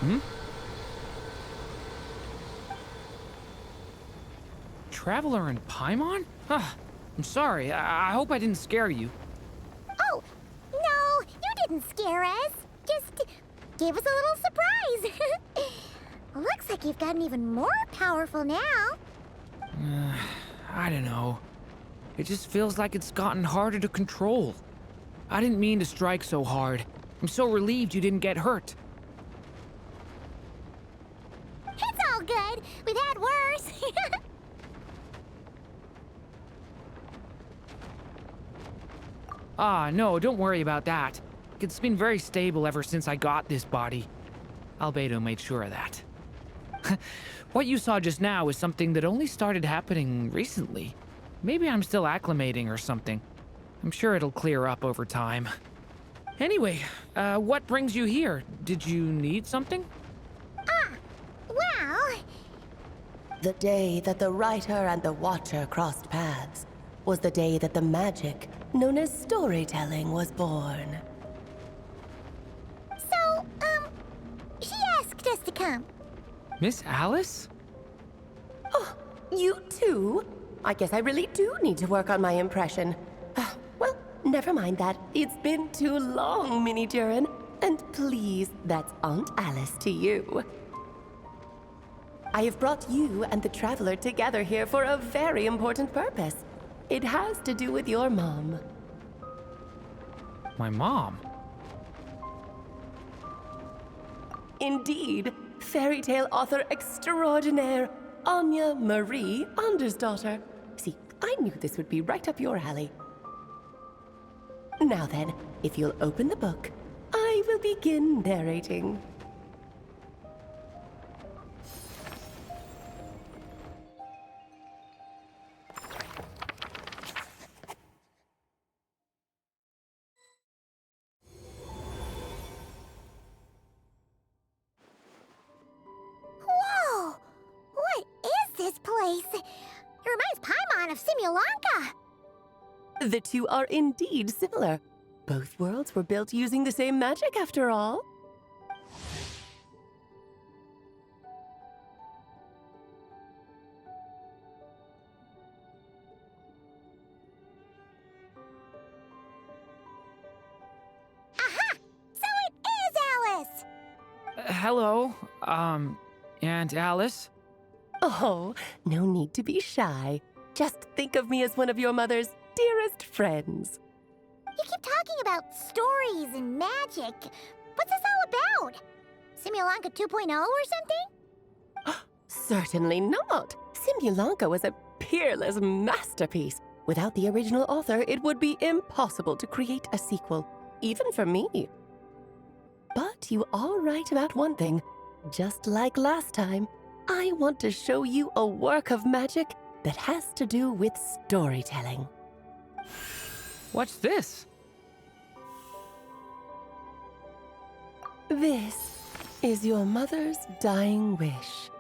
Hmm? Traveler in Paimon? I'm sorry. I hope I didn't scare you. Oh, no, you didn't scare us. Just gave us a little surprise. Looks like you've gotten even more powerful now. I don't know. It just feels like it's gotten harder to control. I didn't mean to strike so hard. I'm so relieved you didn't get hurt. It's all good. We've had worse. No, don't worry about that. It's been very stable ever since I got this body. Albedo made sure of that. What you saw just now is something that only started happening recently. Maybe I'm still acclimating or something. I'm sure it'll clear up over time. Anyway, what brings you here? Did you need something? Well... The day that the writer and the watcher crossed paths was the day that the magic known as storytelling was born. So, she asked us to come. Miss Alice? Oh, you too? I guess I really do need to work on my impression. Well, never mind that. It's been too long, Mini Durin. And please, that's Aunt Alice to you. I have brought you and the Traveler together here for a very important purpose. It has to do with your mom. My mom? Indeed, fairy tale author extraordinaire, Anya Marie Andersdottir. See, I knew this would be right up your alley. Now then, if you'll open the book, I will begin narrating. Whoa! What is this place? It reminds Paimon of Simulanka. The two are indeed similar. Both worlds were built using the same magic, after all. Aha! So it is Alice! Hello, Aunt Alice? Oh, no need to be shy. Just think of me as one of your mother's dearest friends. You keep talking about stories and magic. What's this all about? Simulanka 2.0 or something? Certainly not. Simulanka was a peerless masterpiece. Without the original author, it would be impossible to create a sequel, even for me. But you are right about one thing. Just like last time, I want to show you a work of magic that has to do with storytelling. What's this? This is your mother's dying wish.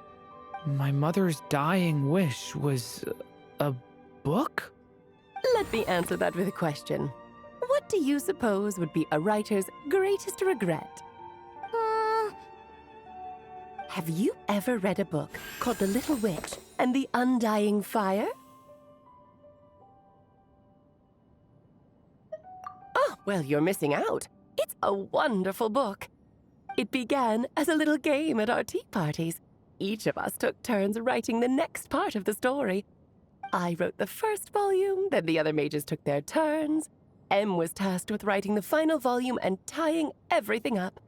My mother's dying wish was a book? Let me answer that with a question. What do you suppose would be a writer's greatest regret? Have you ever read a book called The Little Witch and the Undying Fire? Oh, well, you're missing out. It's a wonderful book. It began as a little game at our tea parties. Each of us took turns writing the next part of the story. I wrote the first volume, then the other mages took their turns. Em was tasked with writing the final volume and tying everything up.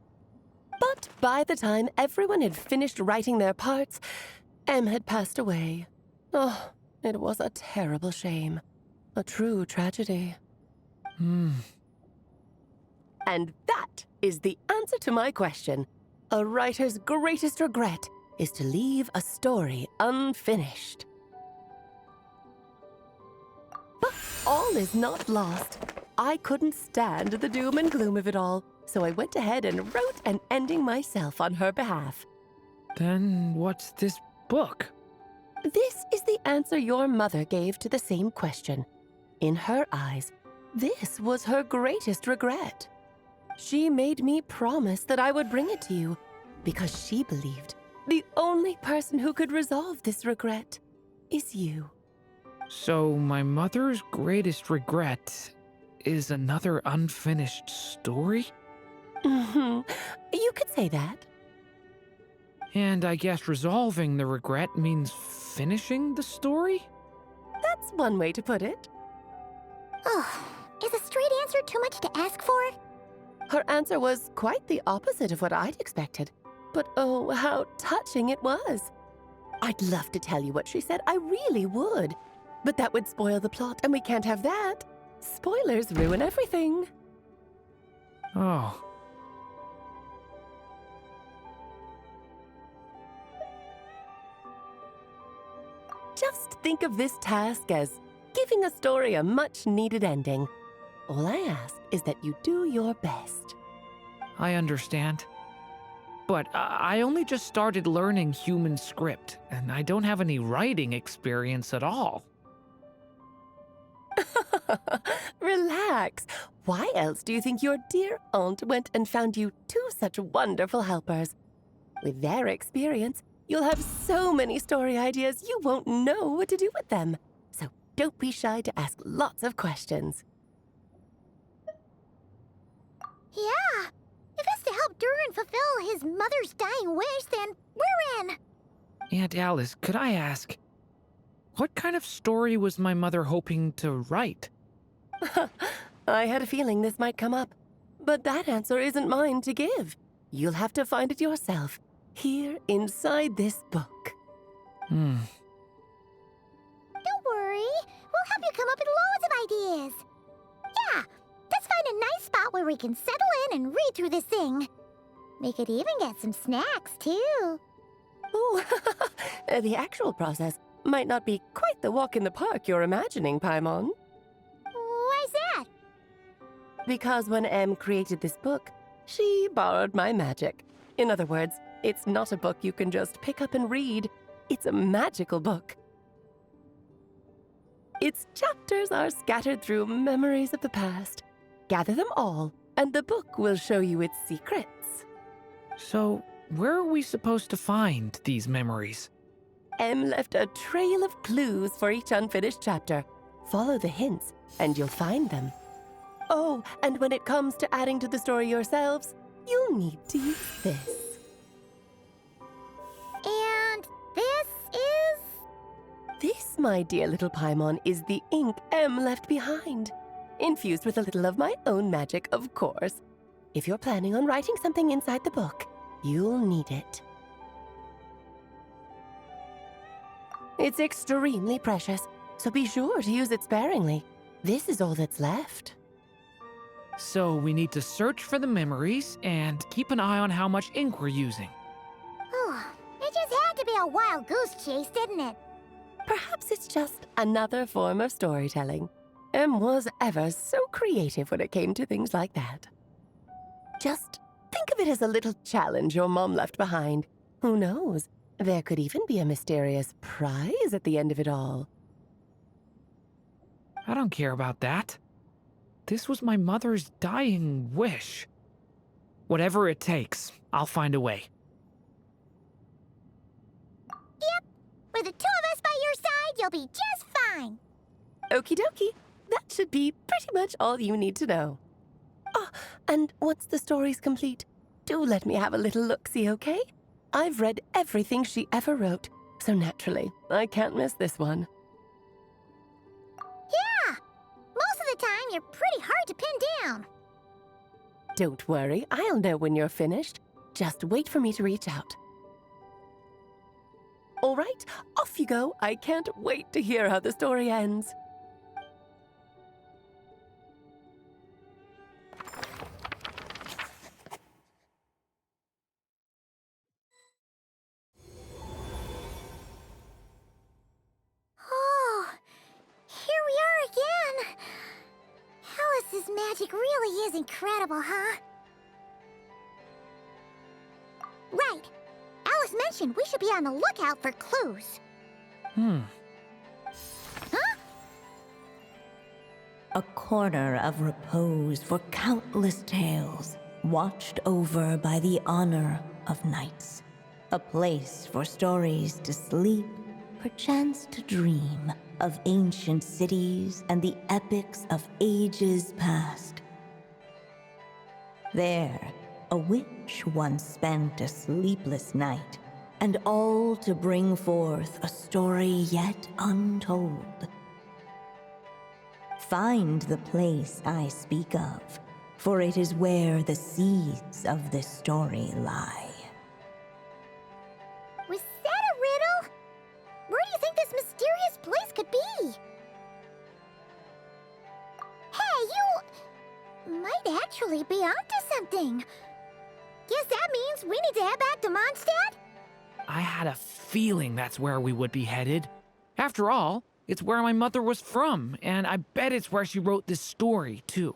But by the time everyone had finished writing their parts, Em had passed away. Oh, it was a terrible shame. A true tragedy. And that is the answer to my question. A writer's greatest regret is to leave a story unfinished. But all is not lost. I couldn't stand the doom and gloom of it all, so I went ahead and wrote an ending myself on her behalf. Then what's this book? This is the answer your mother gave to the same question. In her eyes, this was her greatest regret. She made me promise that I would bring it to you, because she believed the only person who could resolve this regret is you. So my mother's greatest regret is another unfinished story? You could say that. And I guess resolving the regret means finishing the story? That's one way to put it. Oh, is a straight answer too much to ask for? Her answer was quite the opposite of what I'd expected. But oh, how touching it was. I'd love to tell you what she said, I really would. But that would spoil the plot, and we can't have that. Spoilers ruin everything. Oh. Just think of this task as giving a story a much-needed ending. All I ask is that you do your best. I understand. But I only just started learning human script, and I don't have any writing experience at all. Relax. Why else do you think your dear aunt went and found you two such wonderful helpers? With their experience, you'll have so many story ideas you won't know what to do with them. So don't be shy to ask lots of questions. Yeah. If it's to help Durin fulfill his mother's dying wish, then we're in. Aunt Alice, could I ask, what kind of story was my mother hoping to write? I had a feeling this might come up, but that answer isn't mine to give. You'll have to find it yourself, here inside this book. Don't worry. We'll help you come up with loads of ideas. Yeah, let's find a nice spot where we can settle in and read through this thing. We could even get some snacks, too. Oh, the actual process might not be quite the walk in the park you're imagining, Paimon. Why's that? Because when Em created this book, she borrowed my magic. In other words, it's not a book you can just pick up and read. It's a magical book. Its chapters are scattered through memories of the past. Gather them all, and the book will show you its secrets. So, where are we supposed to find these memories? Em left a trail of clues for each unfinished chapter. Follow the hints, and you'll find them. Oh, and when it comes to adding to the story yourselves, you'll need to use this. And this is... This, my dear little Paimon, is the ink Em left behind. Infused with a little of my own magic, of course. If you're planning on writing something inside the book, you'll need it. It's extremely precious, so be sure to use it sparingly. This is all that's left. So we need to search for the memories and keep an eye on how much ink we're using. Oh, it just had to be a wild goose chase, didn't it? Perhaps it's just another form of storytelling. Em was ever so creative when it came to things like that. Just think of it as a little challenge your mom left behind. Who knows? There could even be a mysterious prize at the end of it all. I don't care about that. This was my mother's dying wish. Whatever it takes, I'll find a way. Yep. With the two of us by your side, you'll be just fine. Okie dokie. That should be pretty much all you need to know. Oh, and once the story's complete, do let me have a little look-see, okay? I've read everything she ever wrote, so naturally, I can't miss this one. Yeah. Most of the time, you're pretty hard to pin down. Don't worry, I'll know when you're finished. Just wait for me to reach out. All right, off you go. I can't wait to hear how the story ends. Oh, here we are again. Alice's magic really is incredible, huh? Right. Alice mentioned we should be on the lookout for clues. Huh? A corner of repose for countless tales, watched over by the honor of nights, a place for stories to sleep, perchance to dream of ancient cities and the epics of ages past. There, a witch once spent a sleepless night, and all to bring forth a story yet untold. Find the place I speak of, for it is where the seeds of this story lie. Was that a riddle? Where do you think this mysterious place could be? Hey, you might actually be onto something. Guess that means we need to head back to Mondstadt? I had a feeling that's where we would be headed. After all, it's where my mother was from, and I bet it's where she wrote this story, too.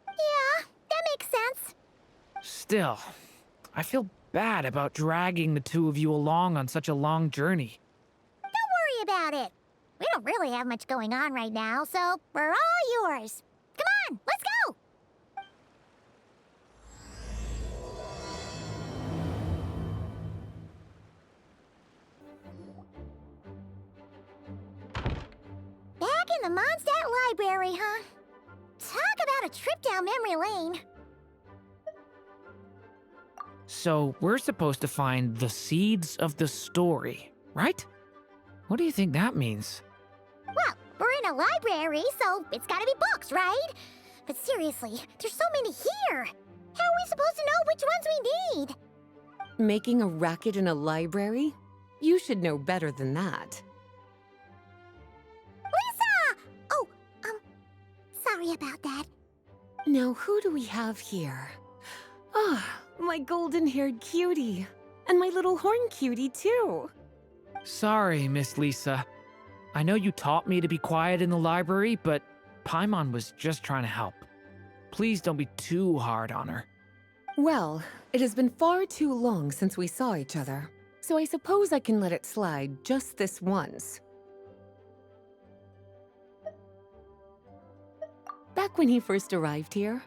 Yeah, that makes sense. Still, I feel bad about dragging the two of you along on such a long journey. Don't worry about it. We don't really have much going on right now, so we're all yours. Come on, let's go! Back in the Mondstadt Library, huh? Talk about a trip down memory lane. So, we're supposed to find the seeds of the story, right? What do you think that means? Well, we're in a library, so it's gotta be books, right? But seriously, there's so many here. How are we supposed to know which ones we need? Making a racket in a library? You should know better than that. Lisa! Oh, sorry about that. Now, who do we have here? Ah, my golden-haired cutie. And my little horn cutie, too. Sorry, Miss Lisa. I know you taught me to be quiet in the library, but Paimon was just trying to help. Please don't be too hard on her. Well, it has been far too long since we saw each other, so I suppose I can let it slide just this once. Back when he first arrived here,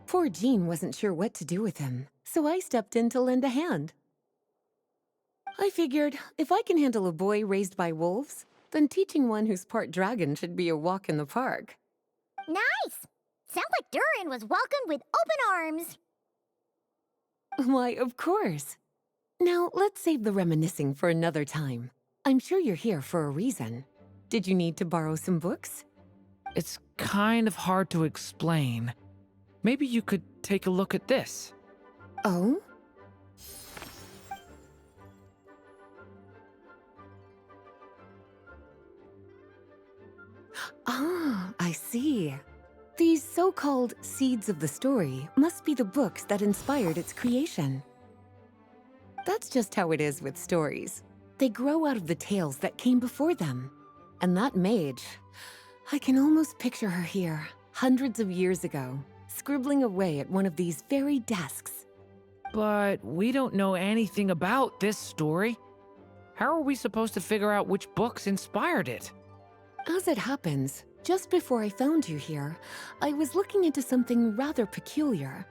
poor Jean wasn't sure what to do with him, so I stepped in to lend a hand. I figured, if I can handle a boy raised by wolves, then teaching one who's part dragon should be a walk in the park. Nice! Sounds like Durin was welcomed with open arms. Why, of course. Now, let's save the reminiscing for another time. I'm sure you're here for a reason. Did you need to borrow some books? It's kind of hard to explain. Maybe you could take a look at this. Oh? Ah, I see. These so-called seeds of the story must be the books that inspired its creation. That's just how it is with stories. They grow out of the tales that came before them. And that mage, I can almost picture her here, hundreds of years ago, scribbling away at one of these very desks. But we don't know anything about this story. How are we supposed to figure out which books inspired it? As it happens, just before I found you here, I was looking into something rather peculiar.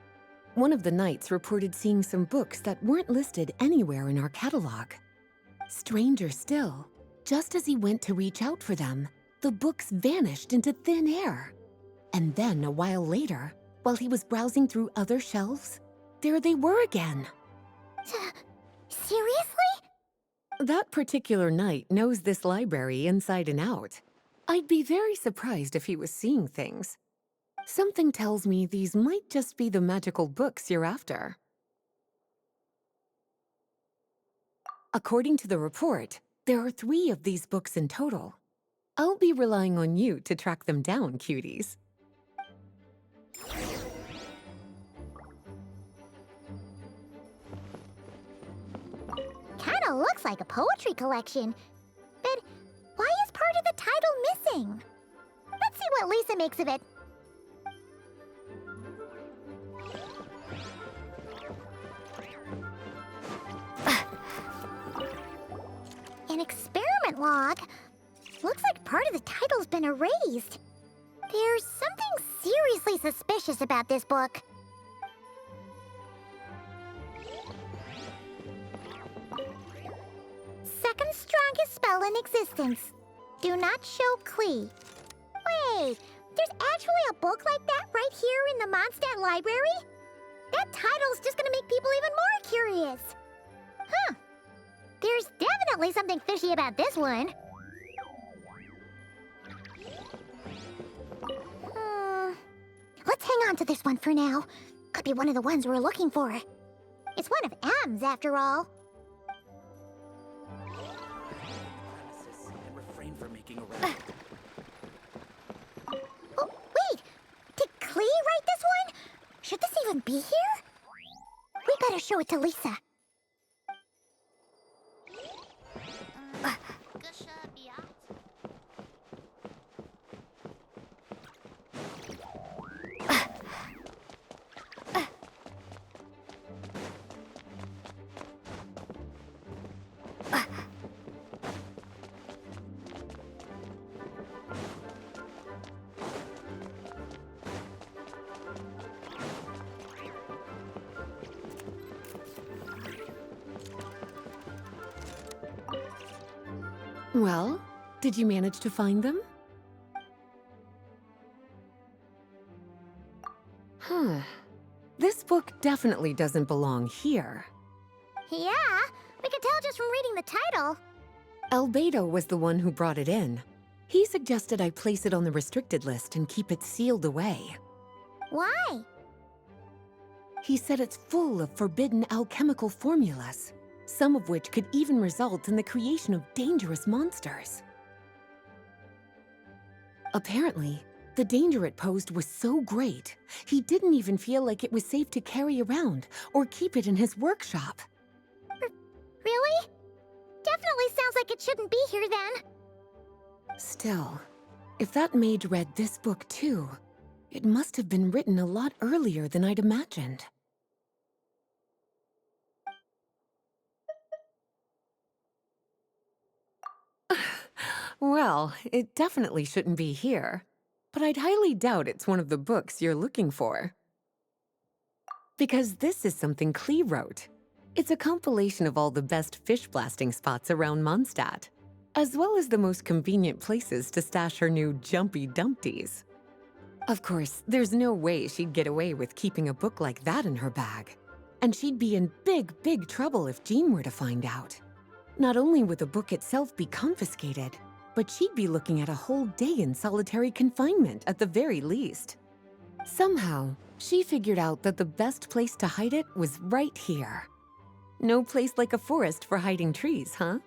One of the knights reported seeing some books that weren't listed anywhere in our catalog. Stranger still, just as he went to reach out for them, the books vanished into thin air. And then a while later, while he was browsing through other shelves, there they were again. Seriously? That particular knight knows this library inside and out. I'd be very surprised if he was seeing things. Something tells me these might just be the magical books you're after. According to the report, there are 3 of these books in total. I'll be relying on you to track them down, cuties. Kinda looks like a poetry collection. But why is part of the title missing? Let's see what Lisa makes of it. An experiment log. Looks like part of the title's been erased. There's something seriously suspicious about this book. second strongest spell in existence. Do not show Klee. Wait, there's actually a book like that right here in the Mondstadt library? That title's just gonna make people even more curious. Huh. There's definitely something fishy about this one. Let's hang on to this one for now. Could be one of the ones we're looking for. It's one of M's, after all. And refrain from making a Oh, wait! Did Klee write this one? Should this even be here? We better show it to Lisa. Well, did you manage to find them? Huh. This book definitely doesn't belong here. Yeah, we can tell just from reading the title. Albedo was the one who brought it in. He suggested I place it on the restricted list and keep it sealed away. Why? He said it's full of forbidden alchemical formulas, some of which could even result in the creation of dangerous monsters. Apparently, the danger it posed was so great, he didn't even feel like it was safe to carry around or keep it in his workshop. Really? Definitely sounds like it shouldn't be here then. Still, if that mage read this book too, it must have been written a lot earlier than I'd imagined. Well, it definitely shouldn't be here, but I'd highly doubt it's one of the books you're looking for. Because this is something Klee wrote. It's a compilation of all the best fish blasting spots around Mondstadt, as well as the most convenient places to stash her new jumpy dumpties. Of course, there's no way she'd get away with keeping a book like that in her bag. And she'd be in big, big trouble if Jean were to find out. Not only would the book itself be confiscated, but she'd be looking at a whole day in solitary confinement at the very least. Somehow, she figured out that the best place to hide it was right here. No place like a forest for hiding trees, huh?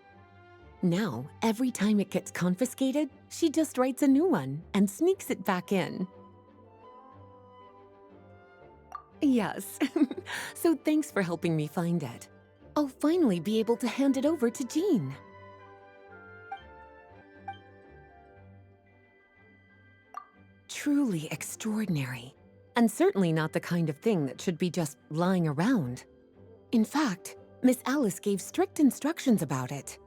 Now, every time it gets confiscated, she just writes a new one and sneaks it back in. Yes, so thanks for helping me find it. I'll finally be able to hand it over to Jean. Truly extraordinary, and certainly not the kind of thing that should be just lying around. In fact, Miss Alice gave strict instructions about it.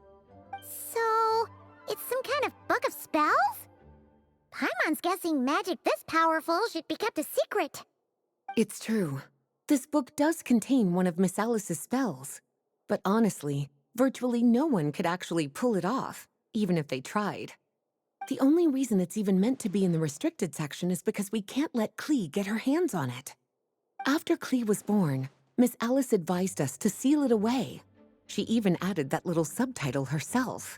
So, it's some kind of book of spells? Paimon's guessing magic this powerful should be kept a secret. It's true. This book does contain one of Miss Alice's spells. But honestly, virtually no one could actually pull it off, even if they tried. The only reason it's even meant to be in the restricted section is because we can't let Klee get her hands on it. After Klee was born, Miss Alice advised us to seal it away. She even added that little subtitle herself.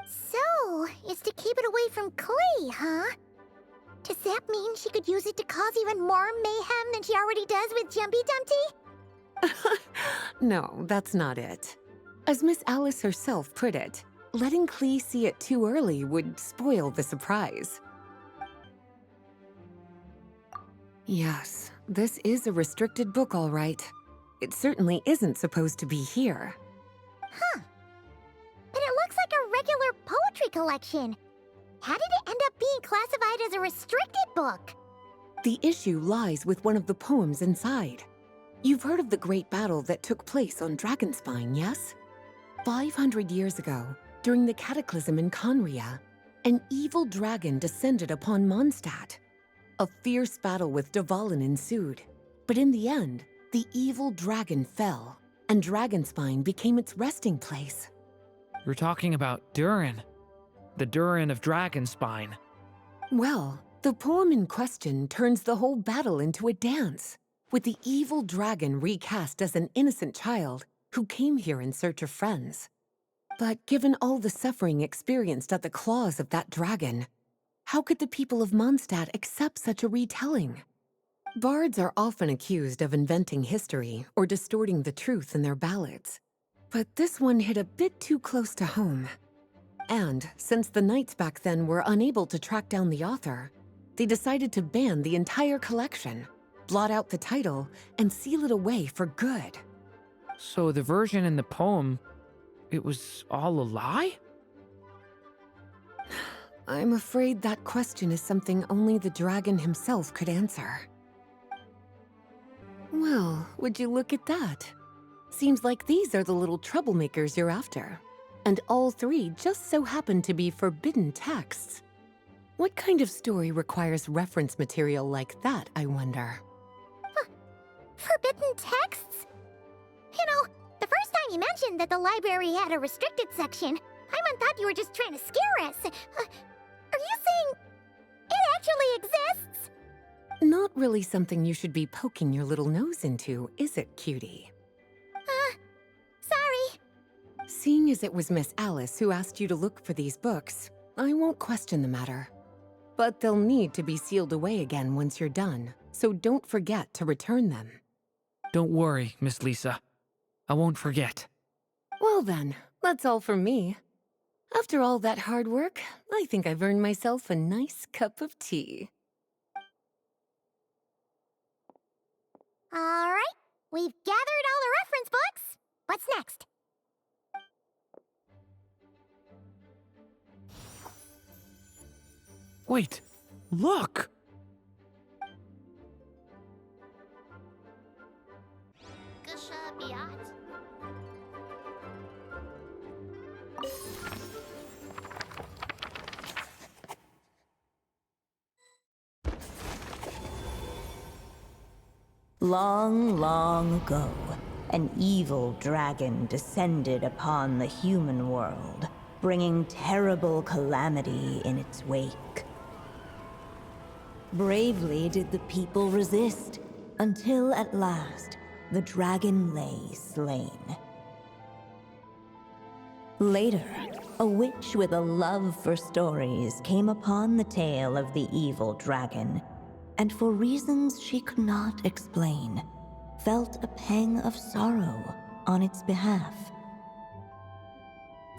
So, it's to keep it away from Klee, huh? Does that mean she could use it to cause even more mayhem than she already does with Jumpy Dumpty? No, that's not it. As Miss Alice herself put it, letting Klee see it too early would spoil the surprise. Yes, this is a restricted book, all right. It certainly isn't supposed to be here. Huh. But it looks like a regular poetry collection. How did it end up being classified as a restricted book? The issue lies with one of the poems inside. You've heard of the great battle that took place on Dragonspine, yes? 500 years ago, during the cataclysm in Conria, an evil dragon descended upon Mondstadt. A fierce battle with Dvalin ensued, but in the end, the evil dragon fell, and Dragonspine became its resting place. You're talking about Durin. The Durin of Dragonspine. Well, the poem in question turns the whole battle into a dance, with the evil dragon recast as an innocent child who came here in search of friends. But given all the suffering experienced at the claws of that dragon, how could the people of Mondstadt accept such a retelling? Bards are often accused of inventing history or distorting the truth in their ballads. But this one hit a bit too close to home. And since the knights back then were unable to track down the author, they decided to ban the entire collection, blot out the title, and seal it away for good. So the version in the poem, it was all a lie? I'm afraid that question is something only the dragon himself could answer. Well, would you look at that? Seems like these are the little troublemakers you're after. And all three just so happen to be forbidden texts. What kind of story requires reference material like that, I wonder? Forbidden texts? You know, the first time you mentioned that the library had a restricted section, I thought you were just trying to scare us. Are you saying it actually exists? Not really something you should be poking your little nose into, is it, cutie? Sorry. Seeing as it was Miss Alice who asked you to look for these books, I won't question the matter. But they'll need to be sealed away again once you're done, so don't forget to return them. Don't worry, Miss Lisa. I won't forget. Well then, that's all from me. After all that hard work, I think I've earned myself a nice cup of tea. All right, we've gathered all the reference books. What's next? Wait, look! Long, long ago, an evil dragon descended upon the human world, bringing terrible calamity in its wake. Bravely did the people resist, until at last, the dragon lay slain. Later, a witch with a love for stories came upon the tale of the evil dragon, and for reasons she could not explain, felt a pang of sorrow on its behalf.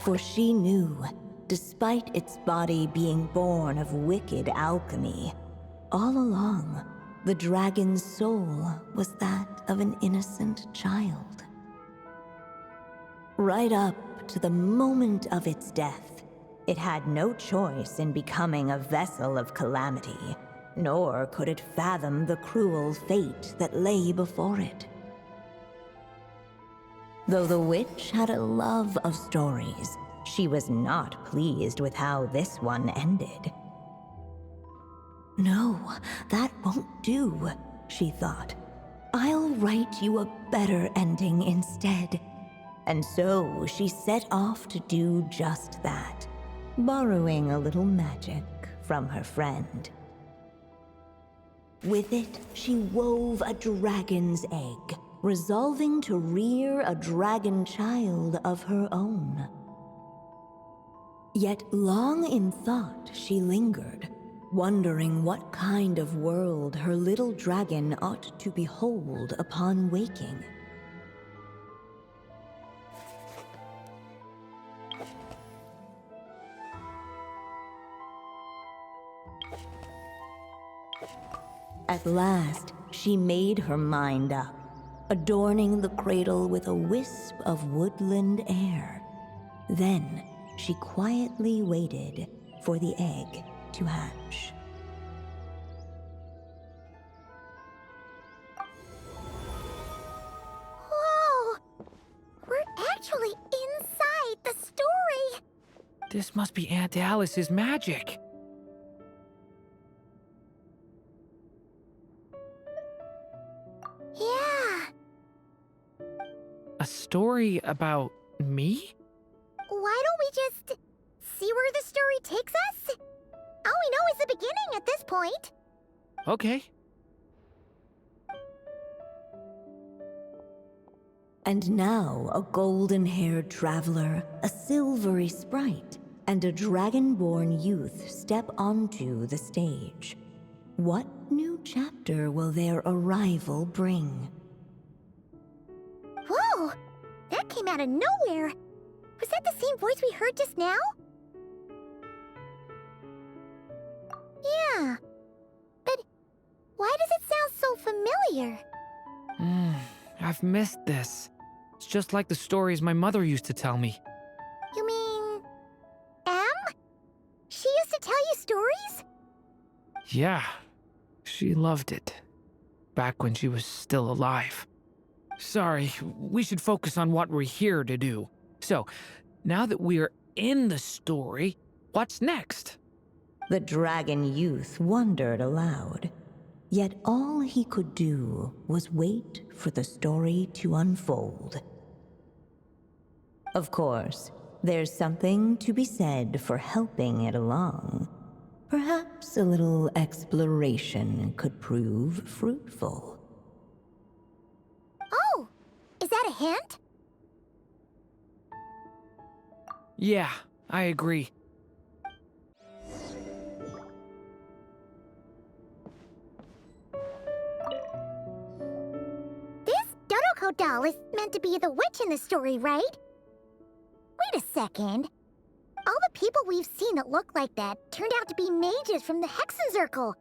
For she knew, despite its body being born of wicked alchemy, all along, the dragon's soul was that of an innocent child. Right up to the moment of its death, it had no choice in becoming a vessel of calamity, nor could it fathom the cruel fate that lay before it. Though the witch had a love of stories, she was not pleased with how this one ended. No, that won't do, she thought. I'll write you a better ending instead. And so she set off to do just that, borrowing a little magic from her friend. With it, she wove a dragon's egg, resolving to rear a dragon child of her own. Yet long in thought she lingered, wondering what kind of world her little dragon ought to behold upon waking. At last, she made her mind up, adorning the cradle with a wisp of woodland air. Then, she quietly waited for the egg to hatch. Whoa! We're actually inside the story! This must be Aunt Alice's magic. Yeah. A story about me? why don't we just see where the story takes us? All we know is the beginning at this point. Okay. And now a golden-haired traveler, a silvery sprite, and a dragonborn youth step onto the stage. What new chapter will their arrival bring? Whoa! That came out of nowhere! Was that the same voice we heard just now? Yeah. But why does it sound so familiar? I've missed this. It's just like the stories my mother used to tell me. You mean... Em? She used to tell you stories? Yeah, she loved it. Back when she was still alive. Sorry, we should focus on what we're here to do. So, now that we're in the story, what's next? The dragon youth wondered aloud. Yet all he could do was wait for the story to unfold. Of course, there's something to be said for helping it along. Perhaps a little exploration could prove fruitful. Oh! Is that a hint? Yeah, I agree. This Dodoko doll is meant to be the witch in the story, right? Wait a second. All the people we've seen that look like that turned out to be mages from the Hexen Circle.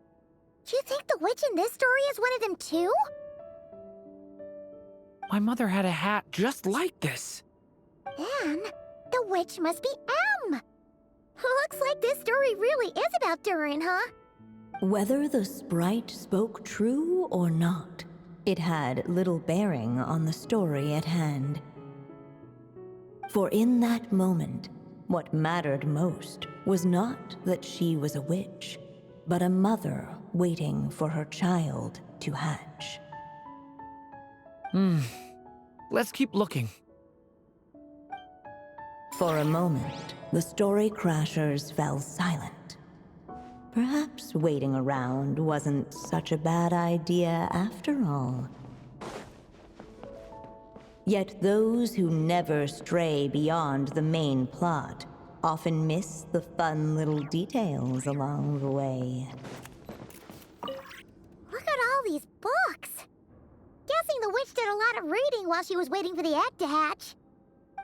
Do you think the witch in this story is one of them too? My mother had a hat just like this. Then, the witch must be Em! Looks like this story really is about Durin, huh? Whether the sprite spoke true or not, it had little bearing on the story at hand. For in that moment, what mattered most was not that she was a witch, but a mother waiting for her child to hatch. Let's keep looking. For a moment, the story crashers fell silent. Perhaps waiting around wasn't such a bad idea after all. Yet those who never stray beyond the main plot often miss the fun little details along the way. Look at all these books! Guessing the witch did a lot of reading while she was waiting for the egg to hatch.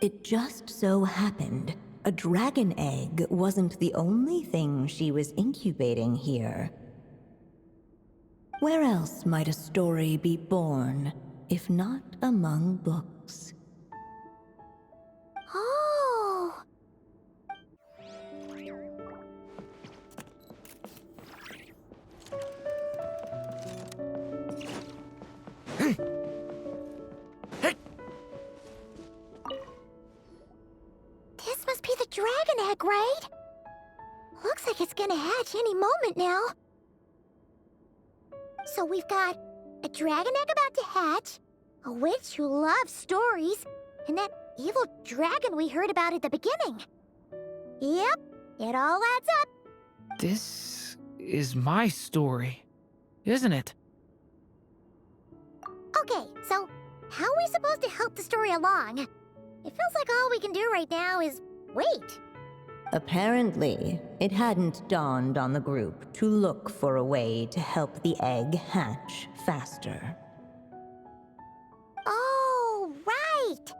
It just so happened a dragon egg wasn't the only thing she was incubating here. Where else might a story be born, if not among books? Oh! This must be the dragon egg, right? Looks like it's gonna hatch any moment now. So we've got a dragon egg about to hatch, a witch who loves stories, and that evil dragon we heard about at the beginning. Yep, it all adds up. This is my story, isn't it? Okay, so how are we supposed to help the story along? It feels like all we can do right now is wait. Apparently, it hadn't dawned on the group to look for a way to help the egg hatch faster. Oh, right!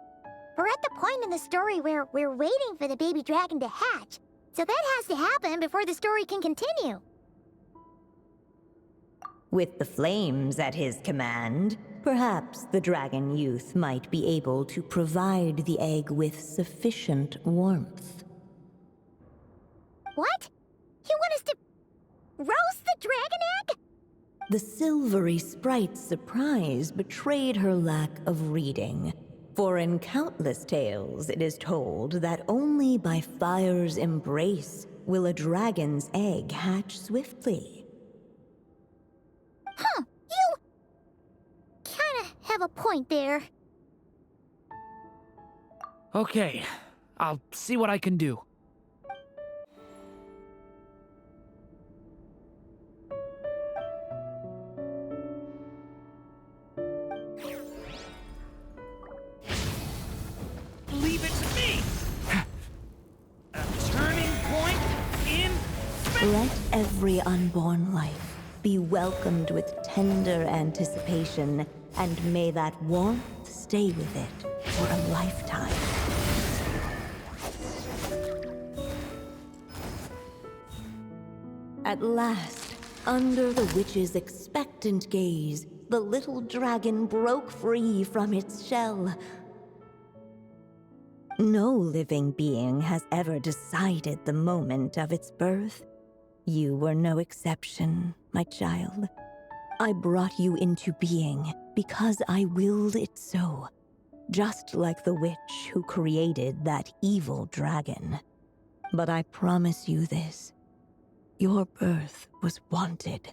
We're at the point in the story where we're waiting for the baby dragon to hatch, so that has to happen before the story can continue. With the flames at his command, perhaps the dragon youth might be able to provide the egg with sufficient warmth. What? You want us to roast the dragon egg? The silvery sprite's surprise betrayed her lack of reading, for in countless tales it is told that only by fire's embrace will a dragon's egg hatch swiftly. Huh, you kinda have a point there. Okay, I'll see what I can do. Leave it to me! A turning point in... Let every unborn life be welcomed with tender anticipation, and may that warmth stay with it for a lifetime. At last, under the witch's expectant gaze, the little dragon broke free from its shell. No living being has ever decided the moment of its birth. You were no exception, my child. I brought you into being because I willed it so, just like the witch who created that evil dragon. But I promise you this. Your birth was wanted.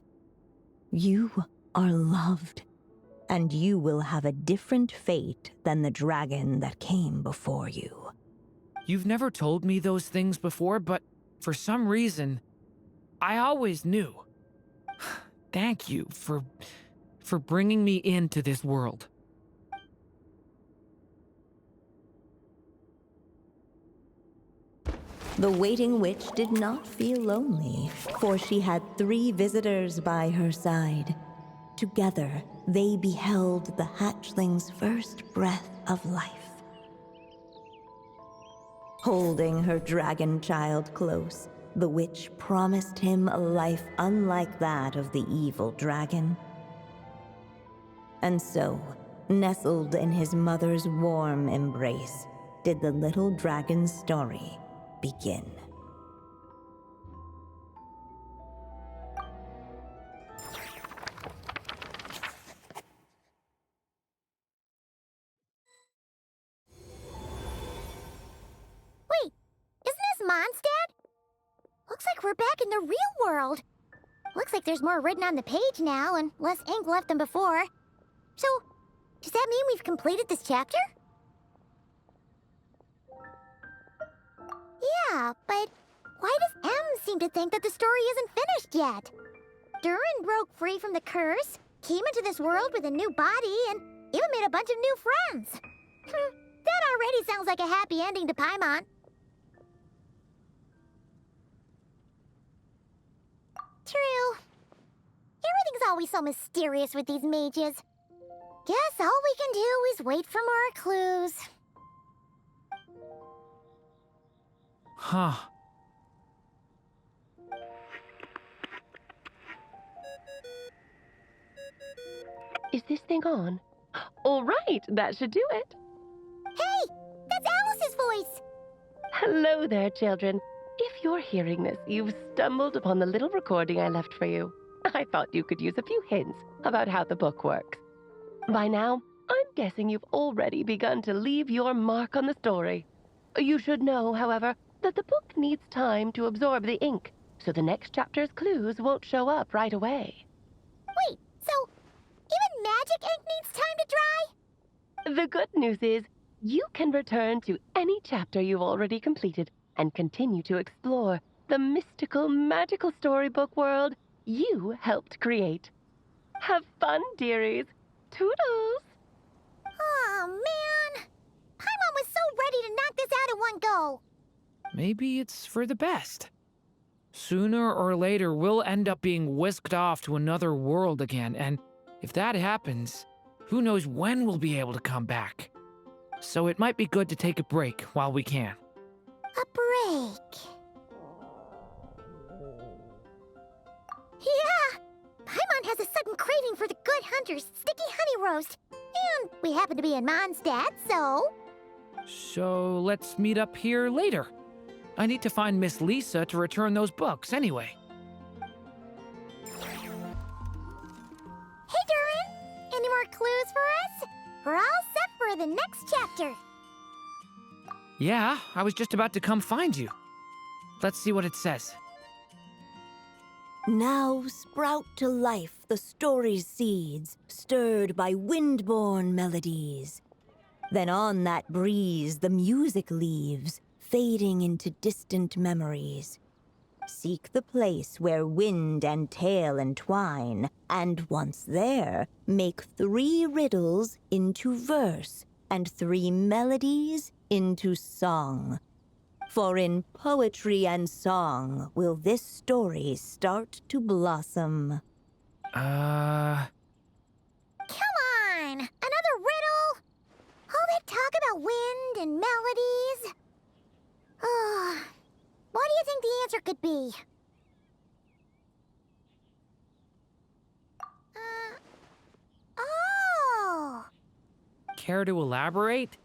You are loved, and you will have a different fate than the dragon that came before you. You've never told me those things before, but for some reason, I always knew. Thank you for bringing me into this world. The waiting witch did not feel lonely, for she had 3 visitors by her side. Together, they beheld the hatchling's first breath of life. Holding her dragon child close, the witch promised him a life unlike that of the evil dragon. And so, nestled in his mother's warm embrace, did the little dragon's story begin. Wait, isn't this Mondstadt? Looks like we're back in the real world. Looks like there's more written on the page now and less ink left than before. So, does that mean we've completed this chapter? Yeah, but why does M seem to think that the story isn't finished yet? Durin broke free from the curse, came into this world with a new body, and even made a bunch of new friends. That already sounds like a happy ending to Paimon. True. Everything's always so mysterious with these mages. Guess all we can do is wait for more clues. Huh. Is this thing on? All right, that should do it. Hey, that's Alice's voice. Hello there, children. If you're hearing this, you've stumbled upon the little recording I left for you. I thought you could use a few hints about how the book works. By now, I'm guessing you've already begun to leave your mark on the story. You should know, however, that the book needs time to absorb the ink, so the next chapter's clues won't show up right away. Wait, so even magic ink needs time to dry? The good news is, you can return to any chapter you've already completed and continue to explore the mystical, magical storybook world you helped create. Have fun, dearies. Toodles! Oh, man. Paimon was so ready to knock this out in one go. Maybe it's for the best. Sooner or later, we'll end up being whisked off to another world again, and if that happens, who knows when we'll be able to come back. So it might be good to take a break while we can. A break. Yeah! Paimon has a sudden craving for the Good Hunter's sticky honey roast. And we happen to be in Mondstadt, so... So let's meet up here later. I need to find Miss Lisa to return those books anyway. Hey, Durin! Any more clues for us? We're all set for the next chapter. Yeah, I was just about to come find you. Let's see what it says. Now sprout to life the story's seeds, stirred by wind-born melodies. Then on that breeze the music leaves, fading into distant memories. Seek the place where wind and tale entwine, and once there, make 3 riddles into verse, and 3 melodies into song. For in poetry and song will this story start to blossom. Come on! Another riddle? All that talk about wind and melodies? What do you think the answer could be? Oh! Care to elaborate?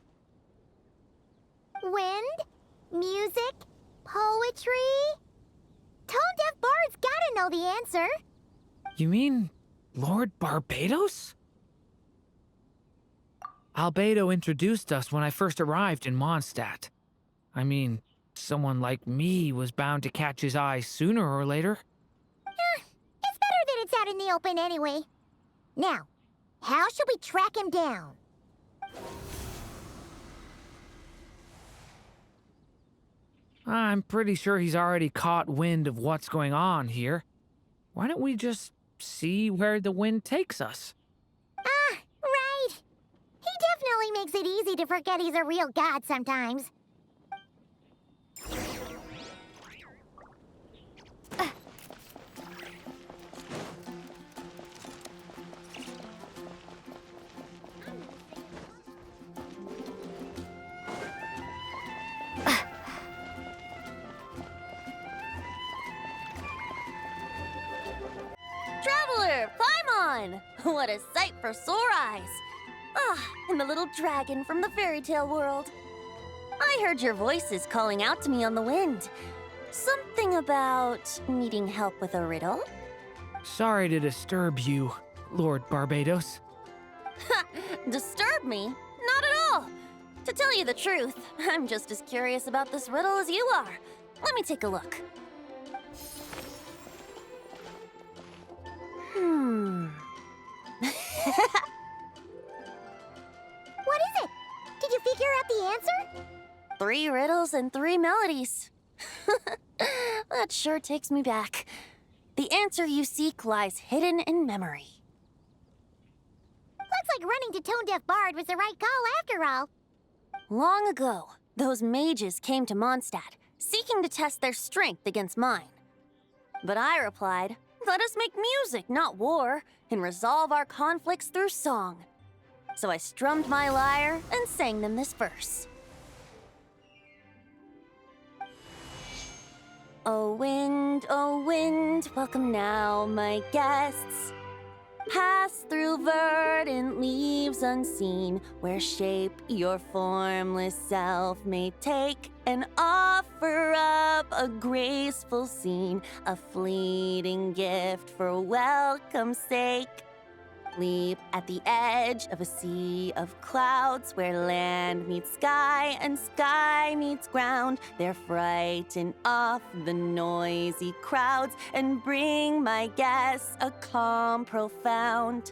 Wind? Music? Poetry? Tone-deaf bards gotta know the answer. You mean Lord Barbados? Albedo introduced us when I first arrived in Mondstadt. I mean, someone like me was bound to catch his eye sooner or later. It's better that it's out in the open anyway. Now, how should we track him down? I'm pretty sure he's already caught wind of what's going on here. Why don't we just see where the wind takes us? Right. He definitely makes it easy to forget he's a real god sometimes. Traveler, climb on! What a sight for sore eyes! And the little dragon from the fairy tale world. I heard your voices calling out to me on the wind. Something about needing help with a riddle? Sorry to disturb you, Lord Barbados. Disturb me? Not at all! To tell you the truth, I'm just as curious about this riddle as you are. Let me take a look. What is it? Did you figure out the answer? 3 riddles and 3 melodies. That sure takes me back. The answer you seek lies hidden in memory. Looks like running to Tone-Deaf Bard was the right call after all. Long ago, those mages came to Mondstadt, seeking to test their strength against mine. But I replied, let us make music, not war, and resolve our conflicts through song. So I strummed my lyre and sang them this verse. O wind, welcome now, my guests. Pass through verdant leaves unseen, where shape your formless self may take, and offer up a graceful scene, a fleeting gift for welcome's sake. Leap at the edge of a sea of clouds, where land meets sky and sky meets ground. There frighten off the noisy crowds and bring my guests a calm profound.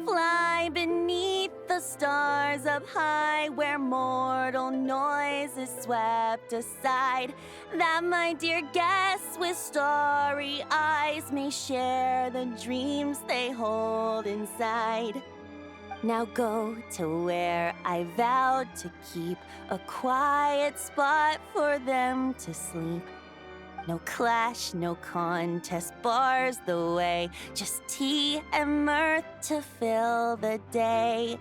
Fly beneath the stars up high, where mortal noise is swept aside, that my dear guests with starry eyes may share the dreams they hold inside. Now go to where I vowed to keep a quiet spot for them to sleep. No clash, no contest bars the way, just tea and mirth to fill the day.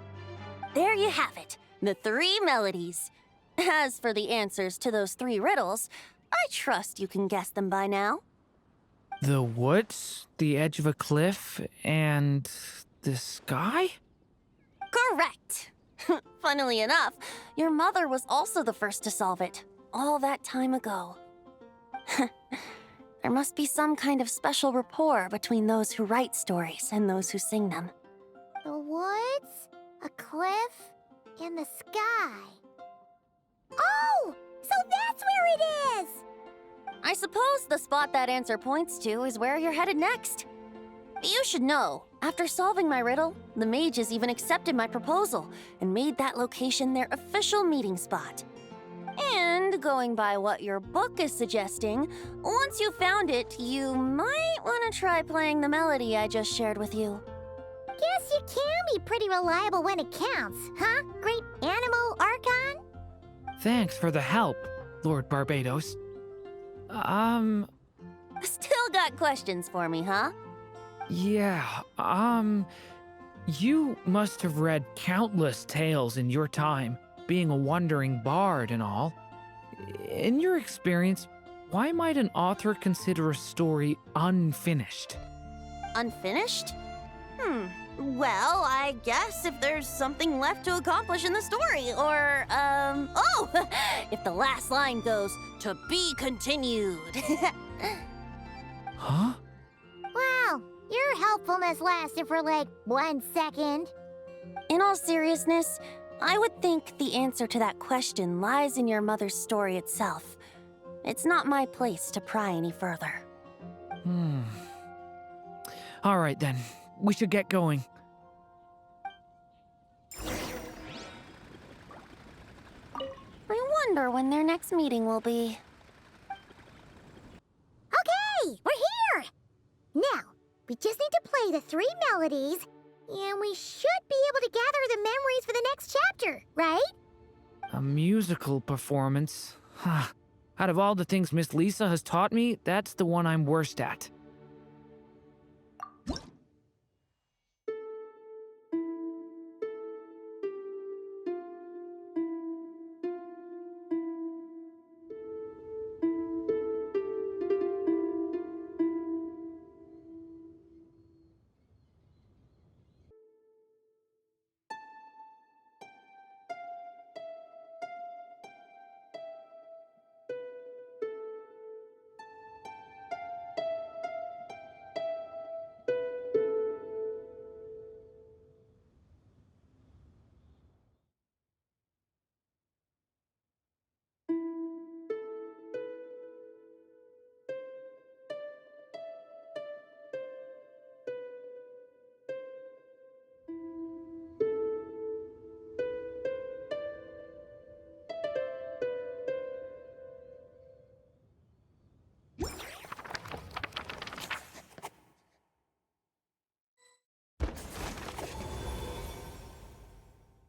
There you have it, the 3 melodies. As for the answers to those 3 riddles, I trust you can guess them by now. The woods, the edge of a cliff, and the sky? Correct! Funnily enough, your mother was also the first to solve it, all that time ago. There must be some kind of special rapport between those who write stories and those who sing them. The woods, a cliff, and the sky. Oh! So that's where it is! I suppose the spot that answer points to is where you're headed next. You should know, after solving my riddle, the mages even accepted my proposal and made that location their official meeting spot. And And going by what your book is suggesting, once you found it, you might want to try playing the melody I just shared with you. Guess you can be pretty reliable when it counts, huh? Great Animal Archon? Thanks for the help, Lord Barbados. Still got questions for me, huh? Yeah, you must have read countless tales in your time, being a wandering bard and all. In your experience, why might an author consider a story unfinished? Unfinished? Well, I guess if there's something left to accomplish in the story, or, if the last line goes, "To be continued." Huh? Wow, your helpfulness lasted for like 1 second. In all seriousness, I would think the answer to that question lies in your mother's story itself. It's not my place to pry any further. All right then, we should get going. I wonder when their next meeting will be. Okay, we're here! Now, we just need to play the 3 melodies, and we should be able to gather the memories for the next chapter, right? A musical performance? Out of all the things Miss Lisa has taught me, that's the one I'm worst at.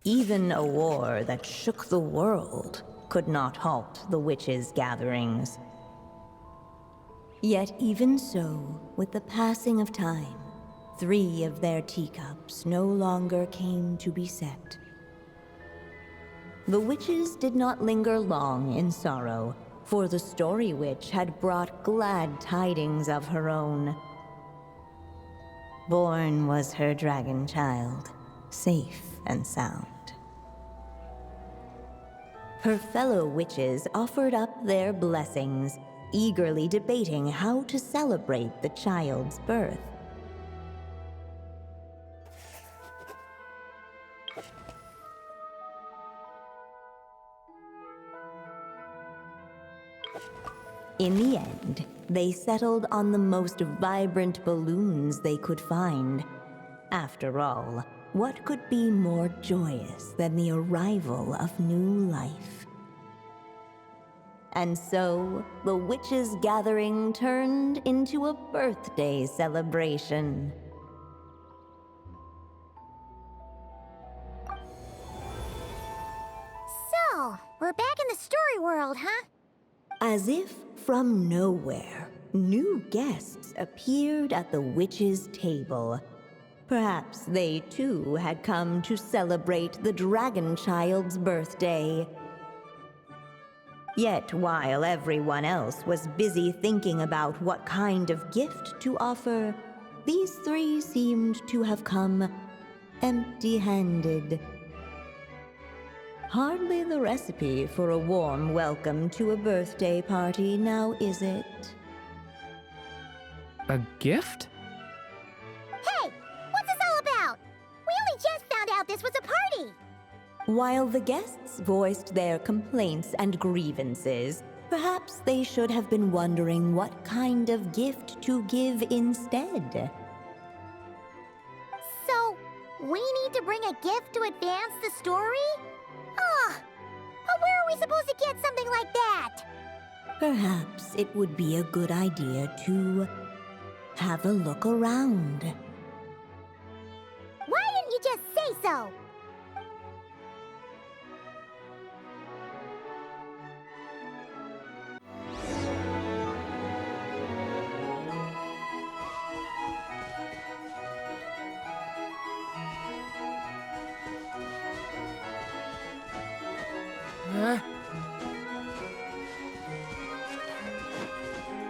Even a war that shook the world could not halt the witches' gatherings. Yet even so, with the passing of time, 3 of their teacups no longer came to be set. The witches did not linger long in sorrow, for the Story Witch had brought glad tidings of her own. Born was her dragon child, safe and sound. Her fellow witches offered up their blessings, eagerly debating how to celebrate the child's birth. In the end, they settled on the most vibrant balloons they could find. After all, what could be more joyous than the arrival of new life? And so, the witches' gathering turned into a birthday celebration. So, we're back in the story world, huh? As if from nowhere, new guests appeared at the witches' table. Perhaps they too had come to celebrate the dragon child's birthday. Yet while everyone else was busy thinking about what kind of gift to offer, these 3 seemed to have come empty-handed. Hardly the recipe for a warm welcome to a birthday party, now is it? A gift? Hey, what's this all about? We only just found out this was a party! While the guests voiced their complaints and grievances, perhaps they should have been wondering what kind of gift to give instead. So, we need to bring a gift to advance the story? But where are we supposed to get something like that? Perhaps it would be a good idea to have a look around. Why didn't you just say so?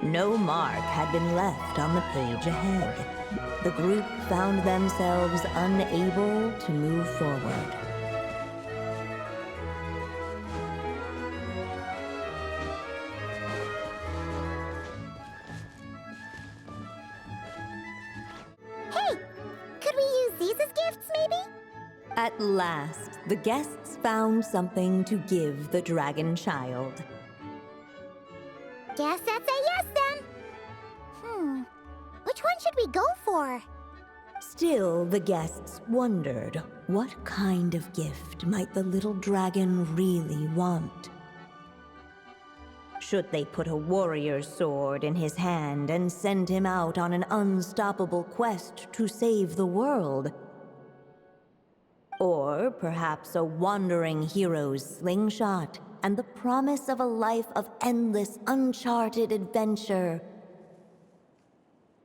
No mark had been left on the page ahead. The group found themselves unable to move forward. Hey, could we use these as gifts, maybe? At last, the guests found something to give the dragon child. Guess that's a yes then. Which one should we go for? Still, the guests wondered what kind of gift might the little dragon really want. Should they put a warrior's sword in his hand and send him out on an unstoppable quest to save the world? Or perhaps a wandering hero's slingshot and the promise of a life of endless, uncharted adventure?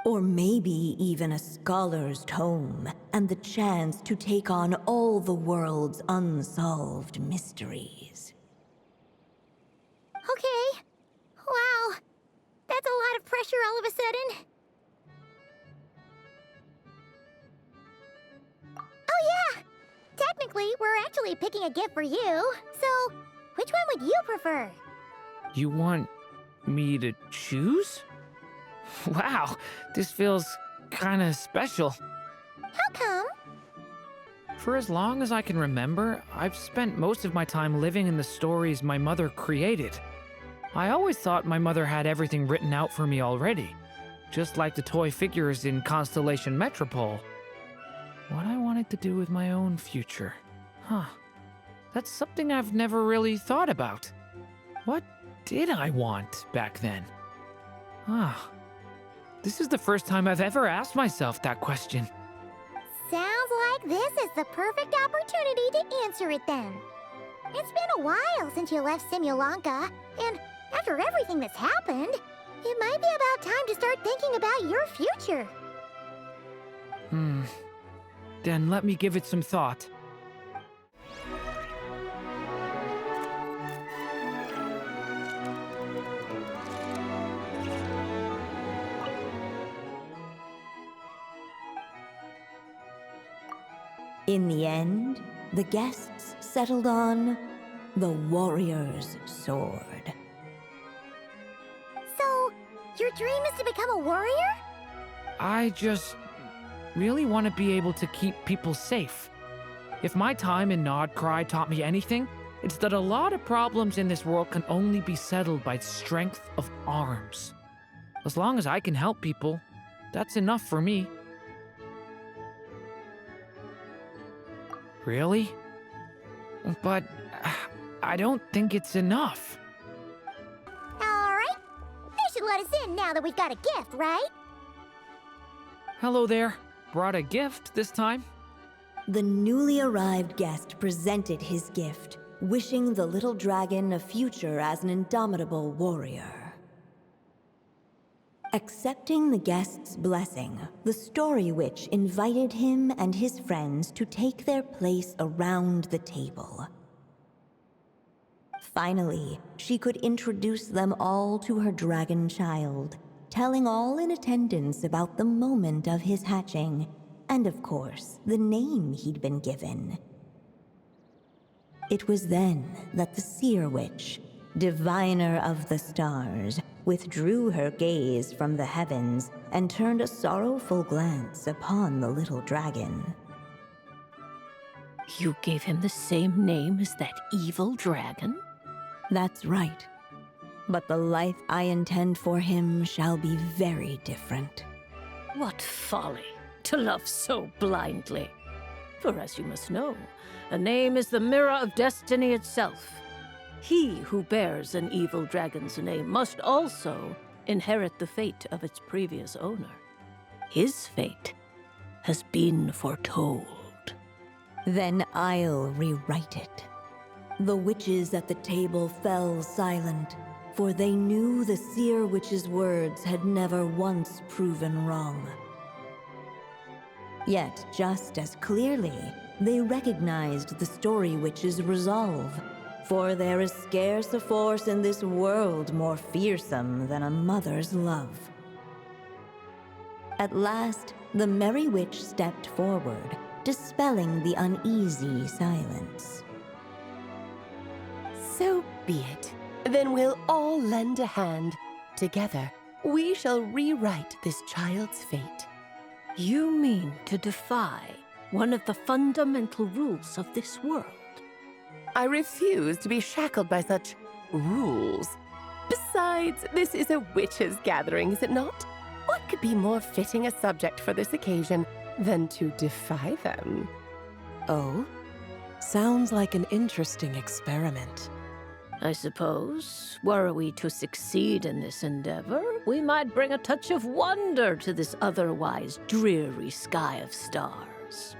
Or maybe even a scholar's tome and the chance to take on all the world's unsolved mysteries. Okay. Wow. That's a lot of pressure all of a sudden. Oh yeah! Technically, we're actually picking a gift for you. So, which one would you prefer? You want me to choose? Wow, this feels kinda special. How come? For as long as I can remember, I've spent most of my time living in the stories my mother created. I always thought my mother had everything written out for me already, just like the toy figures in Constellation Metropole. What I wanted to do with my own future. That's something I've never really thought about. What did I want back then? This is the first time I've ever asked myself that question. Sounds like this is the perfect opportunity to answer it then. It's been a while since you left Simulanka, and after everything that's happened, it might be about time to start thinking about your future. Then let me give it some thought. In the end, the guests settled on the warrior's sword. So, your dream is to become a warrior? I just really want to be able to keep people safe. If my time in Nodcry taught me anything, it's that a lot of problems in this world can only be settled by strength of arms. As long as I can help people, that's enough for me. Really? But I don't think it's enough. Alright. They should let us in now that we've got a gift, right? Hello there. Brought a gift this time. The newly arrived guest presented his gift, wishing the little dragon a future as an indomitable warrior. Accepting the guest's blessing, the Story Witch invited him and his friends to take their place around the table. Finally, she could introduce them all to her dragon child, telling all in attendance about the moment of his hatching, and of course, the name he'd been given. It was then that the Seer Witch, diviner of the stars, withdrew her gaze from the heavens and turned a sorrowful glance upon the little dragon. You gave him the same name as that evil dragon? That's right. But the life I intend for him shall be very different. What folly to love so blindly. For as you must know, a name is the mirror of destiny itself. He who bears an evil dragon's name must also inherit the fate of its previous owner. His fate has been foretold. Then I'll rewrite it. The witches at the table fell silent, for they knew the seer witch's words had never once proven wrong. Yet, just as clearly, they recognized the story witch's resolve, for there is scarce a force in this world more fearsome than a mother's love. At last, the merry witch stepped forward, dispelling the uneasy silence. So be it. Then we'll all lend a hand. Together, we shall rewrite this child's fate. You mean to defy one of the fundamental rules of this world? I refuse to be shackled by such rules. Besides, this is a witches' gathering, is it not? What could be more fitting a subject for this occasion than to defy them? Oh? Sounds like an interesting experiment. I suppose, were we to succeed in this endeavor, we might bring a touch of wonder to this otherwise dreary sky of stars.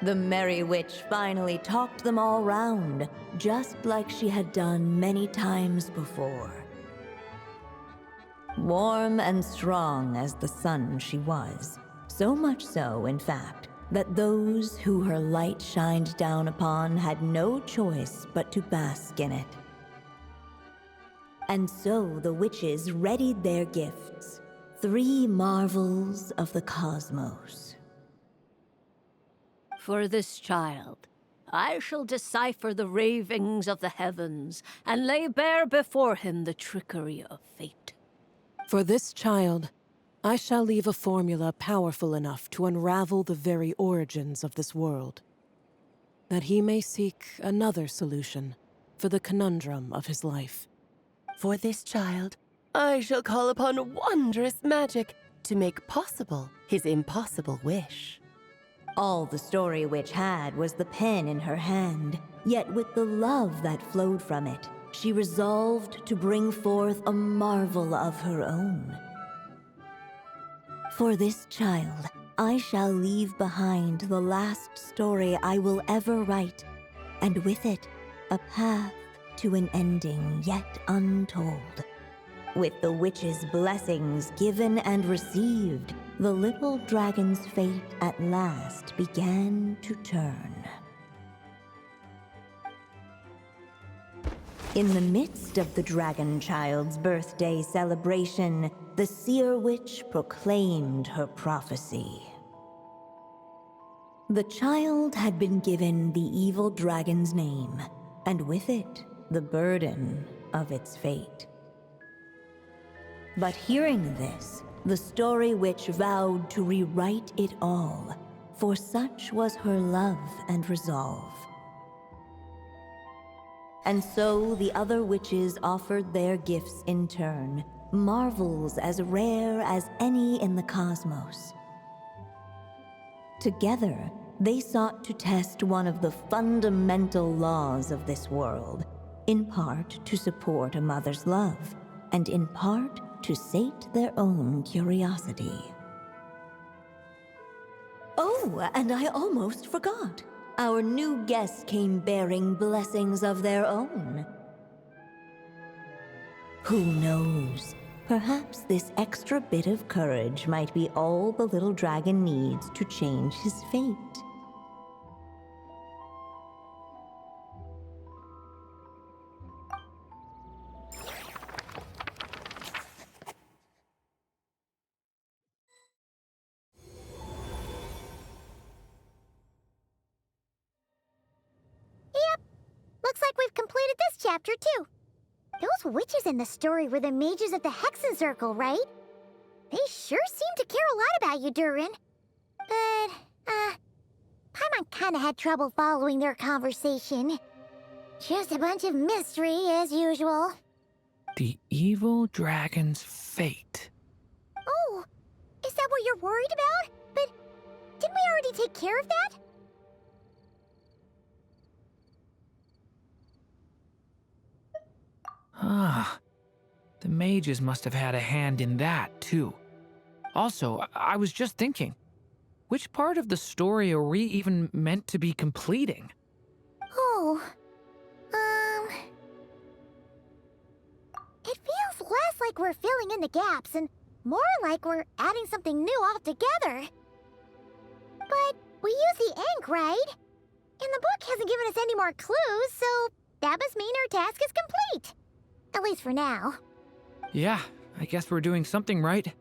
The merry witch finally talked them all round, just like she had done many times before. Warm and strong as the sun she was, so much so, in fact, that those who her light shined down upon had no choice but to bask in it. And so the witches readied their gifts, 3 marvels of the cosmos. For this child, I shall decipher the ravings of the heavens and lay bare before him the trickery of fate. For this child, I shall leave a formula powerful enough to unravel the very origins of this world, that he may seek another solution for the conundrum of his life. For this child, I shall call upon wondrous magic to make possible his impossible wish. All the story witch had was the pen in her hand, yet with the love that flowed from it, she resolved to bring forth a marvel of her own. For this child, I shall leave behind the last story I will ever write, and with it, a path to an ending yet untold. With the witch's blessings given and received, the little dragon's fate at last began to turn. In the midst of the dragon child's birthday celebration, the seer witch proclaimed her prophecy. The child had been given the evil dragon's name, and with it, the burden of its fate. But hearing this, the story witch vowed to rewrite it all, for such was her love and resolve. And so the other witches offered their gifts in turn, marvels as rare as any in the cosmos. Together, they sought to test one of the fundamental laws of this world, in part to support a mother's love, and in part to sate their own curiosity. Oh, and I almost forgot. Our new guests came bearing blessings of their own. Who knows? Perhaps this extra bit of courage might be all the little dragon needs to change his fate. Looks like we've completed this chapter, too. Those witches in the story were the mages at the Hexen Circle, right? They sure seem to care a lot about you, Durin. But, Paimon kinda had trouble following their conversation. Just a bunch of mystery, as usual. The evil dragon's fate. Oh, is that what you're worried about? But didn't we already take care of that? Ah, the mages must have had a hand in that, too. Also, I was just thinking, which part of the story are we even meant to be completing? Oh, it feels less like we're filling in the gaps and more like we're adding something new altogether. But we use the ink, right? And the book hasn't given us any more clues, so that must mean our task is complete. At least for now. Yeah, I guess we're doing something right.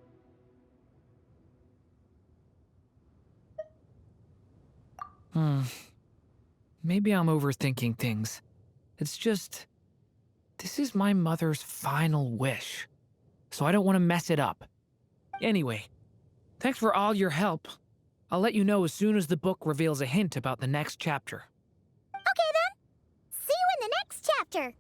Maybe I'm overthinking things. It's just, this is my mother's final wish, so I don't want to mess it up. Anyway, thanks for all your help. I'll let you know as soon as the book reveals a hint about the next chapter. Okay then. See you in the next chapter.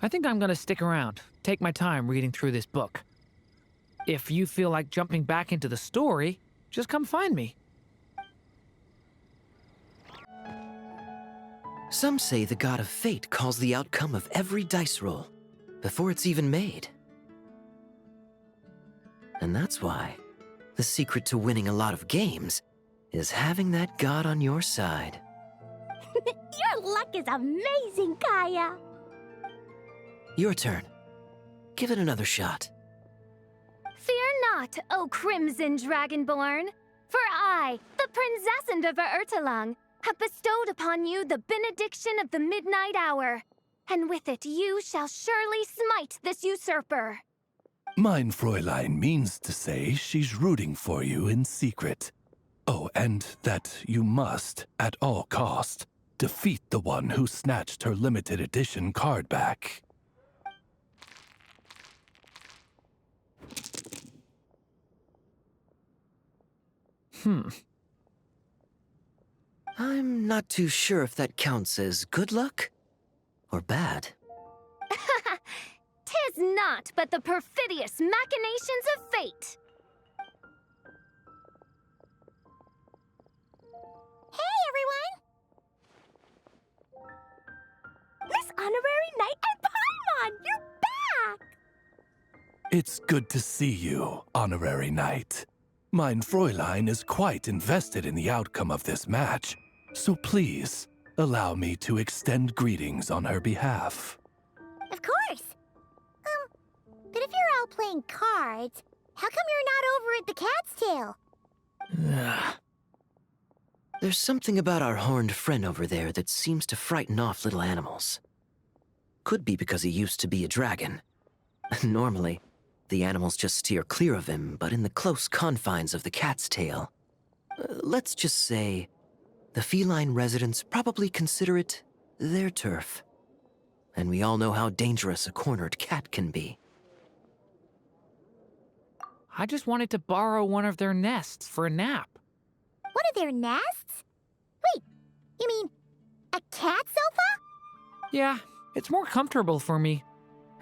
I think I'm gonna stick around, take my time reading through this book. If you feel like jumping back into the story, just come find me. Some say the god of fate calls the outcome of every dice roll before it's even made. And that's why the secret to winning a lot of games is having that god on your side. Your luck is amazing, Kaya. Your turn. Give it another shot. Fear not, O Crimson Dragonborn, for I, the Princess of Ertalang, have bestowed upon you the benediction of the midnight hour, and with it you shall surely smite this usurper. Mein Fräulein means to say she's rooting for you in secret. Oh, and that you must, at all cost, defeat the one who snatched her limited edition card back. I'm not too sure if that counts as good luck or bad. Tis not but the perfidious machinations of fate. Hey, everyone! Miss Honorary Knight and Paimon, you're back! It's good to see you, Honorary Knight. Mein Fräulein is quite invested in the outcome of this match, so please, allow me to extend greetings on her behalf. Of course. But if you're all playing cards, how come you're not over at the Cat's Tail? There's something about our horned friend over there that seems to frighten off little animals. Could be because he used to be a dragon. Normally, the animals just steer clear of him, but in the close confines of the Cat's Tail, let's just say, the feline residents probably consider it their turf. And we all know how dangerous a cornered cat can be. I just wanted to borrow one of their nests for a nap. One of their nests? Wait, you mean a cat sofa? Yeah, it's more comfortable for me.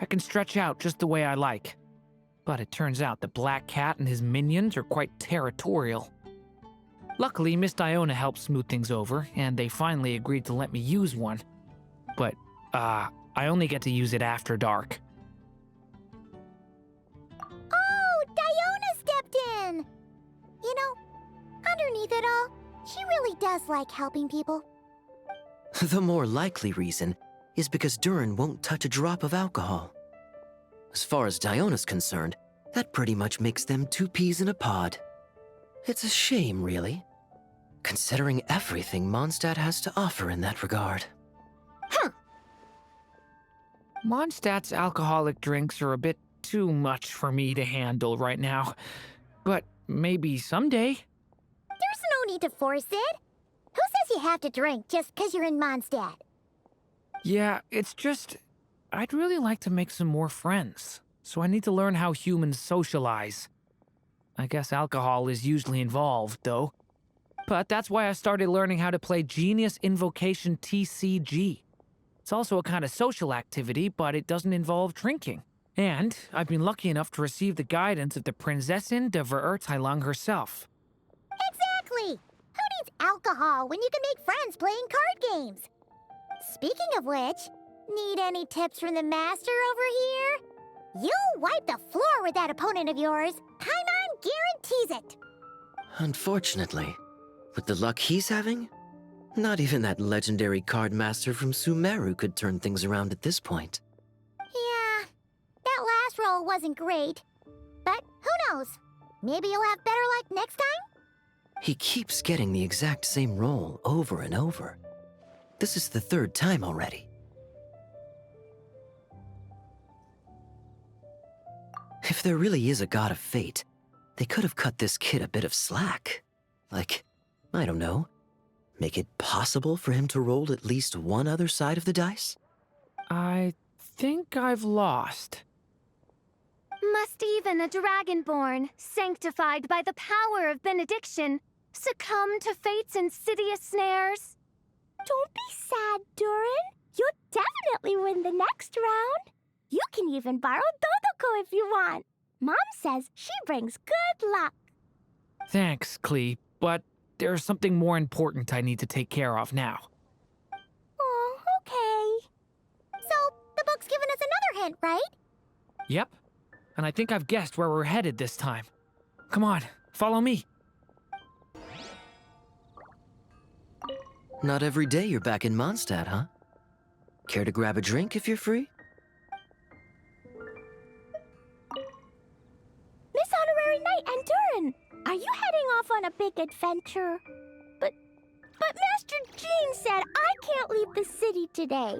I can stretch out just the way I like. But it turns out the Black Cat and his minions are quite territorial. Luckily, Miss Diona helped smooth things over, and they finally agreed to let me use one. But, I only get to use it after dark. Oh, Diona stepped in! You know, underneath it all, she really does like helping people. The more likely reason is because Durin won't touch a drop of alcohol. As far as Diona's concerned, that pretty much makes them two peas in a pod. It's a shame, really, considering everything Mondstadt has to offer in that regard. Mondstadt's alcoholic drinks are a bit too much for me to handle right now. But maybe someday. There's no need to force it. Who says you have to drink just because you're in Mondstadt? Yeah, it's just, I'd really like to make some more friends, so I need to learn how humans socialize. I guess alcohol is usually involved, though. But that's why I started learning how to play Genius Invocation TCG. It's also a kind of social activity, but it doesn't involve drinking. And I've been lucky enough to receive the guidance of the Prinzessin de Verurteilung herself. Hey, alcohol when you can make friends playing card games? Speaking of which, need any tips from the master over here? You'll wipe the floor with that opponent of yours. Paimon guarantees it. Unfortunately, with the luck he's having, not even that legendary card master from Sumeru could turn things around at this point. Yeah, that last roll wasn't great. But who knows? Maybe you'll have better luck next time? He keeps getting the exact same roll over and over. This is the third time already. If there really is a god of fate, they could have cut this kid a bit of slack. Like, I don't know, make it possible for him to roll at least one other side of the dice? I think I've lost. Must even a dragonborn, sanctified by the power of benediction, succumb to fate's insidious snares? Don't be sad, Durin. You'll definitely win the next round. You can even borrow Dodoko if you want. Mom says she brings good luck. Thanks, Klee, but there's something more important I need to take care of now. Oh, okay. So, the book's given us another hint, right? Yep, and I think I've guessed where we're headed this time. Come on, follow me. Not every day you're back in Mondstadt, huh? Care to grab a drink if you're free? Miss Honorary Knight and Durin, are you heading off on a big adventure? But Master Jean said I can't leave the city today.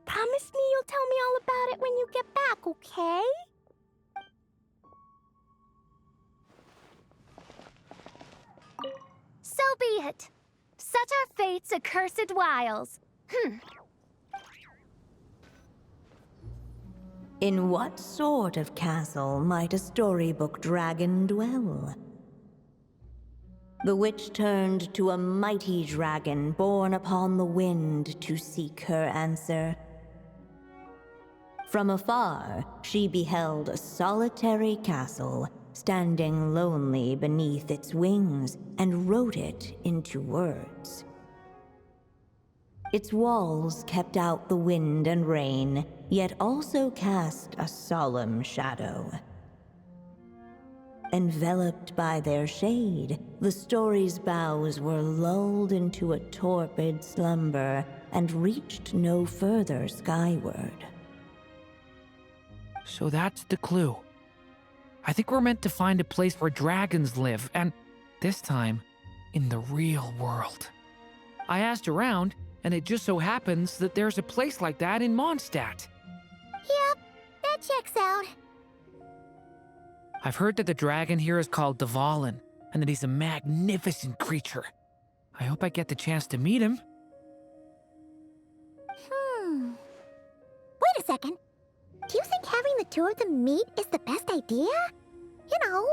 Promise me you'll tell me all about it when you get back, okay? So be it. Such are fate's accursed wiles. In what sort of castle might a storybook dragon dwell? The witch turned to a mighty dragon born upon the wind to seek her answer. From afar, she beheld a solitary castle, standing lonely beneath its wings, and wrote it into words. Its walls kept out the wind and rain, yet also cast a solemn shadow. Enveloped by their shade, the story's boughs were lulled into a torpid slumber and reached no further skyward. So that's the clue. I think we're meant to find a place where dragons live, and this time, in the real world. I asked around, and it just so happens that there's a place like that in Mondstadt. Yep, that checks out. I've heard that the dragon here is called Dvalin, and that he's a magnificent creature. I hope I get the chance to meet him. Wait a second. Do you think having the two of them meet is the best idea? You know,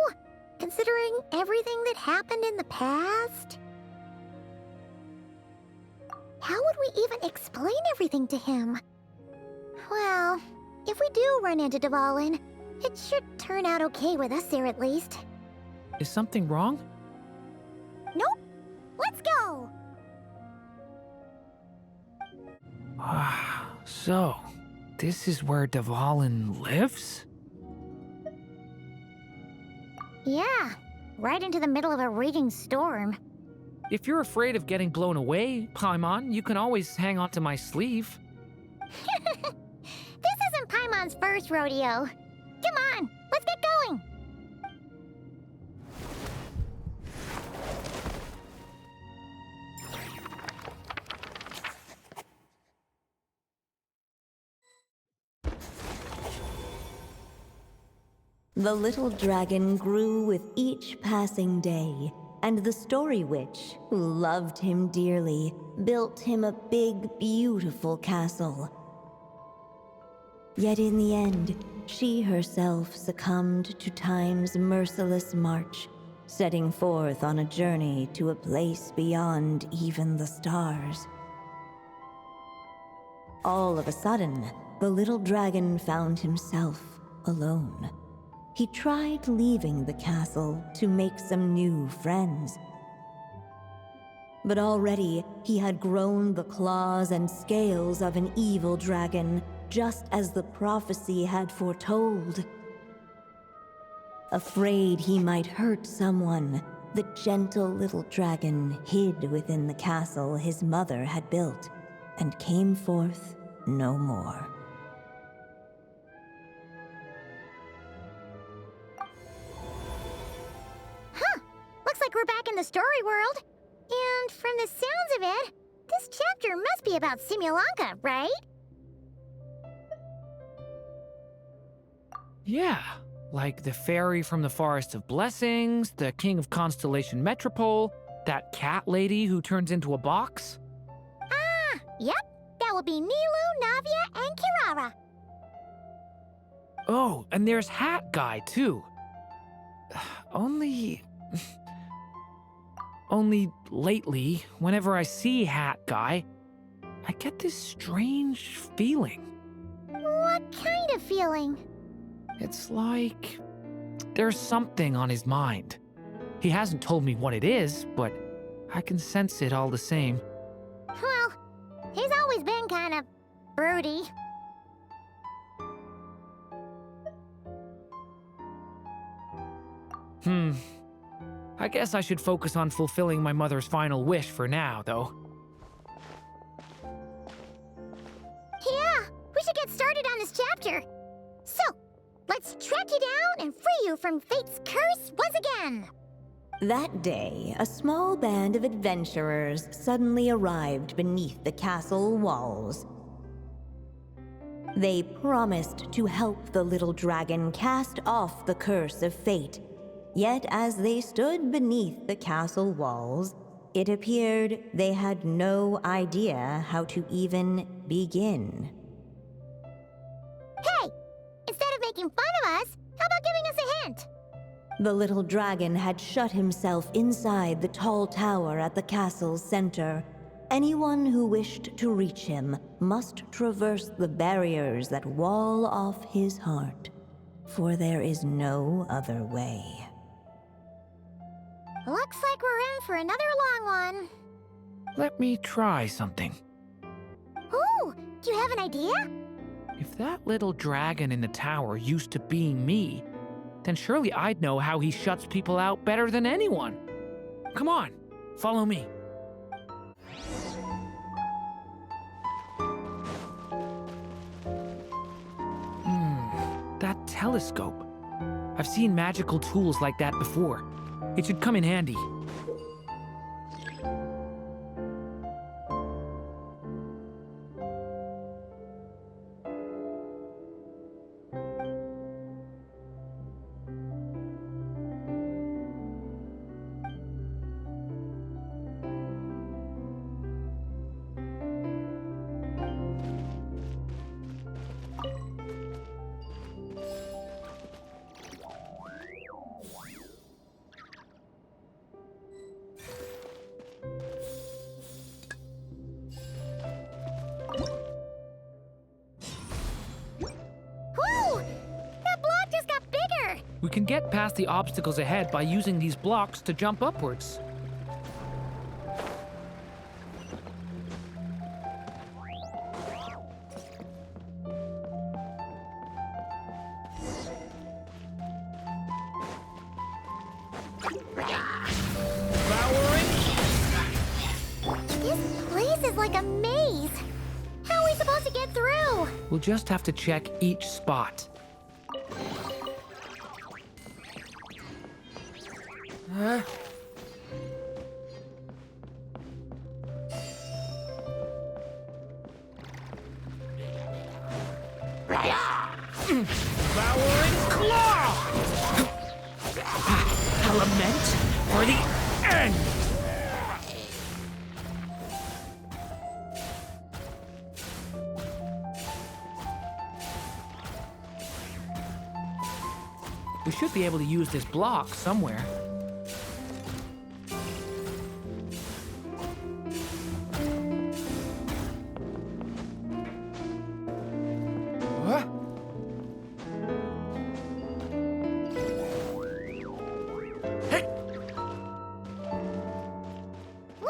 considering everything that happened in the past? How would we even explain everything to him? Well, if we do run into Dvalin, it should turn out okay with us there at least. Is something wrong? Nope. Let's go! So, this is where Dvalin lives? Yeah, right into the middle of a raging storm. If you're afraid of getting blown away, Paimon, you can always hang onto my sleeve. This isn't Paimon's first rodeo. Come on, let's get going! The little dragon grew with each passing day, and the story witch, who loved him dearly, built him a big, beautiful castle. Yet in the end, she herself succumbed to time's merciless march, setting forth on a journey to a place beyond even the stars. All of a sudden, the little dragon found himself alone. He tried leaving the castle to make some new friends. But already he had grown the claws and scales of an evil dragon, just as the prophecy had foretold. Afraid he might hurt someone, the gentle little dragon hid within the castle his mother had built, and came forth no more. Huh. Looks like we're back in the story world. And from the sounds of it, this chapter must be about Simulanka, right? Yeah, like the fairy from the Forest of Blessings, the king of Constellation Metropole, that cat lady who turns into a box. Ah, yep. That would be Nilu, Navia, and Kirara. Oh, and there's Hat Guy, too. Only lately, whenever I see Hat Guy, I get this strange feeling. What kind of feeling? It's like there's something on his mind. He hasn't told me what it is, but I can sense it all the same. Well, he's always been kind of broody. I guess I should focus on fulfilling my mother's final wish for now, though. Yeah, we should get started on this chapter. So, let's track you down and free you from fate's curse once again. That day, a small band of adventurers suddenly arrived beneath the castle walls. They promised to help the little dragon cast off the curse of fate. Yet as they stood beneath the castle walls, it appeared they had no idea how to even begin. Hey! Instead of making fun of us, how about giving us a hint? The little dragon had shut himself inside the tall tower at the castle's center. Anyone who wished to reach him must traverse the barriers that wall off his heart, for there is no other way. Looks like we're in for another long one. Let me try something. Ooh, do you have an idea? If that little dragon in the tower used to be me, then surely I'd know how he shuts people out better than anyone. Come on, follow me. That telescope. I've seen magical tools like that before. It should come in handy. We can get past the obstacles ahead by using these blocks to jump upwards. This place is like a maze. How are we supposed to get through? We'll just have to check each spot. Devouring claw! Element for the end! We should be able to use this block somewhere.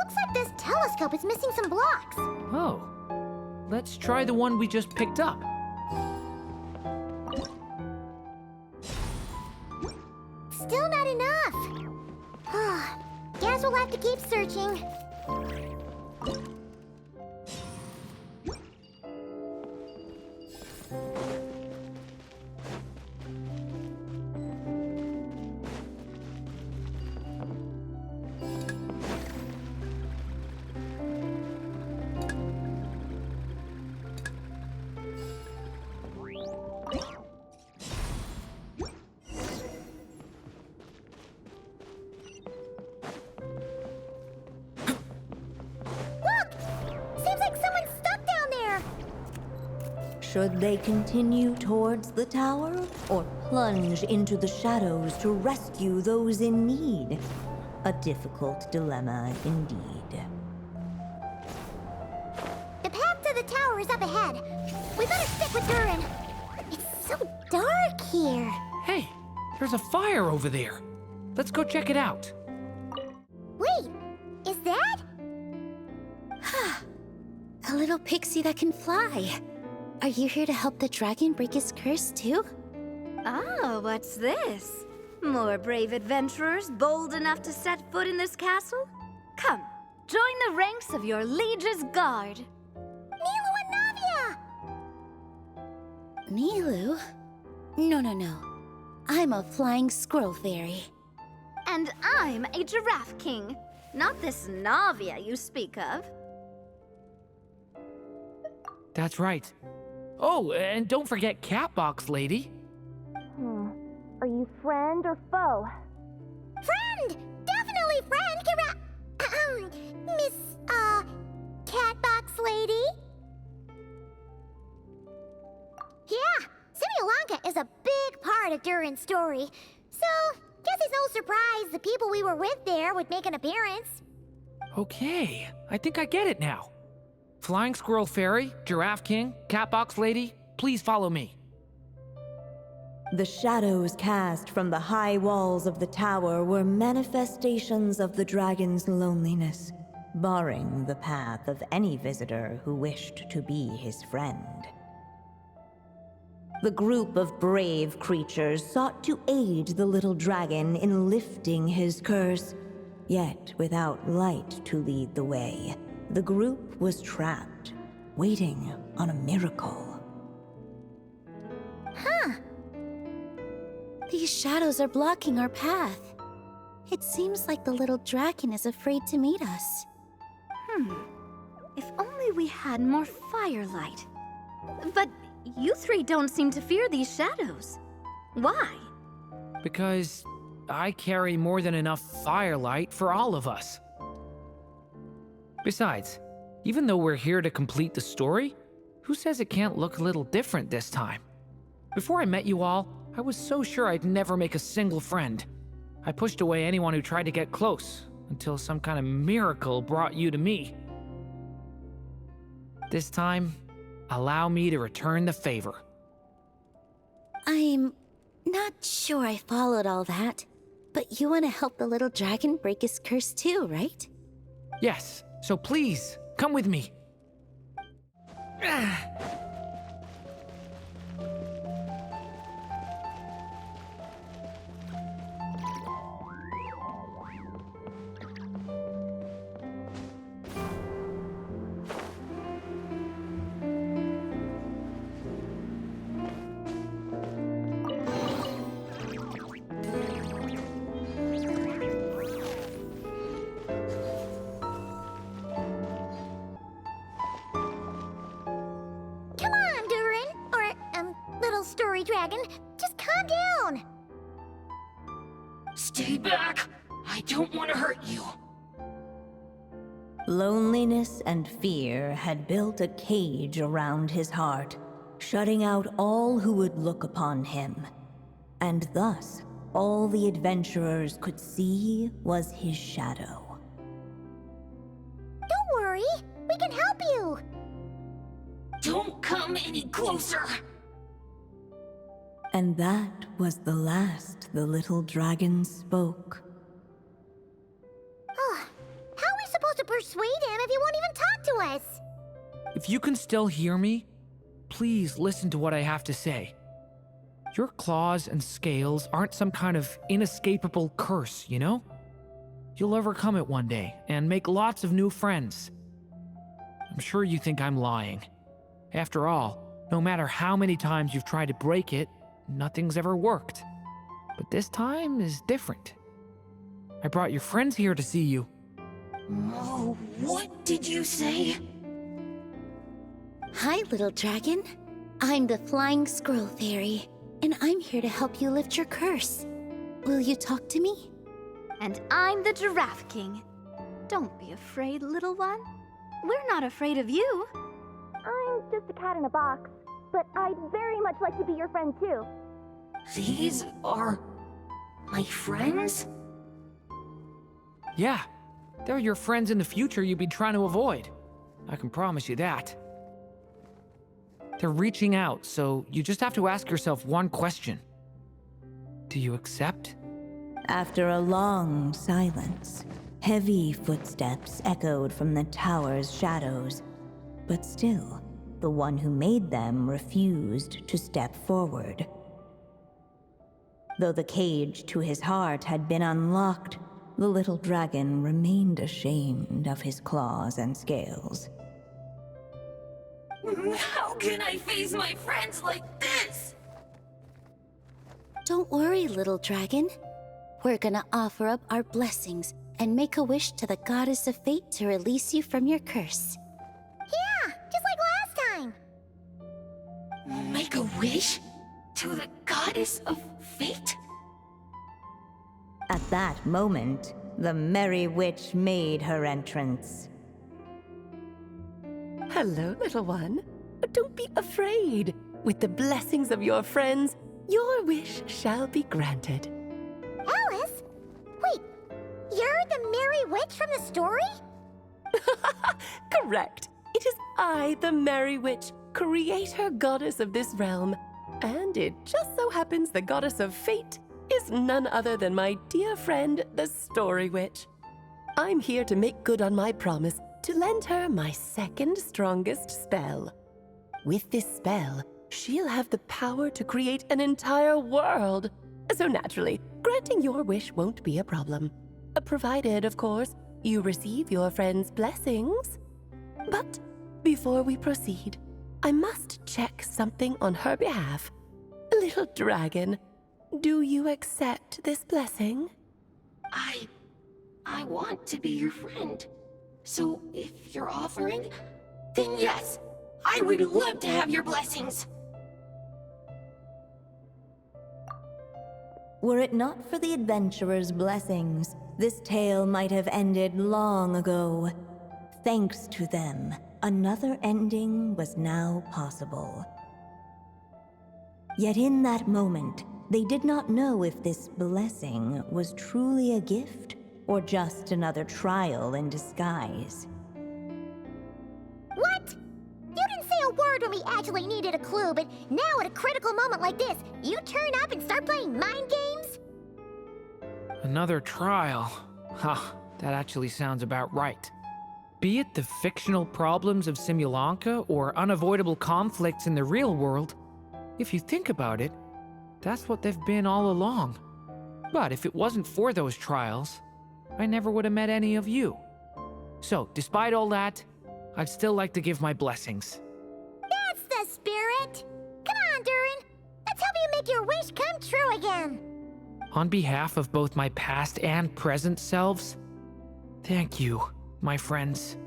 Looks like this telescope is missing some blocks. Oh. Let's try the one we just picked up. Still not enough. Guess we'll have to keep searching. Should they continue towards the tower, or plunge into the shadows to rescue those in need? A difficult dilemma indeed. The path to the tower is up ahead. We better stick with Durin. It's so dark here. Hey, there's a fire over there. Let's go check it out. Wait, is that? A little pixie that can fly. Are you here to help the dragon break his curse too? Oh, what's this? More brave adventurers bold enough to set foot in this castle? Come, join the ranks of your liege's guard. Nilu and Navia! Nilu? No. I'm a flying squirrel fairy. And I'm a giraffe king. Not this Navia you speak of. That's right. Oh, and don't forget Catbox Lady. Are you friend or foe? Friend! Definitely friend, Miss, Catbox Lady? Yeah, Simi-Lanka is a big part of Durin's story. So, guess it's no surprise the people we were with there would make an appearance. Okay, I think I get it now. Flying Squirrel Fairy, Giraffe King, Catbox Lady, please follow me. The shadows cast from the high walls of the tower were manifestations of the dragon's loneliness, barring the path of any visitor who wished to be his friend. The group of brave creatures sought to aid the little dragon in lifting his curse, yet without light to lead the way. The group was trapped, waiting on a miracle. These shadows are blocking our path. It seems like the little dragon is afraid to meet us. If only we had more firelight. But you three don't seem to fear these shadows. Why? Because I carry more than enough firelight for all of us. Besides, even though we're here to complete the story, who says it can't look a little different this time? Before I met you all, I was so sure I'd never make a single friend. I pushed away anyone who tried to get close, until some kind of miracle brought you to me. This time, allow me to return the favor. I'm not sure I followed all that, but you want to help the little dragon break his curse too, right? Yes, so please, come with me. Come on, Durin! Or, little story dragon. Just calm down! Stay back! I don't want to hurt you. Loneliness and fear had built a cage around his heart, shutting out all who would look upon him. And thus, all the adventurers could see was his shadow. Don't worry, we can help you! Don't come any closer! And that was the last the little dragon spoke. How are we supposed to persuade him if he won't even talk to us? If you can still hear me, please listen to what I have to say. Your claws and scales aren't some kind of inescapable curse, you know? You'll overcome it one day and make lots of new friends. I'm sure you think I'm lying. After all, no matter how many times you've tried to break it, nothing's ever worked. But this time is different. I brought your friends here to see you. Oh, what did you say? Hi, little dragon. I'm the Flying Squirrel Fairy, and I'm here to help you lift your curse. Will you talk to me? And I'm the Giraffe King. Don't be afraid, little one. We're not afraid of you. I'm just a cat in a box, but I'd very much like to be your friend too. These are my friends? Yeah, they're your friends in the future you'd be trying to avoid. I can promise you that. They're reaching out, so you just have to ask yourself one question. Do you accept? After a long silence, heavy footsteps echoed from the tower's shadows, but still, the one who made them refused to step forward. Though the cage to his heart had been unlocked, the little dragon remained ashamed of his claws and scales. How can I face my friends like this? Don't worry, little dragon. We're gonna offer up our blessings and make a wish to the goddess of fate to release you from your curse. Yeah, just like last time. Make a wish? To the goddess of fate? At that moment, the merry witch made her entrance. Hello, little one. Don't be afraid. With the blessings of your friends, your wish shall be granted. Alice? Wait, you're the Merry Witch from the story? Correct. It is I, the Merry Witch, creator goddess of this realm. And it just so happens the goddess of fate is none other than my dear friend, the Story Witch. I'm here to make good on my promise to lend her my second strongest spell. With this spell, she'll have the power to create an entire world. So naturally, granting your wish won't be a problem. Provided, of course, you receive your friend's blessings. But before we proceed, I must check something on her behalf. Little dragon, do you accept this blessing? I want to be your friend. So if you're offering, then yes, I would love to have your blessings. Were it not for the adventurer's blessings, this tale might have ended long ago. Thanks to them, another ending was now possible. Yet in that moment, they did not know if this blessing was truly a gift or just another trial in disguise. What? You didn't say a word when we actually needed a clue, but now at a critical moment like this, you turn up and start playing mind games? Another trial. Ha, that actually sounds about right. Be it the fictional problems of Simulanka or unavoidable conflicts in the real world, if you think about it, that's what they've been all along. But if it wasn't for those trials, I never would have met any of you. So, despite all that, I'd still like to give my blessings. That's the spirit! Come on, Durin! Let's help you make your wish come true again! On behalf of both my past and present selves, thank you, my friends.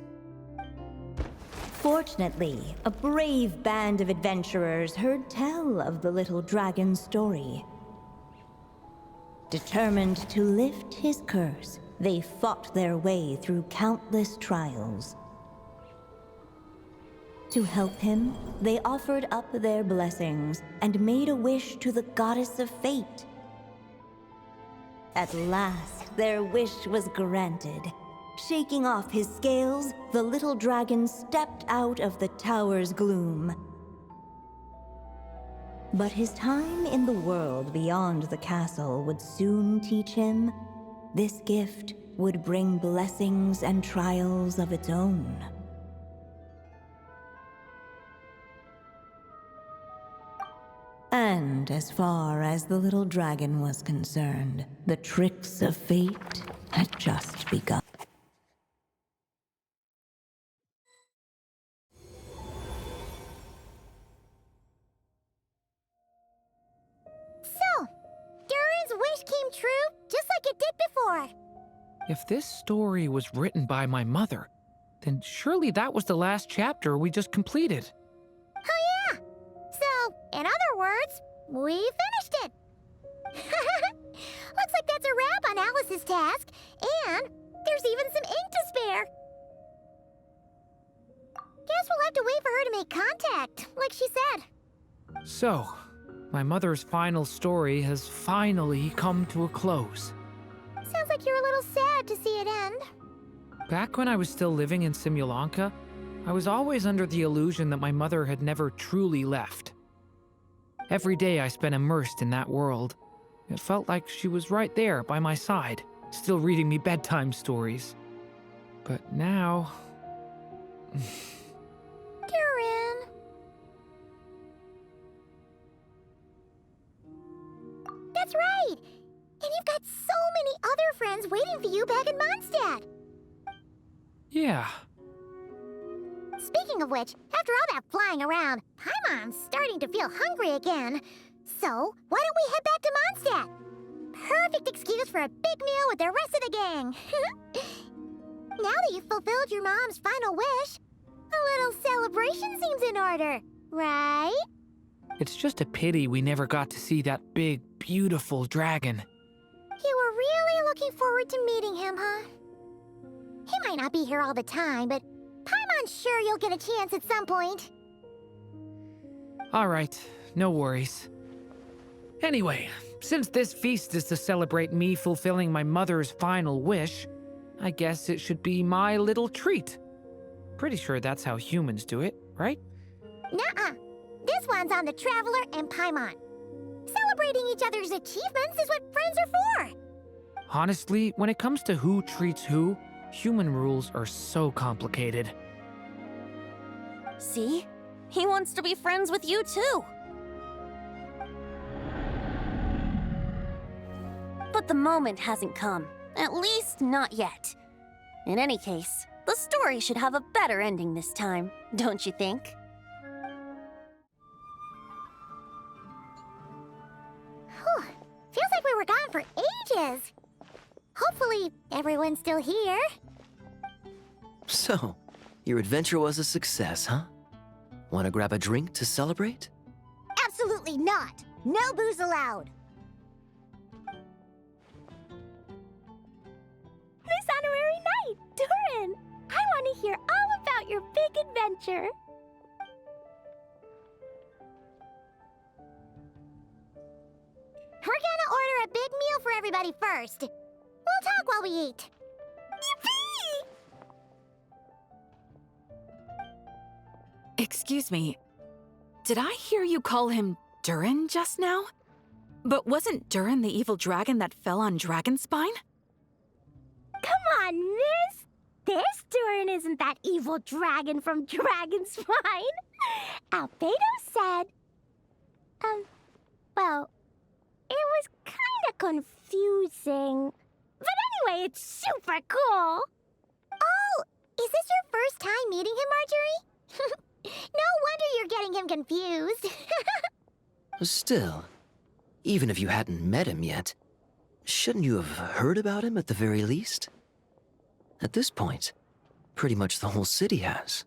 Fortunately, a brave band of adventurers heard tell of the little dragon's story. Determined to lift his curse, they fought their way through countless trials. To help him, they offered up their blessings and made a wish to the goddess of fate. At last, their wish was granted. Shaking off his scales, the little dragon stepped out of the tower's gloom. But his time in the world beyond the castle would soon teach him this gift would bring blessings and trials of its own. And as far as the little dragon was concerned, the tricks of fate had just begun. So, Durin's wish came true, just like it did before. If this story was written by my mother, then surely that was the last chapter we just completed. Oh yeah! So, in other words, we finished it. Looks like that's a wrap on Alice's task, and there's even some ink to spare. Guess we'll have to wait for her to make contact, like she said. So, my mother's final story has finally come to a close. Sounds like you're a little sad to see it end. Back when I was still living in Simulanka, I was always under the illusion that my mother had never truly left. Every day I spent immersed in that world. It felt like she was right there by my side, still reading me bedtime stories. But now... Durin. That's right! And you've got so many other friends waiting for you back in Mondstadt. Yeah. Speaking of which, after all that flying around, Paimon's starting to feel hungry again. So, why don't we head back to Mondstadt? Perfect excuse for a big meal with the rest of the gang. Now that you've fulfilled your mom's final wish, a little celebration seems in order, right? It's just a pity we never got to see that big, beautiful dragon. You were really looking forward to meeting him, huh? He might not be here all the time, but Paimon's sure you'll get a chance at some point. All right, no worries. Anyway, since this feast is to celebrate me fulfilling my mother's final wish, I guess it should be my little treat. Pretty sure that's how humans do it, right? Nuh-uh. This one's on the Traveler and Paimon. Celebrating each other's achievements is what friends are for. Honestly, when it comes to who treats who, human rules are so complicated. See? He wants to be friends with you, too. But the moment hasn't come. At least, not yet. In any case, the story should have a better ending this time, don't you think? Whew. Feels like we were gone for ages. Hopefully, everyone's still here. So, your adventure was a success, huh? Want to grab a drink to celebrate? Absolutely not. No booze allowed. This honorary knight, Durin! I want to hear all about your big adventure. We're gonna order a big meal for everybody first. We'll talk while we eat. Yippee! Excuse me. Did I hear you call him Durin just now? But wasn't Durin the evil dragon that fell on Dragonspine? Come on, miss! This Durin isn't that evil dragon from Dragonspine. Albedo said... well, it was kinda confusing. But anyway, it's super cool. Oh, is this your first time meeting him, Marjorie? No wonder you're getting him confused. Still, even if you hadn't met him yet, shouldn't you have heard about him at the very least? At this point, pretty much the whole city has.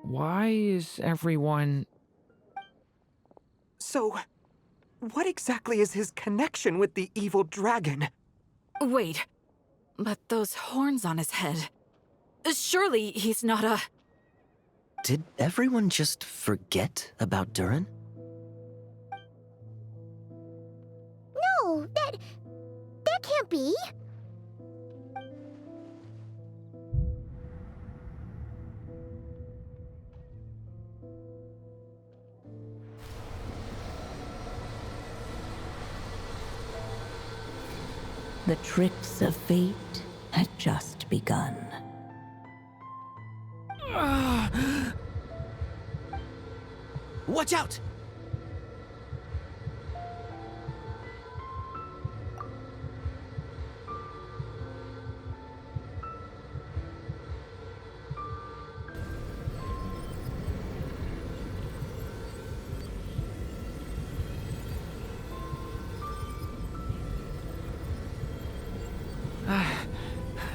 Why is everyone... So, what exactly is his connection with the evil dragon? Wait, but those horns on his head... Surely he's not a... Did everyone just forget about Durin? No, that can't be. The tricks of fate had just begun. Watch out!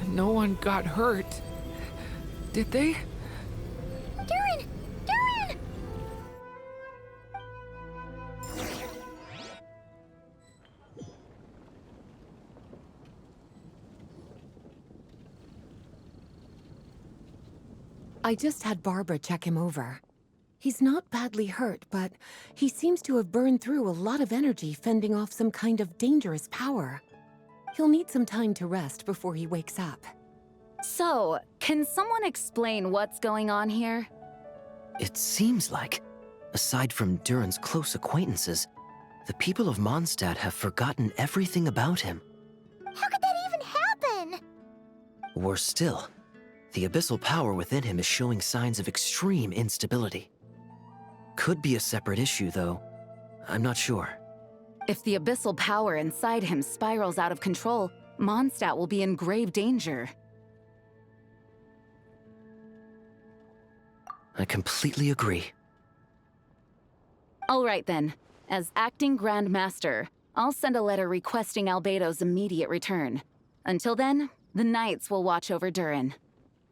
No one got hurt. Did they? Durin! Durin! I just had Barbara check him over. He's not badly hurt, but he seems to have burned through a lot of energy fending off some kind of dangerous power. He'll need some time to rest before he wakes up. So, can someone explain what's going on here? It seems like, aside from Durin's close acquaintances, the people of Mondstadt have forgotten everything about him. How could that even happen? Worse still, the abyssal power within him is showing signs of extreme instability. Could be a separate issue, though. I'm not sure. If the abyssal power inside him spirals out of control, Mondstadt will be in grave danger. I completely agree. All right then. As acting Grand Master, I'll send a letter requesting Albedo's immediate return. Until then, the Knights will watch over Durin.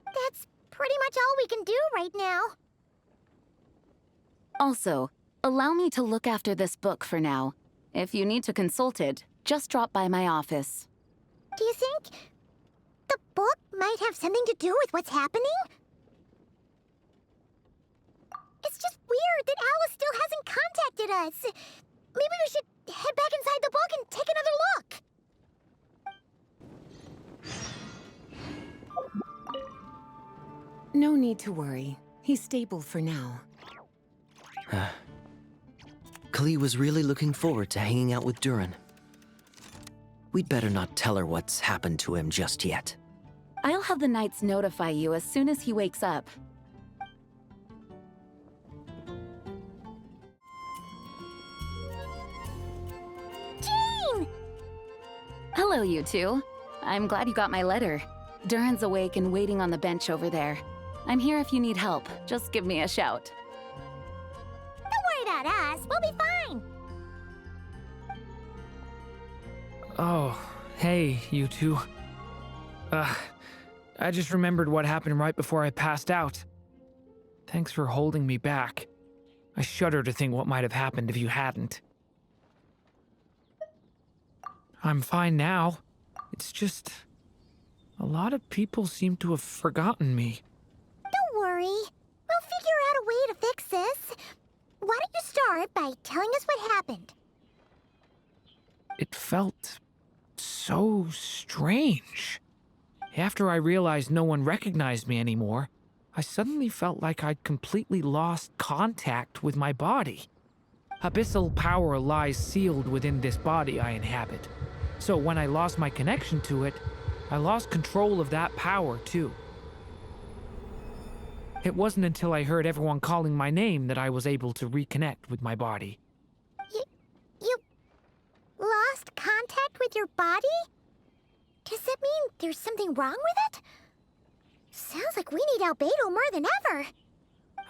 That's pretty much all we can do right now. Also, allow me to look after this book for now. If you need to consult it, just drop by my office. Do you think the book might have something to do with what's happening? It's just weird that Alice still hasn't contacted us. Maybe we should head back inside the book and take another look. No need to worry. He's stable for now. Klee was really looking forward to hanging out with Durin. We'd better not tell her what's happened to him just yet. I'll have the Knights notify you as soon as he wakes up. Jean! Hello, you two. I'm glad you got my letter. Durin's awake and waiting on the bench over there. I'm here if you need help. Just give me a shout. Don't worry about us. We'll be fine. Oh, hey, you two. I just remembered what happened right before I passed out. Thanks for holding me back. I shudder to think what might have happened if you hadn't. I'm fine now. It's just... a lot of people seem to have forgotten me. Don't worry. We'll figure out a way to fix this. Why don't you start by telling us what happened? It felt so strange. After I realized no one recognized me anymore, I suddenly felt like I'd completely lost contact with my body. Abyssal power lies sealed within this body I inhabit. So when I lost my connection to it, I lost control of that power too. It wasn't until I heard everyone calling my name that I was able to reconnect with my body. You lost contact with your body? Does that mean there's something wrong with it? Sounds like we need Albedo more than ever.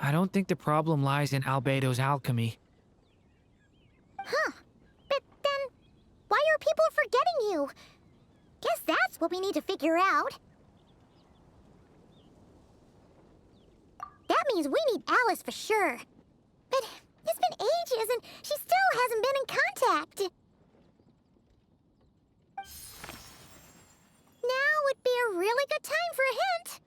I don't think the problem lies in Albedo's alchemy. Huh. But then, why are people forgetting you? Guess that's what we need to figure out. That means we need Alice for sure. But it's been ages and she still hasn't been in contact. Now would be a really good time for a hint.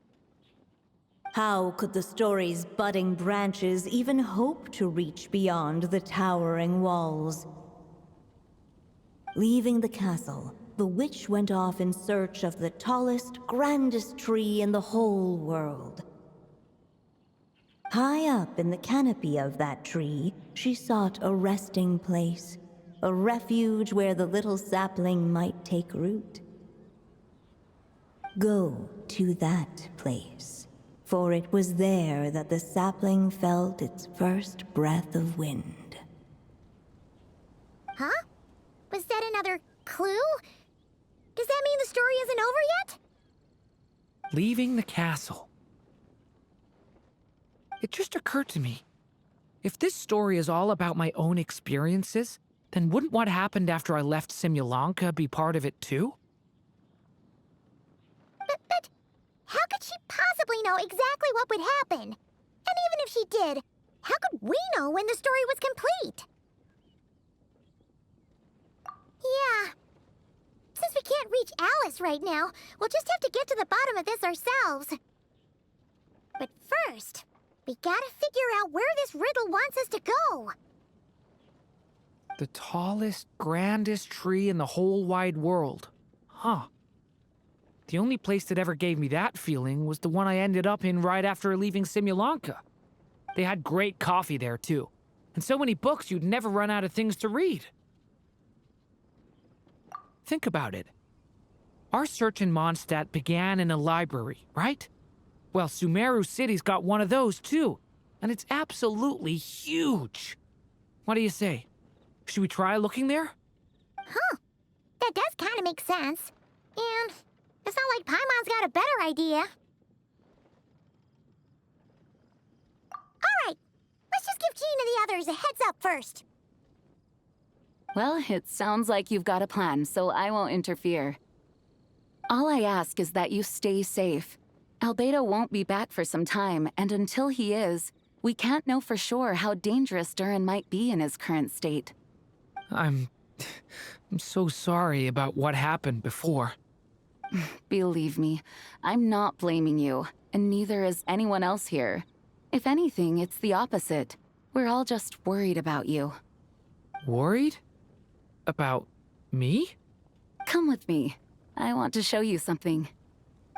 How could the story's budding branches even hope to reach beyond the towering walls? Leaving the castle, the witch went off in search of the tallest, grandest tree in the whole world. High up in the canopy of that tree, she sought a resting place, a refuge where the little sapling might take root. Go to that place, for it was there that the sapling felt its first breath of wind. Huh? Was that another clue? Does that mean the story isn't over yet? Leaving the castle. It just occurred to me. If this story is all about my own experiences, then wouldn't what happened after I left Simulanka be part of it too? But how could she possibly know exactly what would happen? And even if she did, how could we know when the story was complete? Yeah. Since we can't reach Alice right now, we'll just have to get to the bottom of this ourselves. But first, we gotta figure out where this riddle wants us to go. The tallest, grandest tree in the whole wide world. Huh. The only place that ever gave me that feeling was the one I ended up in right after leaving Simulanka. They had great coffee there, too. And so many books you'd never run out of things to read. Think about it. Our search in Mondstadt began in a library, right? Well, Sumeru City's got one of those, too. And it's absolutely huge. What do you say? Should we try looking there? Huh. That does kind of make sense. And it's not like Paimon's got a better idea. Alright, let's just give Jean and the others a heads up first. Well, it sounds like you've got a plan, so I won't interfere. All I ask is that you stay safe. Albedo won't be back for some time, and until he is, we can't know for sure how dangerous Durin might be in his current state. I'm so sorry about what happened before. Believe me, I'm not blaming you, and neither is anyone else here. If anything, it's the opposite. We're all just worried about you. Worried? About me? Come with me. I want to show you something.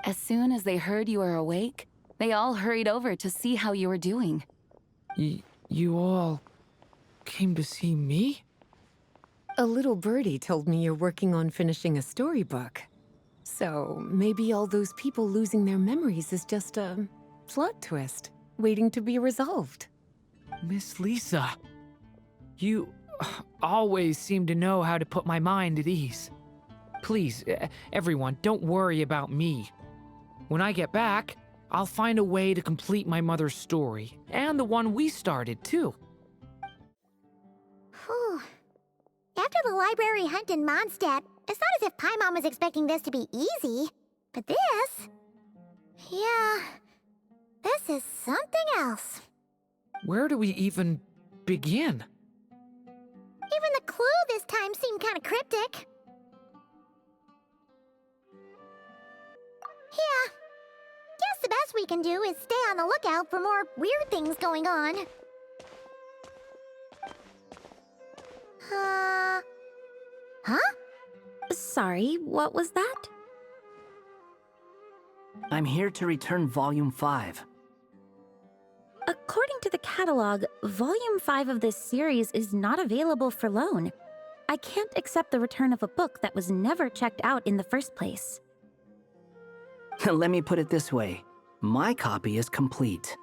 As soon as they heard you were awake, they all hurried over to see how you were doing. You all came to see me? A little birdie told me you're working on finishing a storybook. So maybe all those people losing their memories is just a plot twist, waiting to be resolved. Miss Lisa, you always seem to know how to put my mind at ease. Please, everyone, don't worry about me. When I get back, I'll find a way to complete my mother's story, and the one we started, too. Whew. After the library hunt in Mondstadt, it's not as if Paimon was expecting this to be easy. But this... yeah... this is something else. Where do we even begin? Even the clue this time seemed kind of cryptic. Yeah. Guess the best we can do is stay on the lookout for more weird things going on. Huh? Sorry, what was that? I'm here to return Volume 5. According to the catalog, Volume 5 of this series is not available for loan. I can't accept the return of a book that was never checked out in the first place. Let me put it this way. My copy is complete.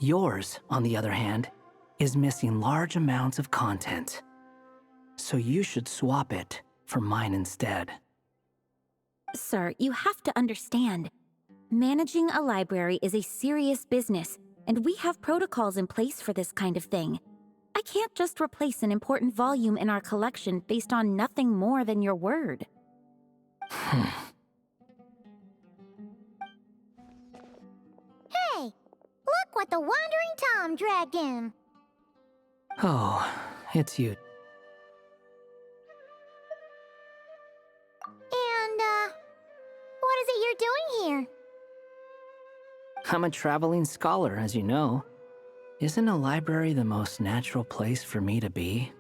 Yours, on the other hand, is missing large amounts of content. So you should swap it for mine instead. Sir, you have to understand. Managing a library is a serious business, and we have protocols in place for this kind of thing. I can't just replace an important volume in our collection based on nothing more than your word. Hey, look what the Wandering Tom dragged in. Oh, it's you. And, what is it you're doing here? I'm a traveling scholar, as you know. Isn't a library the most natural place for me to be?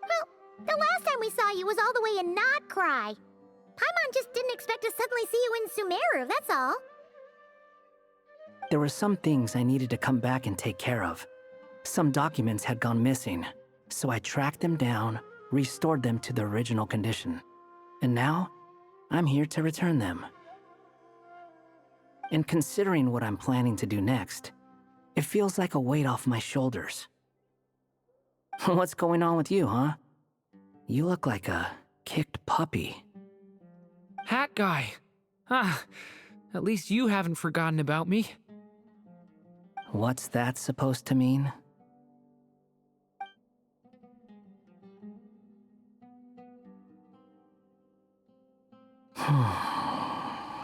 Well, the last time we saw you was all the way in Nodcry. Paimon just didn't expect to suddenly see you in Sumeru, that's all. There were some things I needed to come back and take care of. Some documents had gone missing, so I tracked them down, restored them to the original condition. And now, I'm here to return them. And considering what I'm planning to do next, it feels like a weight off my shoulders. What's going on with you, huh? You look like a kicked puppy. Hat guy. Ah, at least you haven't forgotten about me. What's that supposed to mean?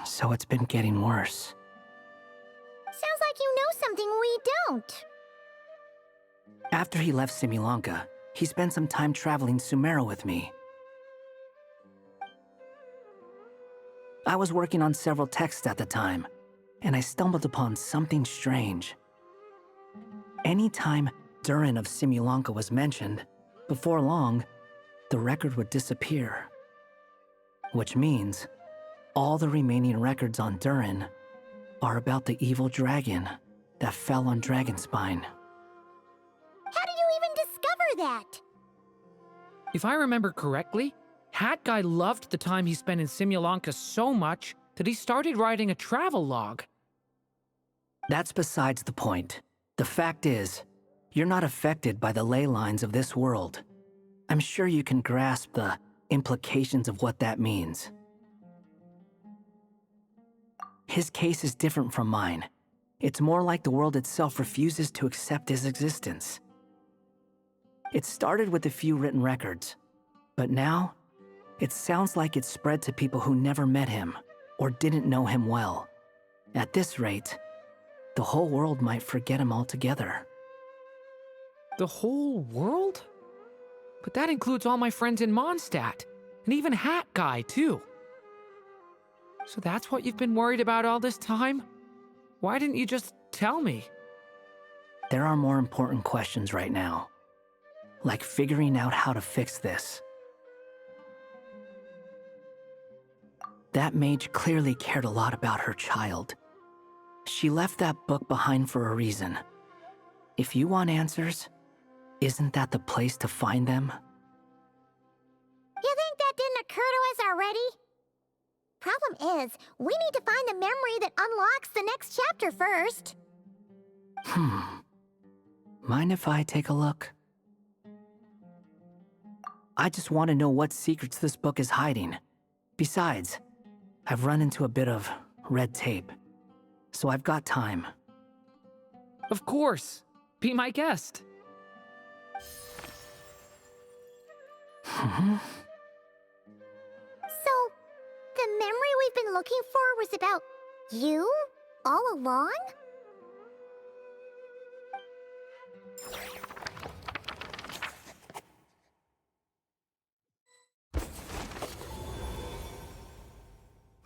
So it's been getting worse. Sounds like you know something we don't. After he left Simulanka, he spent some time traveling Sumeru with me. I was working on several texts at the time, and I stumbled upon something strange. Anytime Durin of Simulanka was mentioned, before long, the record would disappear. Which means, all the remaining records on Durin are about the evil dragon that fell on Dragonspine. How did you even discover that? If I remember correctly, Hat Guy loved the time he spent in Simulanka so much that he started writing a travel log. That's besides the point. The fact is, you're not affected by the ley lines of this world. I'm sure you can grasp the implications of what that means. His case is different from mine. It's more like the world itself refuses to accept his existence. It started with a few written records, but now, it sounds like it's spread to people who never met him or didn't know him well. At this rate, the whole world might forget him altogether. The whole world? But that includes all my friends in Mondstadt, and even Hat Guy, too. So that's what you've been worried about all this time? Why didn't you just tell me? There are more important questions right now, like figuring out how to fix this. That mage clearly cared a lot about her child. She left that book behind for a reason. If you want answers, isn't that the place to find them? You think that didn't occur to us already? Problem is, we need to find the memory that unlocks the next chapter first. Mind if I take a look? I just want to know what secrets this book is hiding. Besides, I've run into a bit of red tape, so I've got time. Of course. Be my guest. So, the memory we've been looking for was about you all along?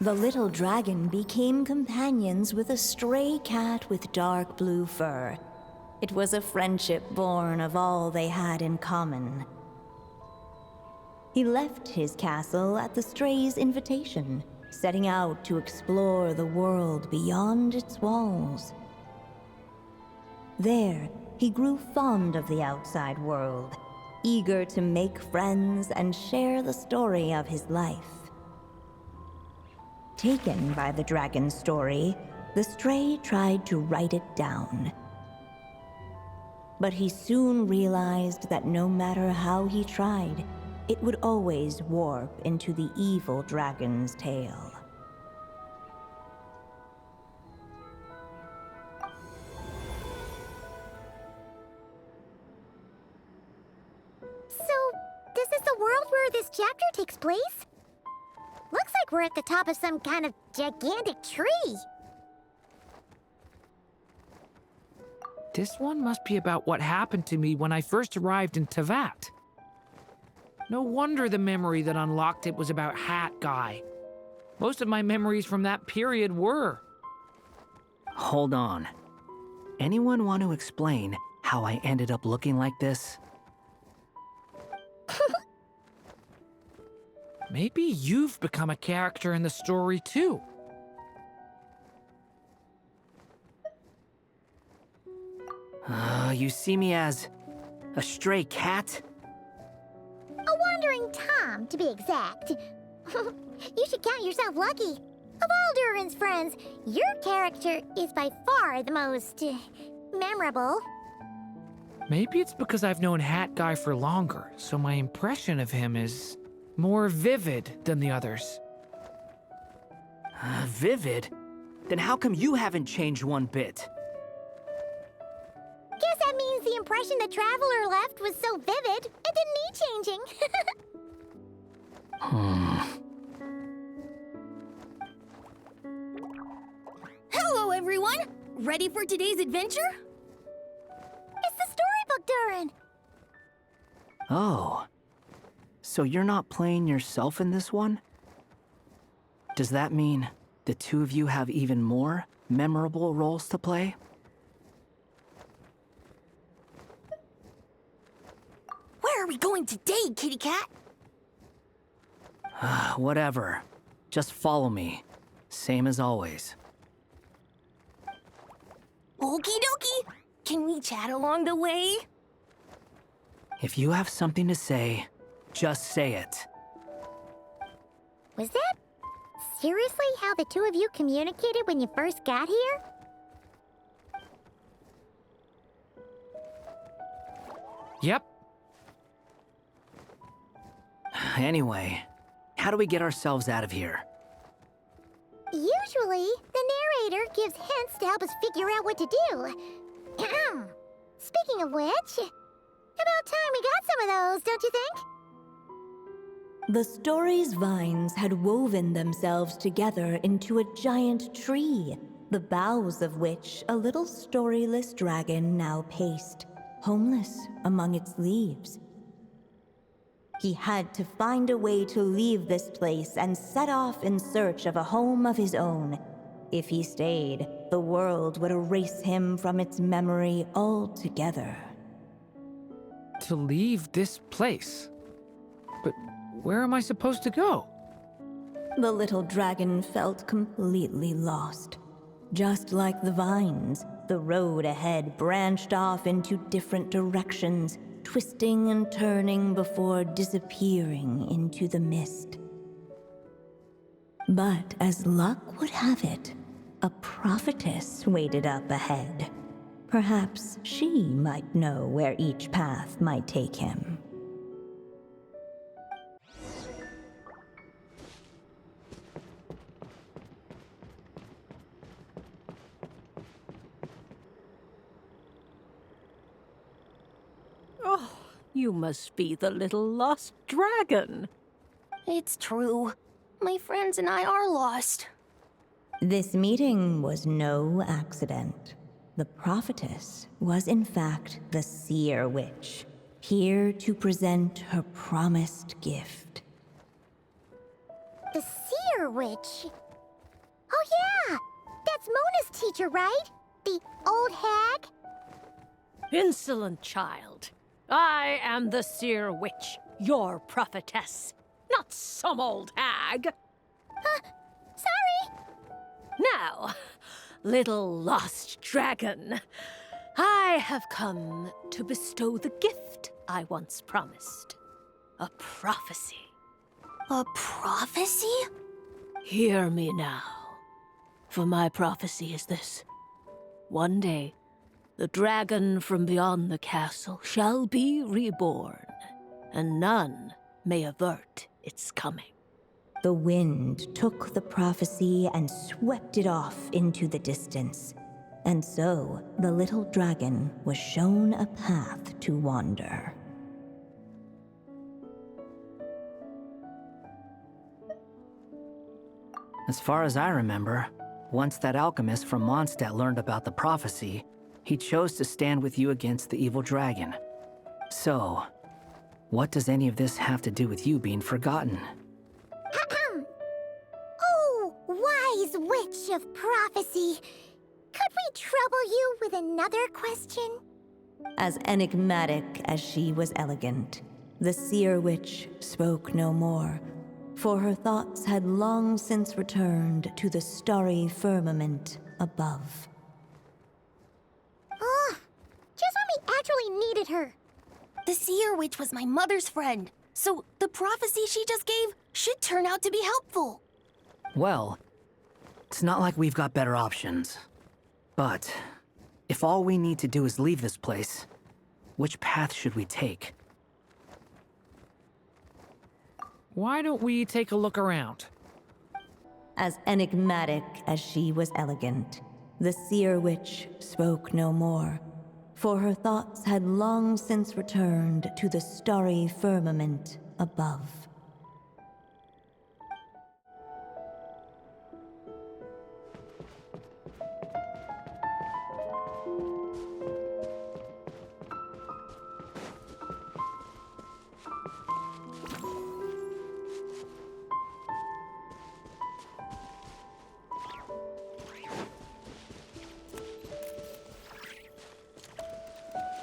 The little dragon became companions with a stray cat with dark blue fur. It was a friendship born of all they had in common. He left his castle at the stray's invitation, setting out to explore the world beyond its walls. There, he grew fond of the outside world, eager to make friends and share the story of his life. Taken by the dragon's story, the stray tried to write it down. But he soon realized that no matter how he tried, it would always warp into the evil dragon's tale. So, is this the world where this chapter takes place? Looks like we're at the top of some kind of gigantic tree. This one must be about what happened to me when I first arrived in Tevat. No wonder the memory that unlocked it was about Hat Guy. Most of my memories from that period were. Hold on. Anyone want to explain how I ended up looking like this? Maybe you've become a character in the story, too. You see me as a stray cat? A wandering Tom, to be exact. You should count yourself lucky. Of all Durin's friends, your character is by far the most memorable. Maybe it's because I've known Hat Guy for longer, so my impression of him is more vivid than the others. Vivid? Then how come you haven't changed one bit? Guess that means the impression the Traveler left was so vivid, it didn't need changing. Hello, everyone! Ready for today's adventure? It's the storybook, Durin! Oh. So you're not playing yourself in this one? Does that mean the two of you have even more memorable roles to play? Where are we going today, kitty cat? Whatever. Just follow me. Same as always. Okie dokie! Can we chat along the way? If you have something to say, just say it. Was that seriously how the two of you communicated when you first got here? Yep. Anyway, how do we get ourselves out of here? Usually, the narrator gives hints to help us figure out what to do. Speaking of which, about time we got some of those, don't you think? The story's vines had woven themselves together into a giant tree, the boughs of which a little storyless dragon now paced, homeless among its leaves. He had to find a way to leave this place and set off in search of a home of his own. If he stayed, the world would erase him from its memory altogether. To leave this place? But where am I supposed to go? The little dragon felt completely lost. Just like the vines, the road ahead branched off into different directions, twisting and turning before disappearing into the mist. But as luck would have it, a prophetess waited up ahead. Perhaps she might know where each path might take him. Oh, you must be the little lost dragon. It's true. My friends and I are lost. This meeting was no accident. The prophetess was in fact the seer witch, here to present her promised gift. The seer witch? Oh yeah! That's Mona's teacher, right? The old hag? Insolent child. I am the seer witch, your prophetess, not some old hag. Sorry! Now, little lost dragon, I have come to bestow the gift I once promised. A prophecy. A prophecy? Hear me now, for my prophecy is this. One day, the dragon from beyond the castle shall be reborn, and none may avert its coming. The wind took the prophecy and swept it off into the distance. And so, the little dragon was shown a path to wander. As far as I remember, once that alchemist from Mondstadt learned about the prophecy, he chose to stand with you against the evil dragon. So, what does any of this have to do with you being forgotten? Oh, wise witch of prophecy! Could we trouble you with another question? As enigmatic as she was elegant, the seer witch spoke no more, for her thoughts had long since returned to the starry firmament above. Just when we actually needed her. The seer witch was my mother's friend. So the prophecy she just gave should turn out to be helpful. Well, it's not like we've got better options. But if all we need to do is leave this place, which path should we take? Why don't we take a look around? As enigmatic as she was elegant, the seer witch spoke no more, for her thoughts had long since returned to the starry firmament above.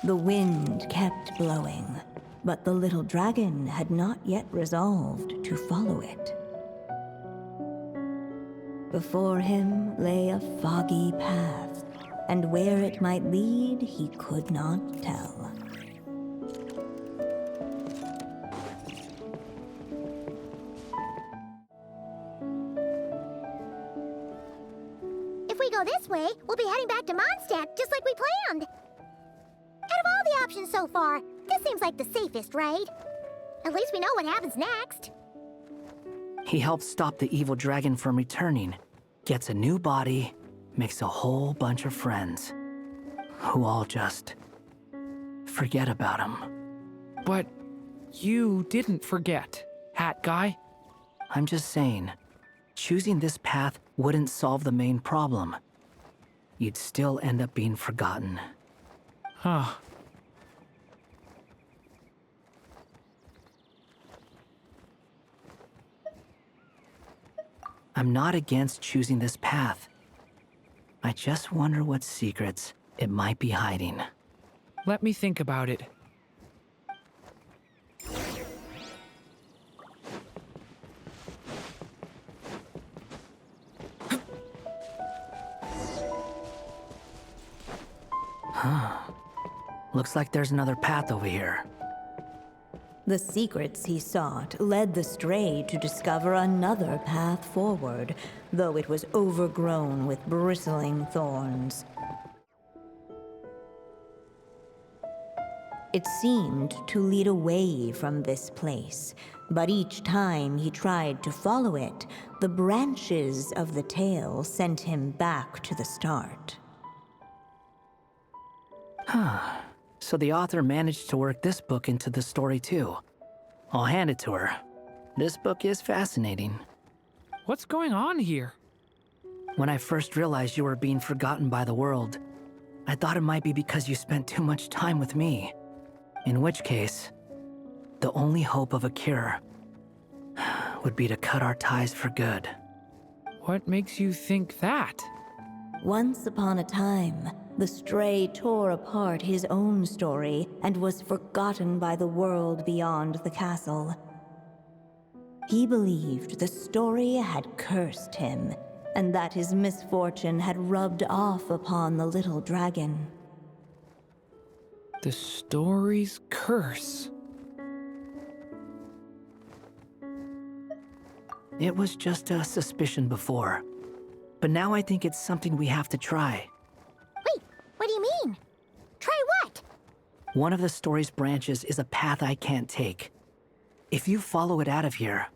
The wind kept blowing, but the little dragon had not yet resolved to follow it. Before him lay a foggy path, and where it might lead he could not tell. If we go this way, we'll be heading back to Mondstadt just like we planned. Out of all the options so far, this seems like the safest, right? At least we know what happens next. He helps stop the evil dragon from returning, gets a new body, makes a whole bunch of friends, who all just forget about him. But you didn't forget, Hat Guy. I'm just saying, choosing this path wouldn't solve the main problem. You'd still end up being forgotten. Huh. I'm not against choosing this path. I just wonder what secrets it might be hiding. Let me think about it. Looks like there's another path over here. The secrets he sought led the stray to discover another path forward, though it was overgrown with bristling thorns. It seemed to lead away from this place, but each time he tried to follow it, the branches of the tail sent him back to the start. So the author managed to work this book into the story too. I'll hand it to her. This book is fascinating. What's going on here? When I first realized you were being forgotten by the world, I thought it might be because you spent too much time with me. In which case, the only hope of a cure would be to cut our ties for good. What makes you think that? Once upon a time, the stray tore apart his own story and was forgotten by the world beyond the castle. He believed the story had cursed him, and that his misfortune had rubbed off upon the little dragon. The story's curse. It was just a suspicion before, but now I think it's something we have to try. Wait, what do you mean? Try what? One of the story's branches is a path I can't take. If you follow it out of here,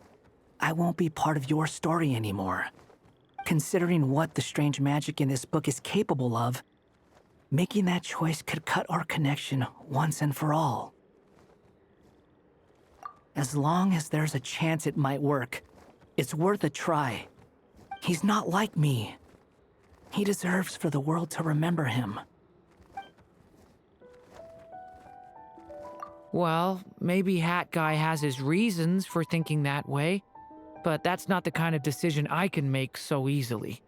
I won't be part of your story anymore. Considering what the strange magic in this book is capable of, making that choice could cut our connection once and for all. As long as there's a chance it might work, it's worth a try. He's not like me. He deserves for the world to remember him. Well, maybe Hat Guy has his reasons for thinking that way, but that's not the kind of decision I can make so easily.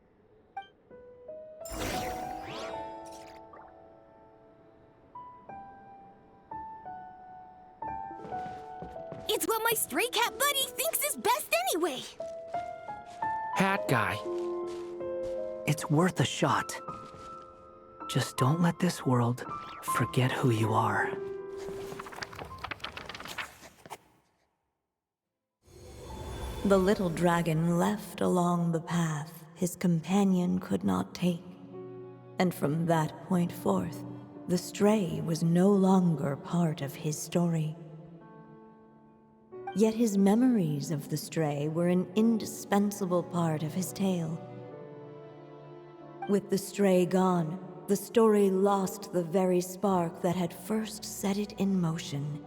It's what my stray cat buddy thinks is best anyway. Hat Guy. It's worth a shot. Just don't let this world forget who you are. The little dragon left along the path his companion could not take. And from that point forth, the stray was no longer part of his story. Yet his memories of the stray were an indispensable part of his tale. With the stray gone, the story lost the very spark that had first set it in motion.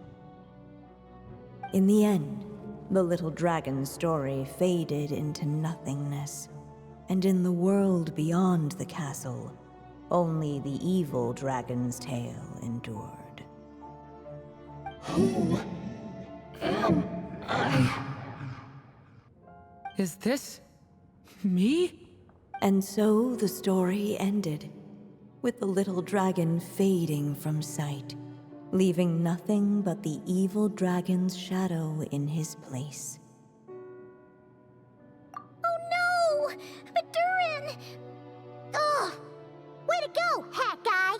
In the end, the little dragon's story faded into nothingness, and in the world beyond the castle, only the evil dragon's tale endured. Who am I? Is this me? And so the story ended, with the little dragon fading from sight, leaving nothing but the evil dragon's shadow in his place. Oh no! Durin! Ugh! Way to go, hat guy!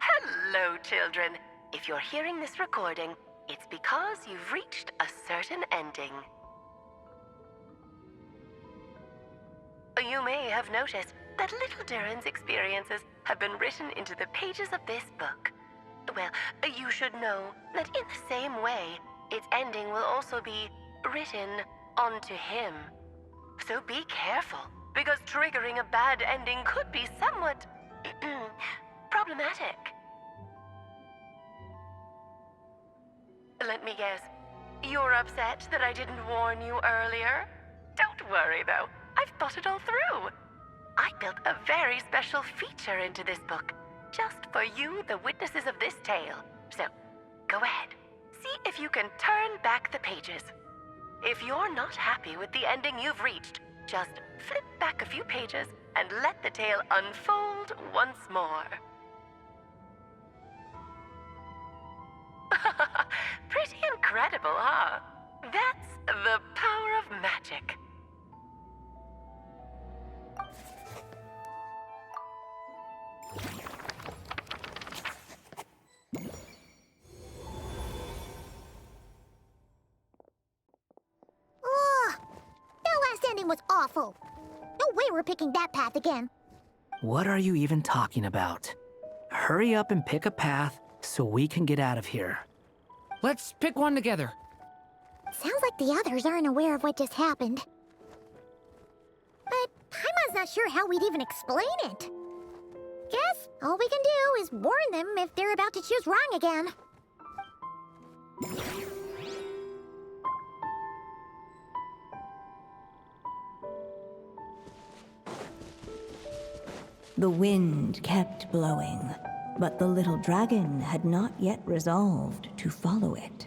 Hello, children. If you're hearing this recording, it's because you've reached a certain ending. You may have noticed that little Durin's experiences have been written into the pages of this book. Well, you should know that in the same way, its ending will also be written onto him. So be careful, because triggering a bad ending could be somewhat problematic. Let me guess, you're upset that I didn't warn you earlier? Don't worry, though. I've thought it all through. I built a very special feature into this book, just for you, the witnesses of this tale. So, go ahead. See if you can turn back the pages. If you're not happy with the ending you've reached, just flip back a few pages and let the tale unfold once more. Pretty incredible, huh? That's the power of magic. Ugh! That last ending was awful. No way we're picking that path again. What are you even talking about? Hurry up and pick a path so we can get out of here. Let's pick one together. Sounds like the others aren't aware of what just happened. But Paimon's not sure how we'd even explain it. Guess all we can do is warn them if they're about to choose wrong again. The wind kept blowing, but the little dragon had not yet resolved to follow it.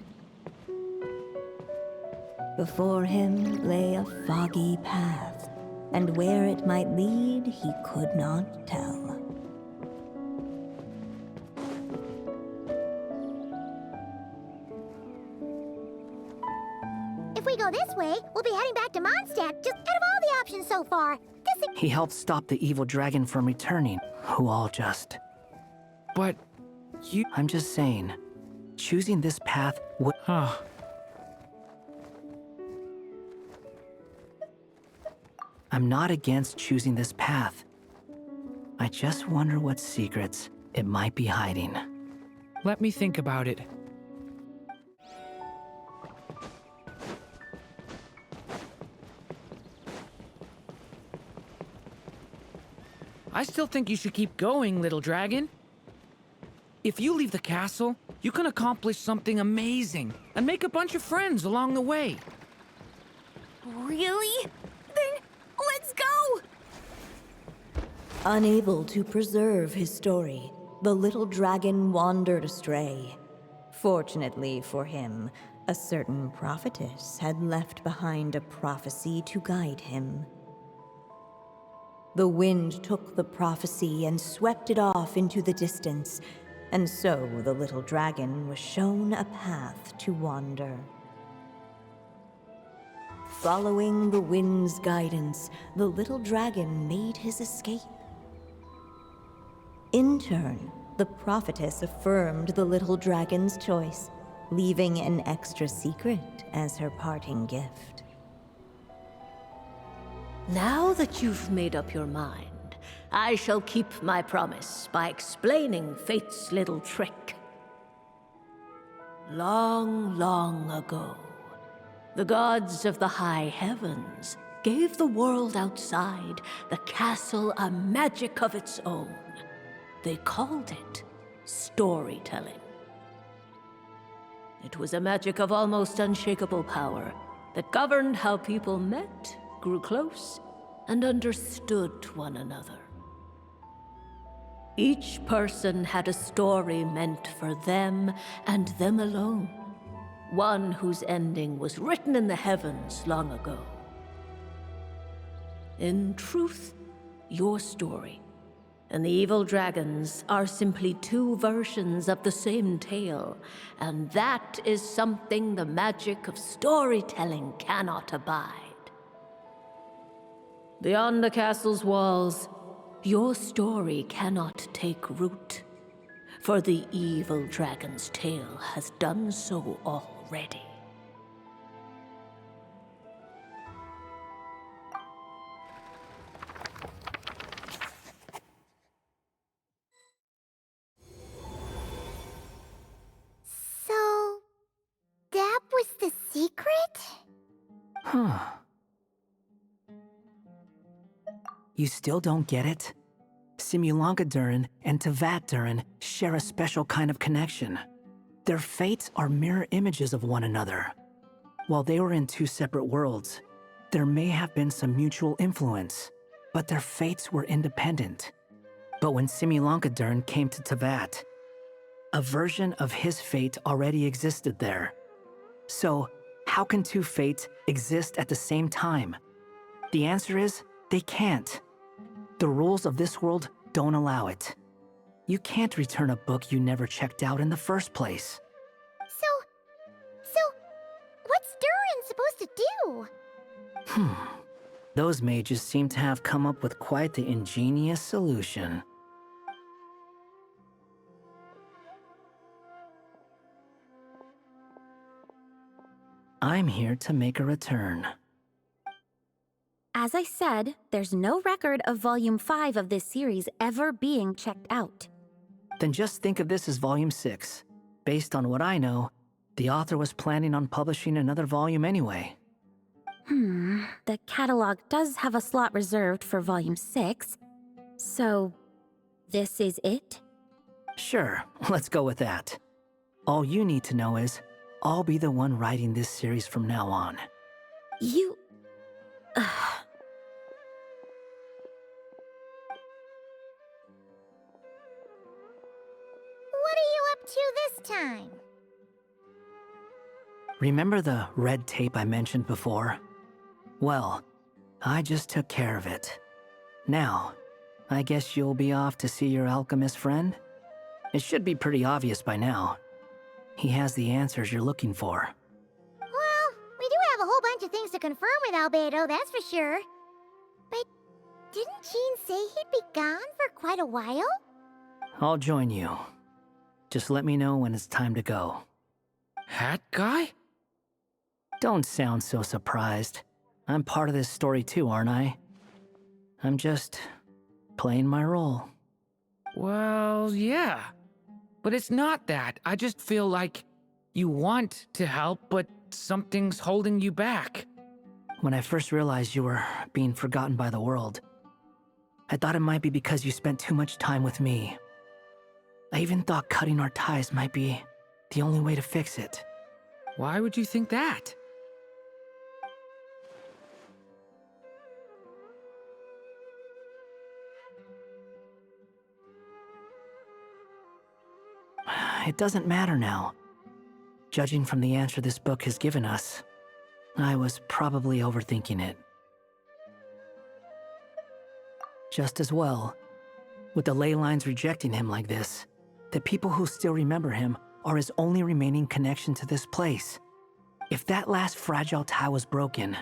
Before him lay a foggy path, and where it might lead he could not tell. If we go this way, we'll be heading back to Mondstadt. Just out of all the options so far, He helped stop the evil dragon from returning, who all just... But you... I'm just saying, choosing this path would... I'm not against choosing this path. I just wonder what secrets it might be hiding. Let me think about it. I still think you should keep going, little dragon. If you leave the castle, you can accomplish something amazing and make a bunch of friends along the way. Really? Then let's go! Unable to preserve his story, the little dragon wandered astray. Fortunately for him, a certain prophetess had left behind a prophecy to guide him. The wind took the prophecy and swept it off into the distance, and so the little dragon was shown a path to wander. Following the wind's guidance, the little dragon made his escape. In turn, The prophetess affirmed the little dragon's choice, leaving an extra secret as her parting gift. Now that you've made up your mind, I shall keep my promise by explaining Fate's little trick. Long, long ago, the gods of the high heavens gave the world outside the castle a magic of its own. They called it storytelling. It was a magic of almost unshakable power that governed how people met, grew close, and understood one another. Each person had a story meant for them and them alone, one whose ending was written in the heavens long ago. In truth, your story and the evil dragons are simply two versions of the same tale, and that is something the magic of storytelling cannot abide. Beyond the castle's walls, your story cannot take root, for the evil dragon's tale has done so already. So, that was the secret? Huh. You still don't get it? Simulanka Durin and Tevat Durin share a special kind of connection. Their fates are mirror images of one another. While they were in two separate worlds, there may have been some mutual influence, but their fates were independent. But when Simulanka Durin came to Tevat, a version of his fate already existed there. So, how can two fates exist at the same time? The answer is, they can't. The rules of this world don't allow it. You can't return a book you never checked out in the first place. So, what's Durin supposed to do? Those mages seem to have come up with quite the ingenious solution. I'm here to make a return. As I said, there's no record of Volume 5 of this series ever being checked out. Then just think of this as Volume 6. Based on what I know, the author was planning on publishing another volume anyway. The catalog does have a slot reserved for Volume 6. So, this is it? Sure, let's go with that. All you need to know is, I'll be the one writing this series from now on. You... What are you up to this time? Remember the red tape I mentioned before? Well, I just took care of it. Now, I guess you'll be off to see your alchemist friend? It should be pretty obvious by now. He has the answers you're looking for. Well, we do have a whole bunch of things to confirm with Albedo, that's for sure. But didn't Jean say he'd be gone for quite a while? I'll join you. Just let me know when it's time to go. Hat guy? Don't sound so surprised. I'm part of this story too, aren't I? I'm just playing my role. Well, yeah. But it's not that. I just feel like you want to help, but something's holding you back. When I first realized you were being forgotten by the world, I thought it might be because you spent too much time with me. I even thought cutting our ties might be the only way to fix it. Why would you think that? It doesn't matter now. Judging from the answer this book has given us, I was probably overthinking it. Just as well, with the ley lines rejecting him like this, the people who still remember him are his only remaining connection to this place. If that last fragile tie was broken,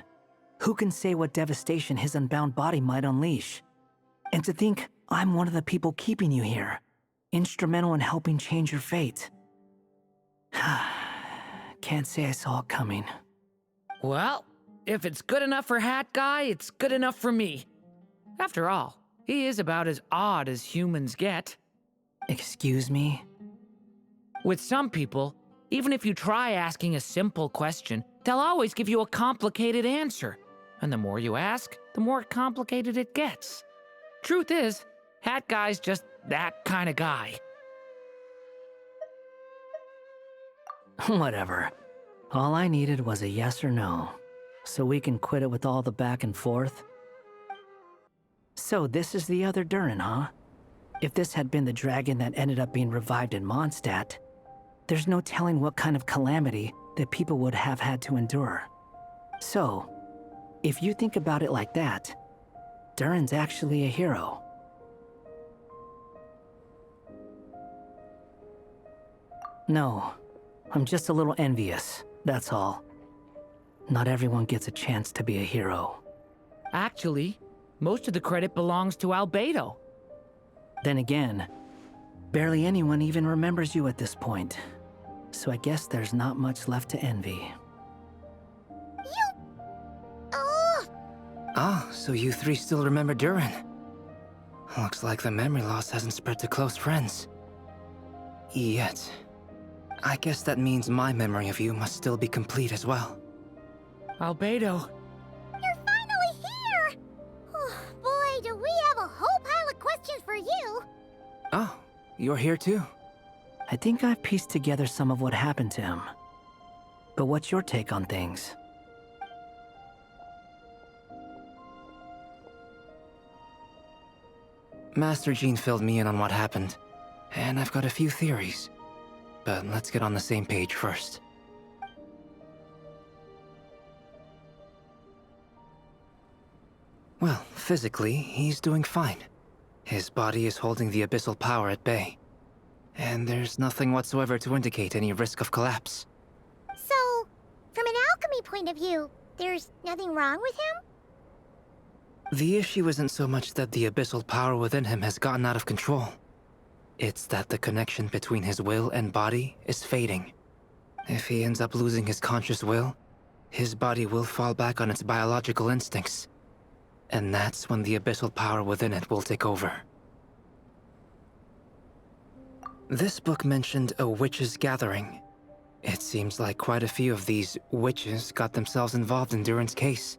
who can say what devastation his unbound body might unleash? And to think I'm one of the people keeping you here. instrumental in helping change your fate. Can't say I saw it coming. Well, if it's good enough for Hat Guy, it's good enough for me. After all, he is about as odd as humans get. Excuse me? With some people, even if you try asking a simple question, they'll always give you a complicated answer. And the more you ask, the more complicated it gets. Truth is, Hat Guy's just that kind of guy. Whatever. All I needed was a yes or no, so we can quit it with all the back and forth. So this is the other Durin, huh? If this had been the dragon that ended up being revived in Mondstadt, there's no telling what kind of calamity that people would have had to endure. So, if you think about it like that, Durin's actually a hero. No, I'm just a little envious, that's all. Not everyone gets a chance to be a hero. Actually, most of the credit belongs to Albedo. Then again, barely anyone even remembers you at this point. So I guess there's not much left to envy. Ah, so you three still remember Durin. Looks like the memory loss hasn't spread to close friends. Yet. I guess that means my memory of you must still be complete as well. Albedo. You're finally here! Oh, boy, do we have a whole pile of questions for you! Oh, you're here too? I think I've pieced together some of what happened to him. But what's your take on things? Master Jean filled me in on what happened, and I've got a few theories. But let's get on the same page first. Well, physically, he's doing fine. His body is holding the abyssal power at bay. And there's nothing whatsoever to indicate any risk of collapse. So, from an alchemy point of view, there's nothing wrong with him? The issue isn't so much that the abyssal power within him has gotten out of control. It's that the connection between his will and body is fading. If he ends up losing his conscious will, his body will fall back on its biological instincts. And that's when the abyssal power within it will take over. This book mentioned a witches' gathering. It seems like quite a few of these witches got themselves involved in Durin's case.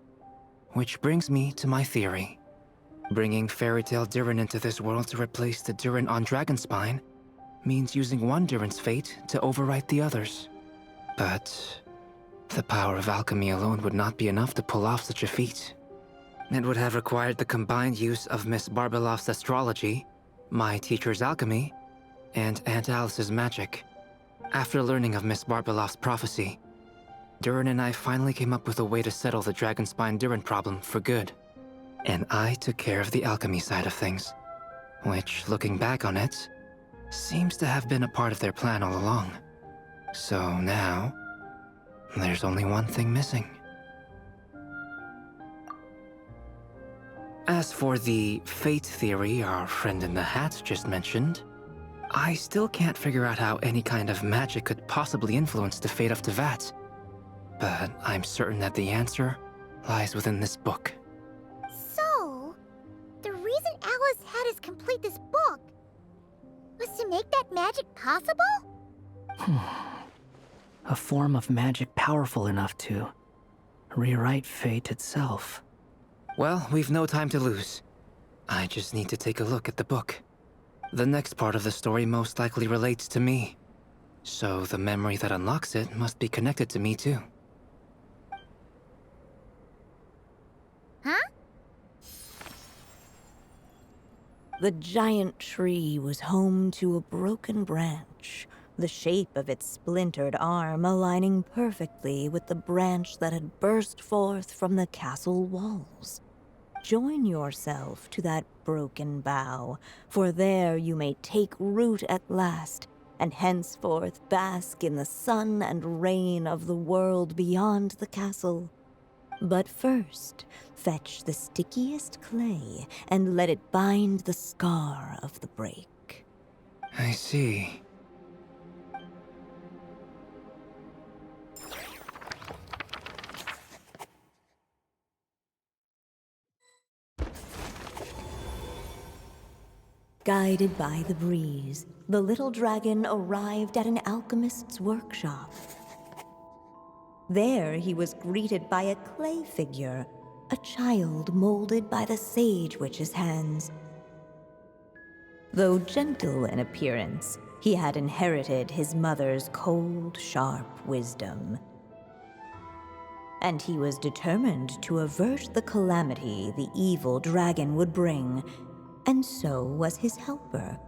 Which brings me to my theory. Bringing Fairy Tale Durin into this world to replace the Durin on Dragonspine means using one Durin's fate to overwrite the others. But the power of alchemy alone would not be enough to pull off such a feat. It would have required the combined use of Miss Barbeloff's astrology, my teacher's alchemy, and Aunt Alice's magic. After learning of Miss Barbeloff's prophecy, Durin and I finally came up with a way to settle the Dragonspine Durin problem for good. And I took care of the alchemy side of things, which, looking back on it, seems to have been a part of their plan all along. So now, there's only one thing missing. As for the fate theory our friend in the hat just mentioned, I still can't figure out how any kind of magic could possibly influence the fate of Tevat. But I'm certain that the answer lies within this book. So, the reason Alice had us complete this book was to make that magic possible? A form of magic powerful enough to rewrite fate itself. Well, we've no time to lose. I just need to take a look at the book. The next part of the story most likely relates to me. So the memory that unlocks it must be connected to me too. Huh? The giant tree was home to a broken branch, the shape of its splintered arm aligning perfectly with the branch that had burst forth from the castle walls. Join yourself to that broken bough, for there you may take root at last, and henceforth bask in the sun and rain of the world beyond the castle. But first, fetch the stickiest clay and let it bind the scar of the break. I see. Guided by the breeze, the little dragon arrived at an alchemist's workshop. There he was greeted by a clay figure, a child molded by the Sage Witch's hands. Though gentle in appearance, he had inherited his mother's cold, sharp wisdom. And he was determined to avert the calamity the evil dragon would bring, and so was his helper,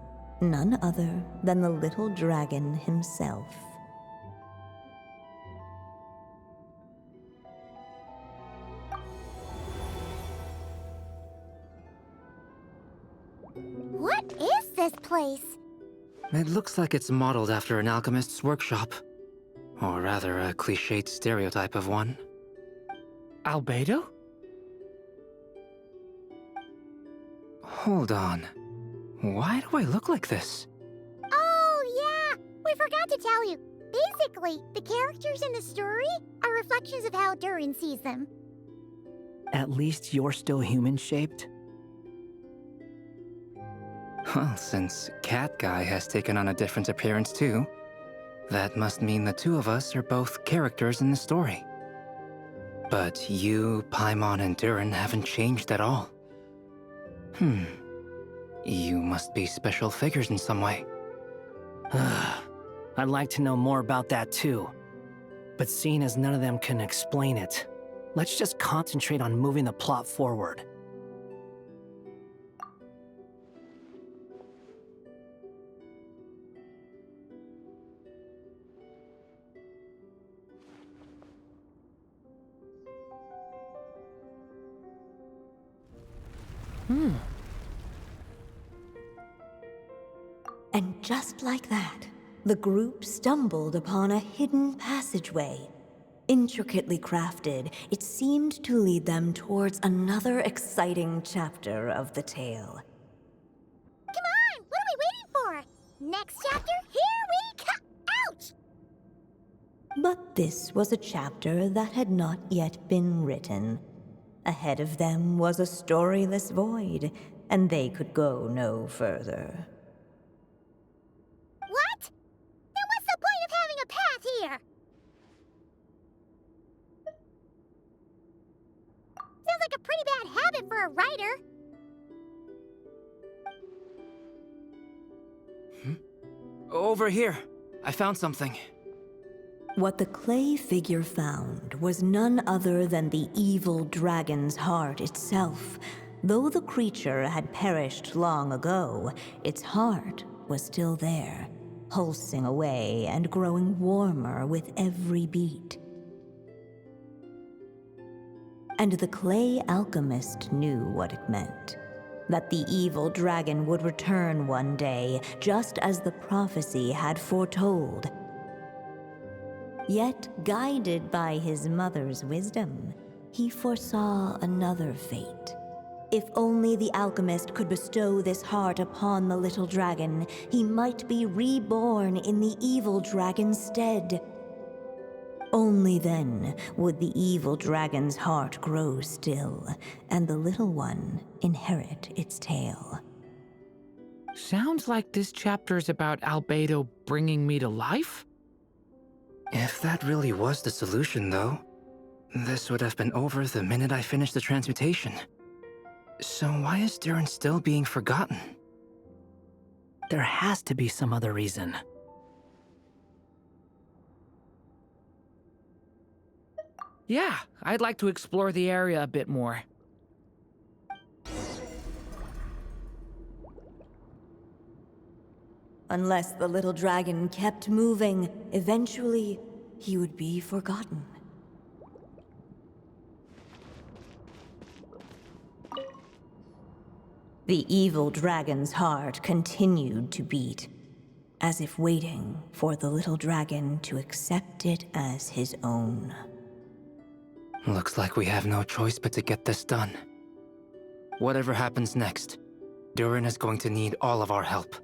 none other than the little dragon himself. What is this place? It looks like it's modeled after an alchemist's workshop. Or rather, a cliched stereotype of one. Albedo? Hold on. Why do I look like this? Oh, yeah! We forgot to tell you. Basically, the characters in the story are reflections of how Durin sees them. At least you're still human-shaped? Well, since Cat Guy has taken on a different appearance too, that must mean the two of us are both characters in the story. But you, Paimon, and Durin haven't changed at all. You must be special figures in some way. I'd like to know more about that too. But seeing as none of them can explain it, let's just concentrate on moving the plot forward. And just like that, the group stumbled upon a hidden passageway. Intricately crafted, it seemed to lead them towards another exciting chapter of the tale. Come on! What are we waiting for? Next chapter, here we come! Ouch! But this was a chapter that had not yet been written. Ahead of them was a storyless void, and they could go no further. What? Then what's the point of having a path here? Sounds like a pretty bad habit for a writer. Over here. I found something. What the clay figure found was none other than the evil dragon's heart itself. Though the creature had perished long ago, its heart was still there, pulsing away and growing warmer with every beat. And the clay alchemist knew what it meant. That the evil dragon would return one day, just as the prophecy had foretold. Yet, guided by his mother's wisdom, he foresaw another fate. If only the alchemist could bestow this heart upon the little dragon, he might be reborn in the evil dragon's stead. Only then would the evil dragon's heart grow still, and the little one inherit its tale. Sounds like this chapter's about Albedo bringing me to life? If that really was the solution, though, this would have been over the minute I finished the transmutation. So why is Durin still being forgotten? There has to be some other reason. Yeah, I'd like to explore the area a bit more. Unless the little dragon kept moving, eventually he would be forgotten. The evil dragon's heart continued to beat, as if waiting for the little dragon to accept it as his own. Looks like we have no choice but to get this done. Whatever happens next, Durin is going to need all of our help.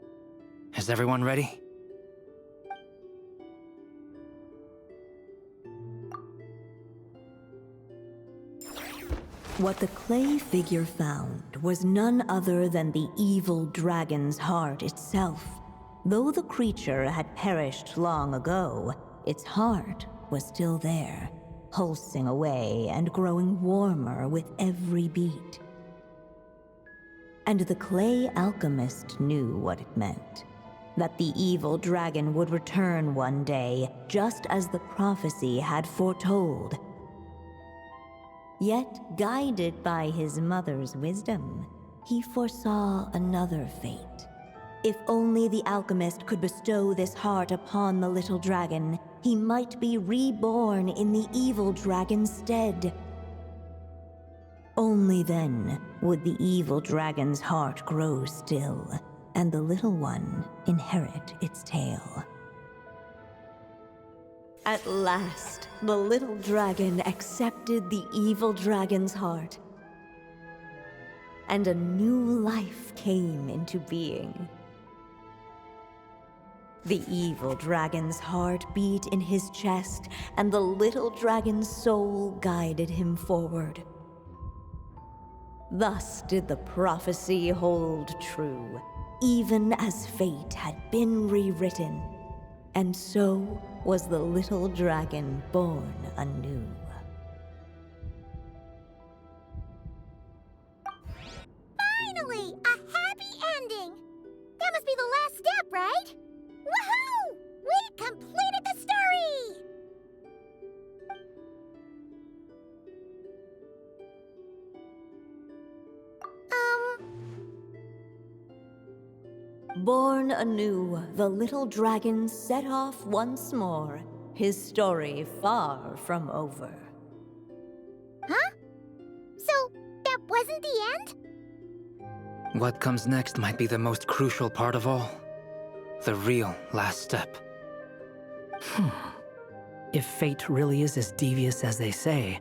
Is everyone ready? What the clay figure found was none other than the evil dragon's heart itself. Though the creature had perished long ago, its heart was still there, pulsing away and growing warmer with every beat. And the clay alchemist knew what it meant. That the evil dragon would return one day, just as the prophecy had foretold. Yet, guided by his mother's wisdom, he foresaw another fate. If only the alchemist could bestow this heart upon the little dragon, he might be reborn in the evil dragon's stead. Only then would the evil dragon's heart grow still, and the little one inherit its tale. At last, the little dragon accepted the evil dragon's heart, and a new life came into being. The evil dragon's heart beat in his chest, and the little dragon's soul guided him forward. Thus did the prophecy hold true, even as fate had been rewritten, and so was the little dragon born anew. Finally! A happy ending! That must be the last step, right? Woohoo! We completed the story! Born anew, the little dragon set off once more, his story far from over. Huh? So, that wasn't the end? What comes next might be the most crucial part of all. The real last step. If fate really is as devious as they say,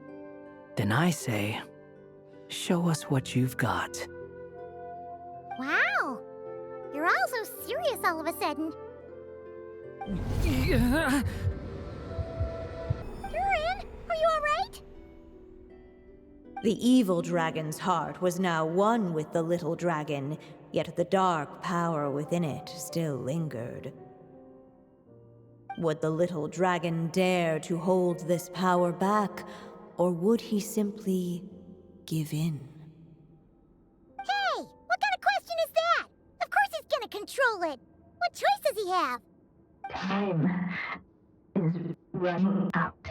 then I say, show us what you've got. Wow! You're all so serious all of a sudden. Yeah. Durin, are you alright? The evil dragon's heart was now one with the little dragon, yet the dark power within it still lingered. Would the little dragon dare to hold this power back, or would he simply give in? Hey! What kind of question is that? Of course he's gonna control it! What choice does he have? Time is running out.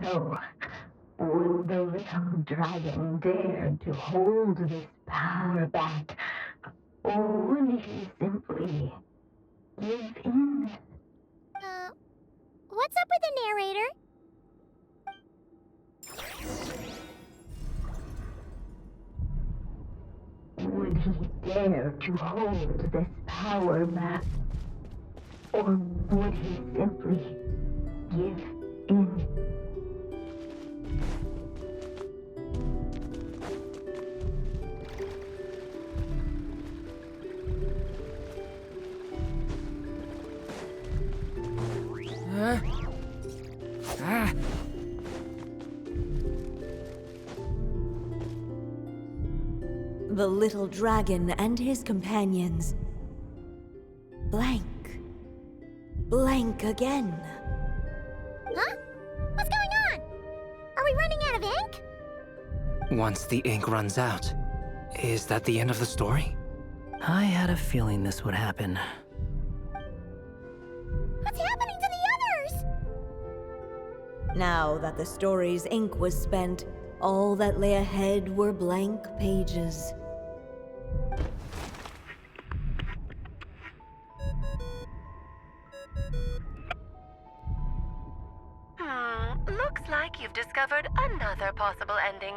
So, would the little dragon dare to hold this power back, or would he simply give in? What's up with the narrator? Would he dare to hold this power back, or would he simply give in? The little dragon and his companions blank again. Huh? What's going on? Are we running out of ink? Once the ink runs out, is that the end of the story? I had a feeling this would happen. What's happening to the others? Now that the story's ink was spent, all that lay ahead were blank pages. Looks like you've discovered another possible ending.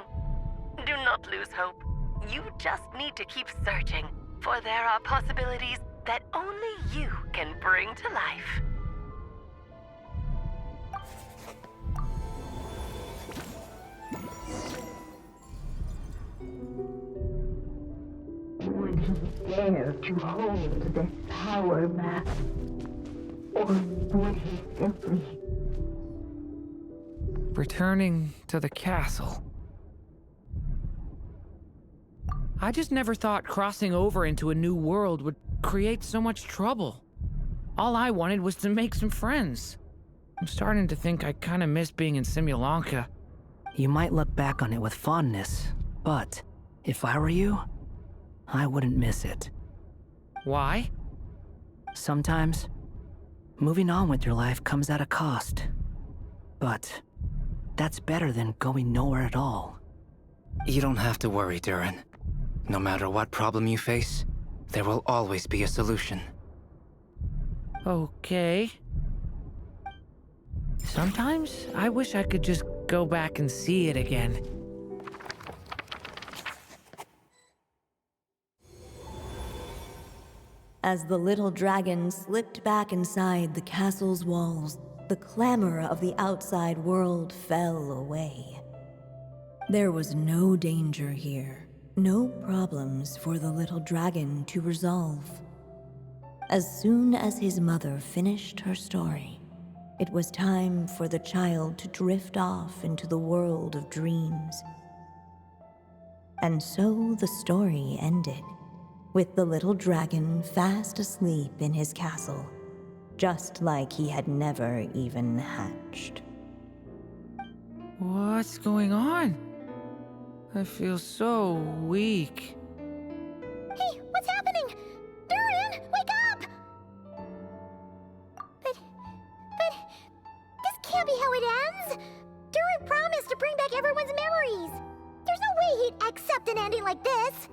Do not lose hope. You just need to keep searching, for there are possibilities that only you can bring to life. Would he dare to hold this power map? Or would he simply... Returning to the castle. I just never thought crossing over into a new world would create so much trouble. All I wanted was to make some friends. I'm starting to think I kind of miss being in Simulanka. You might look back on it with fondness, but if I were you, I wouldn't miss it. Why? Sometimes, moving on with your life comes at a cost. But that's better than going nowhere at all. You don't have to worry, Durin. No matter what problem you face, there will always be a solution. Okay. Sometimes I wish I could just go back and see it again. As the little dragon slipped back inside the castle's walls, the clamor of the outside world fell away. There was no danger here, no problems for the little dragon to resolve. As soon as his mother finished her story, it was time for the child to drift off into the world of dreams. And so the story ended, with the little dragon fast asleep in his castle, just like he had never even hatched. What's going on? I feel so weak. Hey, what's happening? Durin, wake up! But this can't be how it ends. Durin promised to bring back everyone's memories. There's no way he'd accept an ending like this.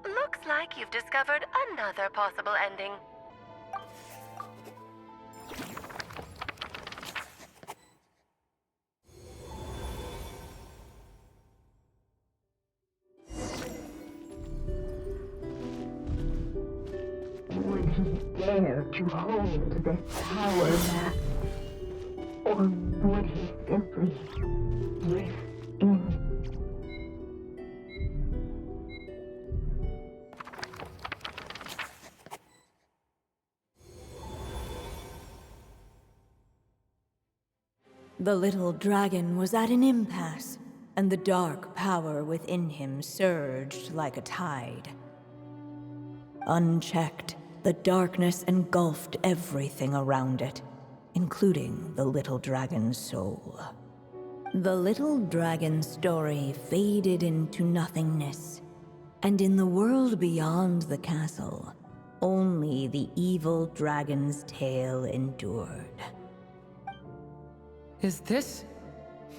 Looks like you've discovered another possible ending. Would he dare to hold this power map? Or would he simply give in? The little dragon was at an impasse, and the dark power within him surged like a tide. Unchecked, the darkness engulfed everything around it, including the little dragon's soul. The little dragon's story faded into nothingness, and in the world beyond the castle, only the evil dragon's tale endured. Is this...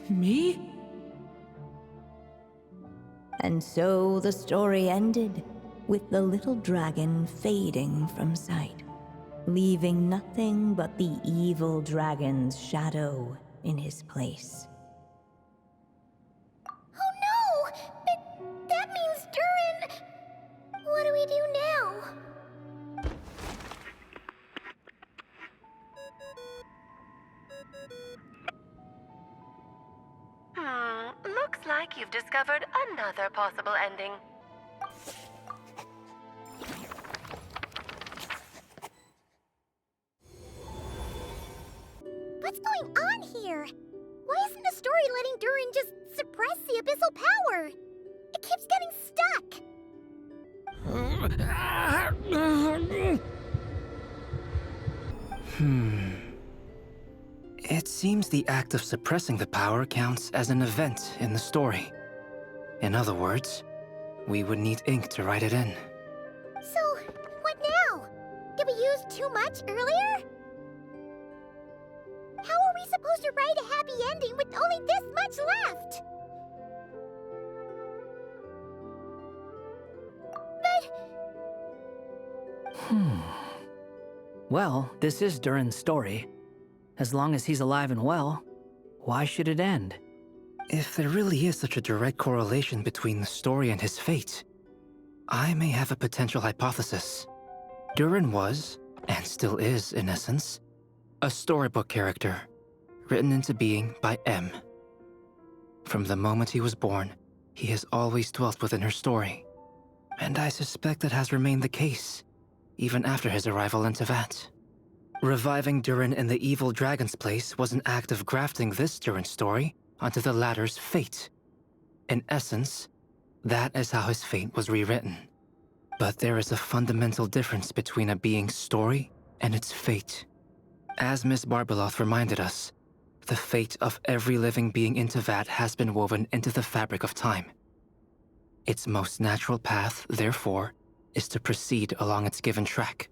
me? And so the story ended, with the little dragon fading from sight, leaving nothing but the evil dragon's shadow in his place. Oh no! That means Durin... What do we do now? Looks like you've discovered another possible ending. What's going on here? Why isn't the story letting Durin just suppress the abyssal power? It keeps getting stuck. It seems the act of suppressing the power counts as an event in the story. In other words, we would need ink to write it in. So, what now? Did we use too much earlier? How are we supposed to write a happy ending with only this much left? Well, this is Durin's story. As long as he's alive and well, why should it end? If there really is such a direct correlation between the story and his fate, I may have a potential hypothesis. Durin was, and still is in essence, a storybook character, written into being by M. From the moment he was born, he has always dwelt within her story. And I suspect it has remained the case, even after his arrival in Tevat. Reviving Durin in the evil dragon's place was an act of grafting this Durin story onto the latter's fate. In essence, that is how his fate was rewritten. But there is a fundamental difference between a being's story and its fate. As Miss Barbeloth reminded us, the fate of every living being in Tevat has been woven into the fabric of time. Its most natural path, therefore, is to proceed along its given track.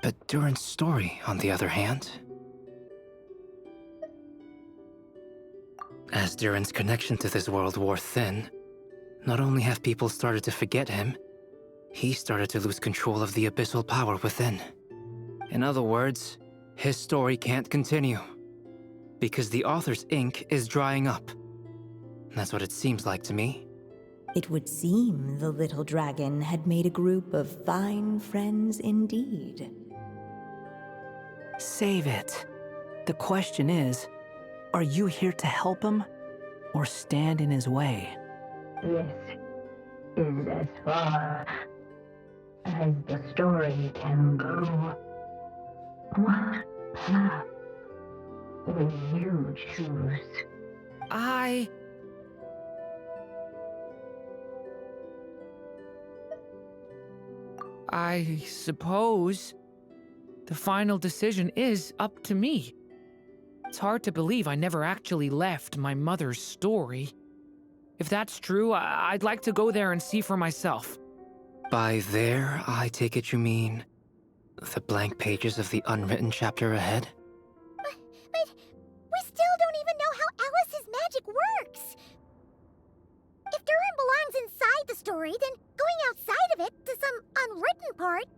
But Durin's story, on the other hand... As Durin's connection to this world wore thin, not only have people started to forget him, he started to lose control of the abyssal power within. In other words, his story can't continue, because the author's ink is drying up. That's what it seems like to me. It would seem the little dragon had made a group of fine friends indeed. Save it. The question is, are you here to help him, or stand in his way? This is as far as the story can go. What path will you choose? I suppose the final decision is up to me. It's hard to believe I never actually left my mother's story. If that's true, I'd like to go there and see for myself. By there, I take it you mean the blank pages of the unwritten chapter ahead? But we still don't even know how Alice's magic works. If Durin belongs inside the story, then going outside of it to some unwritten part,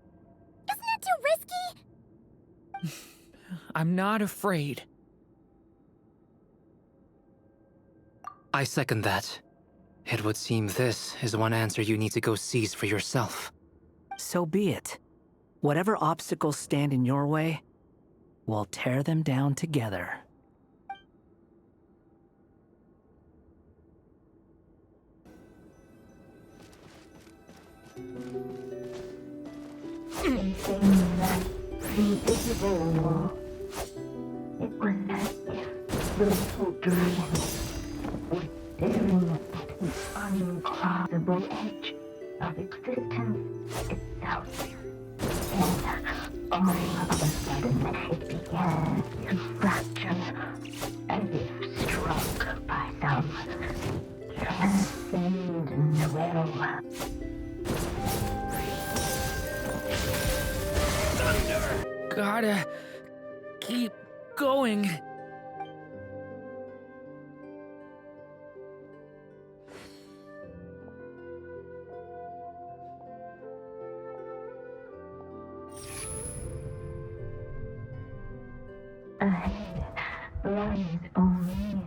isn't that too risky? I'm not afraid. I second that. It would seem this is one answer you need to go seize for yourself. So be it. Whatever obstacles stand in your way, we'll tear them down together. In saying that the invisible, it was as if the little dragon was staring at the uncrossable edge of existence itself. And all of a sudden, it began to fracture, as if struck by some transcendent will. Gotta keep going. Ahead lies only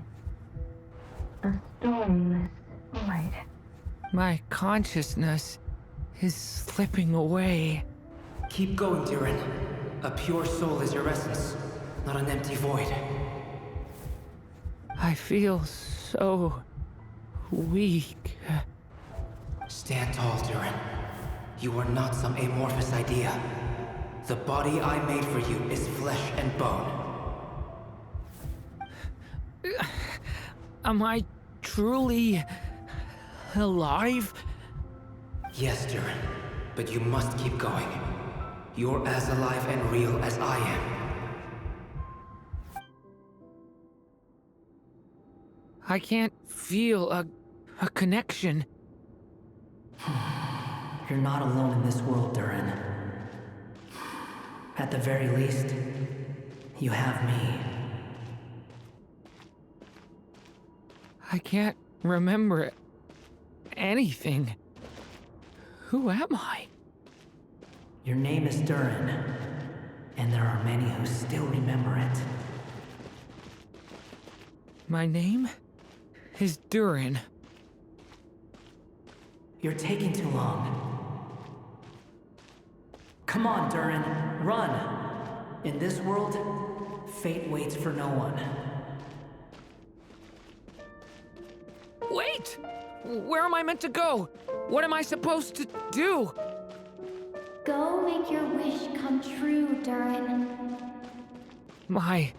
a storyless void. My consciousness is slipping away. Keep going, Durin. A pure soul is your essence, not an empty void. I feel so weak. Stand tall, Durin. You are not some amorphous idea. The body I made for you is flesh and bone. Am I truly alive? Yes, Durin, but you must keep going. You're as alive and real as I am. I can't feel a connection. You're not alone in this world, Durin. At the very least, you have me. I can't remember anything. Who am I? Your name is Durin, and there are many who still remember it. My name is Durin. You're taking too long. Come on, Durin, run! In this world, fate waits for no one. Wait! Where am I meant to go? What am I supposed to do? Go make your wish come true, Durin. My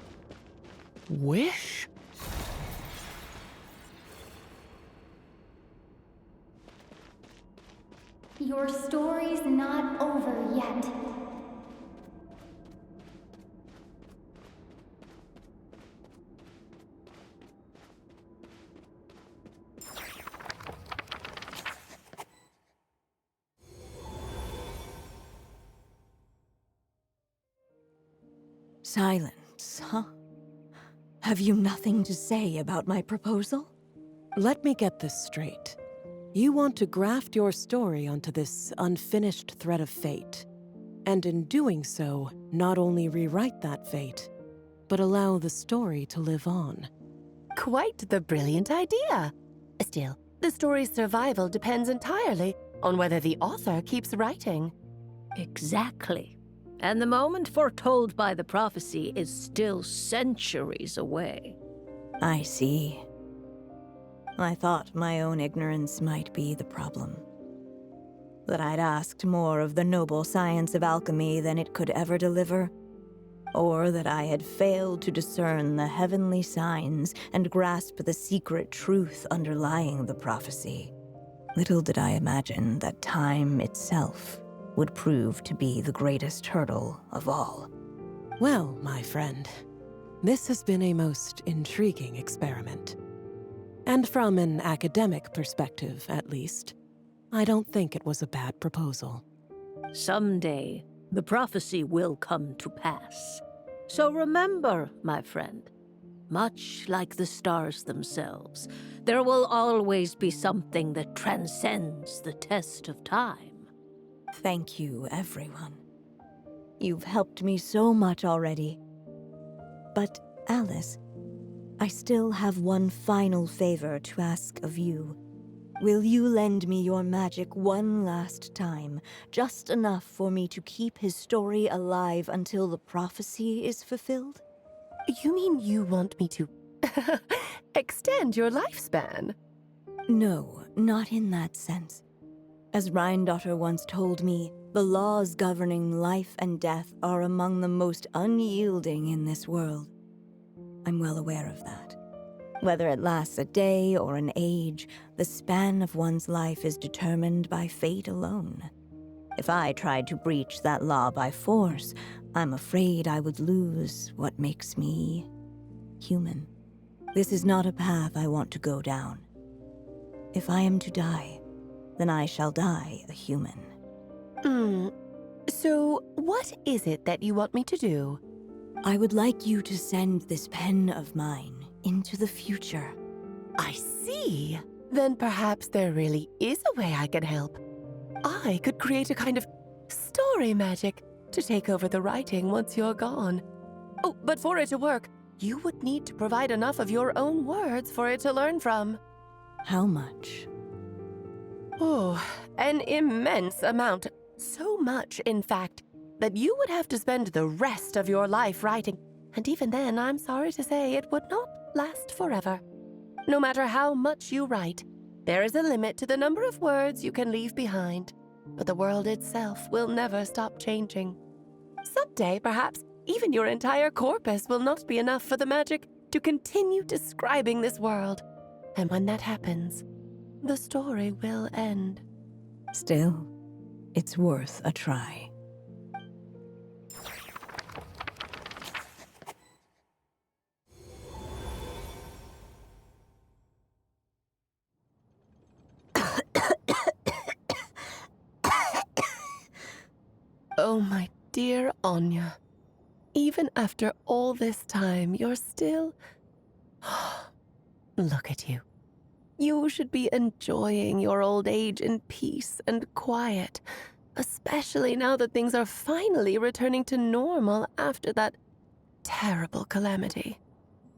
wish? Your story's not over yet. Silence, huh? Have you nothing to say about my proposal? Let me get this straight. You want to graft your story onto this unfinished thread of fate, and in doing so, not only rewrite that fate, but allow the story to live on. Quite the brilliant idea. Still, the story's survival depends entirely on whether the author keeps writing. Exactly. And the moment foretold by the prophecy is still centuries away. I see. I thought my own ignorance might be the problem. That I'd asked more of the noble science of alchemy than it could ever deliver. Or that I had failed to discern the heavenly signs and grasp the secret truth underlying the prophecy. Little did I imagine that time itself would prove to be the greatest hurdle of all. Well, my friend, this has been a most intriguing experiment. And from an academic perspective, at least, I don't think it was a bad proposal. Someday, the prophecy will come to pass. So remember, my friend, much like the stars themselves, there will always be something that transcends the test of time. Thank you, everyone. You've helped me so much already. But, Alice, I still have one final favor to ask of you. Will you lend me your magic one last time, just enough for me to keep his story alive until the prophecy is fulfilled? You mean you want me to extend your lifespan? No, not in that sense. As Rheindotter once told me, the laws governing life and death are among the most unyielding in this world. I'm well aware of that. Whether it lasts a day or an age, the span of one's life is determined by fate alone. If I tried to breach that law by force, I'm afraid I would lose what makes me human. This is not a path I want to go down. If I am to die, then I shall die a human. So what is it that you want me to do? I would like you to send this pen of mine into the future. I see. Then perhaps there really is a way I can help. I could create a kind of story magic to take over the writing once you're gone. Oh, but for it to work, you would need to provide enough of your own words for it to learn from. How much? Oh, an immense amount. So much, in fact, that you would have to spend the rest of your life writing. And even then, I'm sorry to say, it would not last forever. No matter how much you write, there is a limit to the number of words you can leave behind. But the world itself will never stop changing. Someday, perhaps, even your entire corpus will not be enough for the magic to continue describing this world. And when that happens, the story will end. Still, it's worth a try. Oh, my dear Anya. Even after all this time, you're still... Look at you. You should be enjoying your old age in peace and quiet, especially now that things are finally returning to normal after that terrible calamity.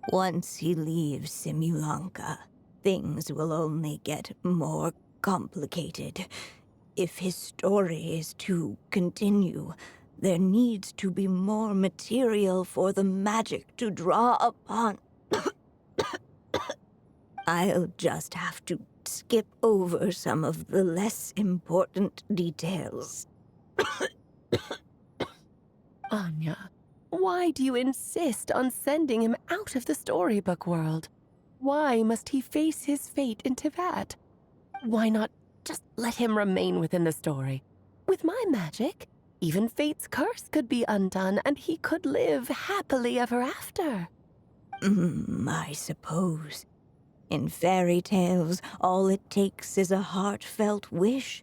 Once he leaves Simulanka, things will only get more complicated. If his story is to continue, there needs to be more material for the magic to draw upon. I'll just have to skip over some of the less important details. Anya, why do you insist on sending him out of the storybook world? Why must he face his fate in Teyvat? Why not just let him remain within the story? With my magic, even fate's curse could be undone and he could live happily ever after. I suppose. In fairy tales, all it takes is a heartfelt wish.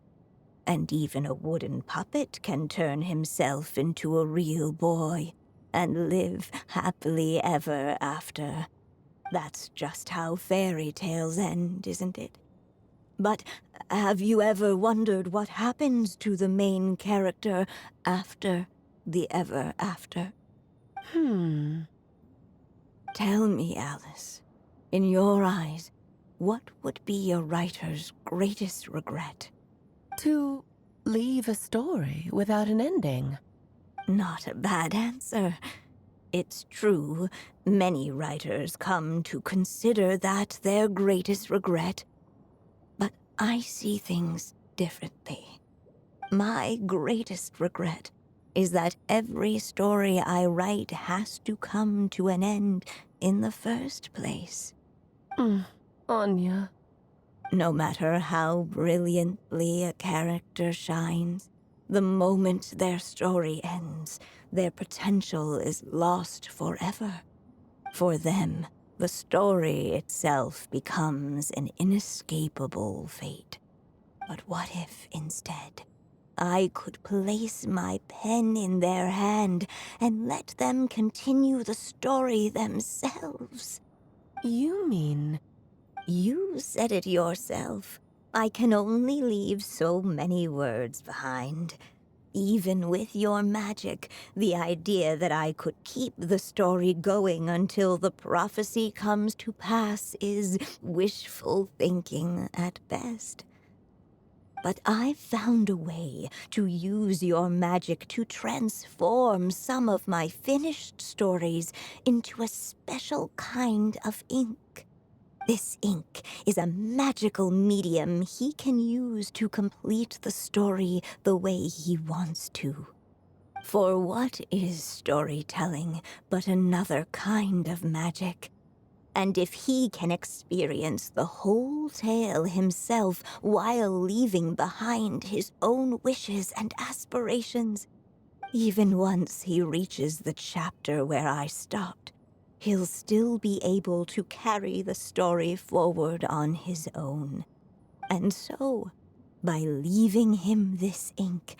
And even a wooden puppet can turn himself into a real boy and live happily ever after. That's just how fairy tales end, isn't it? But have you ever wondered what happens to the main character after the ever after? Tell me, Alice, in your eyes, what would be a writer's greatest regret? To leave a story without an ending. Not a bad answer. It's true, many writers come to consider that their greatest regret. But I see things differently. My greatest regret is that every story I write has to come to an end in the first place. Anya. No matter how brilliantly a character shines, the moment their story ends, their potential is lost forever. For them, the story itself becomes an inescapable fate. But what if, instead, I could place my pen in their hand and let them continue the story themselves? You mean... You said it yourself. I can only leave so many words behind. Even with your magic, the idea that I could keep the story going until the prophecy comes to pass is wishful thinking at best. But I've found a way to use your magic to transform some of my finished stories into a special kind of ink. This ink is a magical medium he can use to complete the story the way he wants to. For what is storytelling but another kind of magic? And if he can experience the whole tale himself while leaving behind his own wishes and aspirations, even once he reaches the chapter where I stopped, he'll still be able to carry the story forward on his own. And so, by leaving him this ink,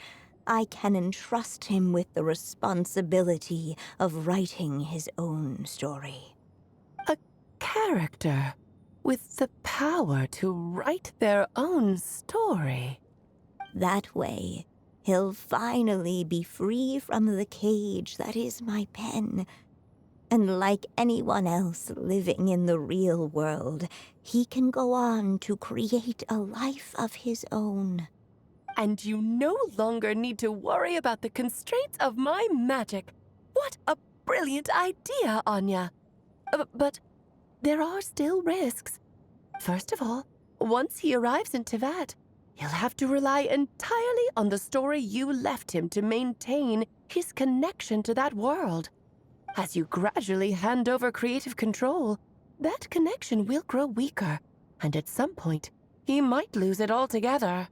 I can entrust him with the responsibility of writing his own story. A character with the power to write their own story. That way, he'll finally be free from the cage that is my pen. And like anyone else living in the real world, he can go on to create a life of his own. And you no longer need to worry about the constraints of my magic. What a brilliant idea, Anya. But there are still risks. First of all, once he arrives in Teyvat, he'll have to rely entirely on the story you left him to maintain his connection to that world. As you gradually hand over creative control, that connection will grow weaker, and at some point, he might lose it altogether.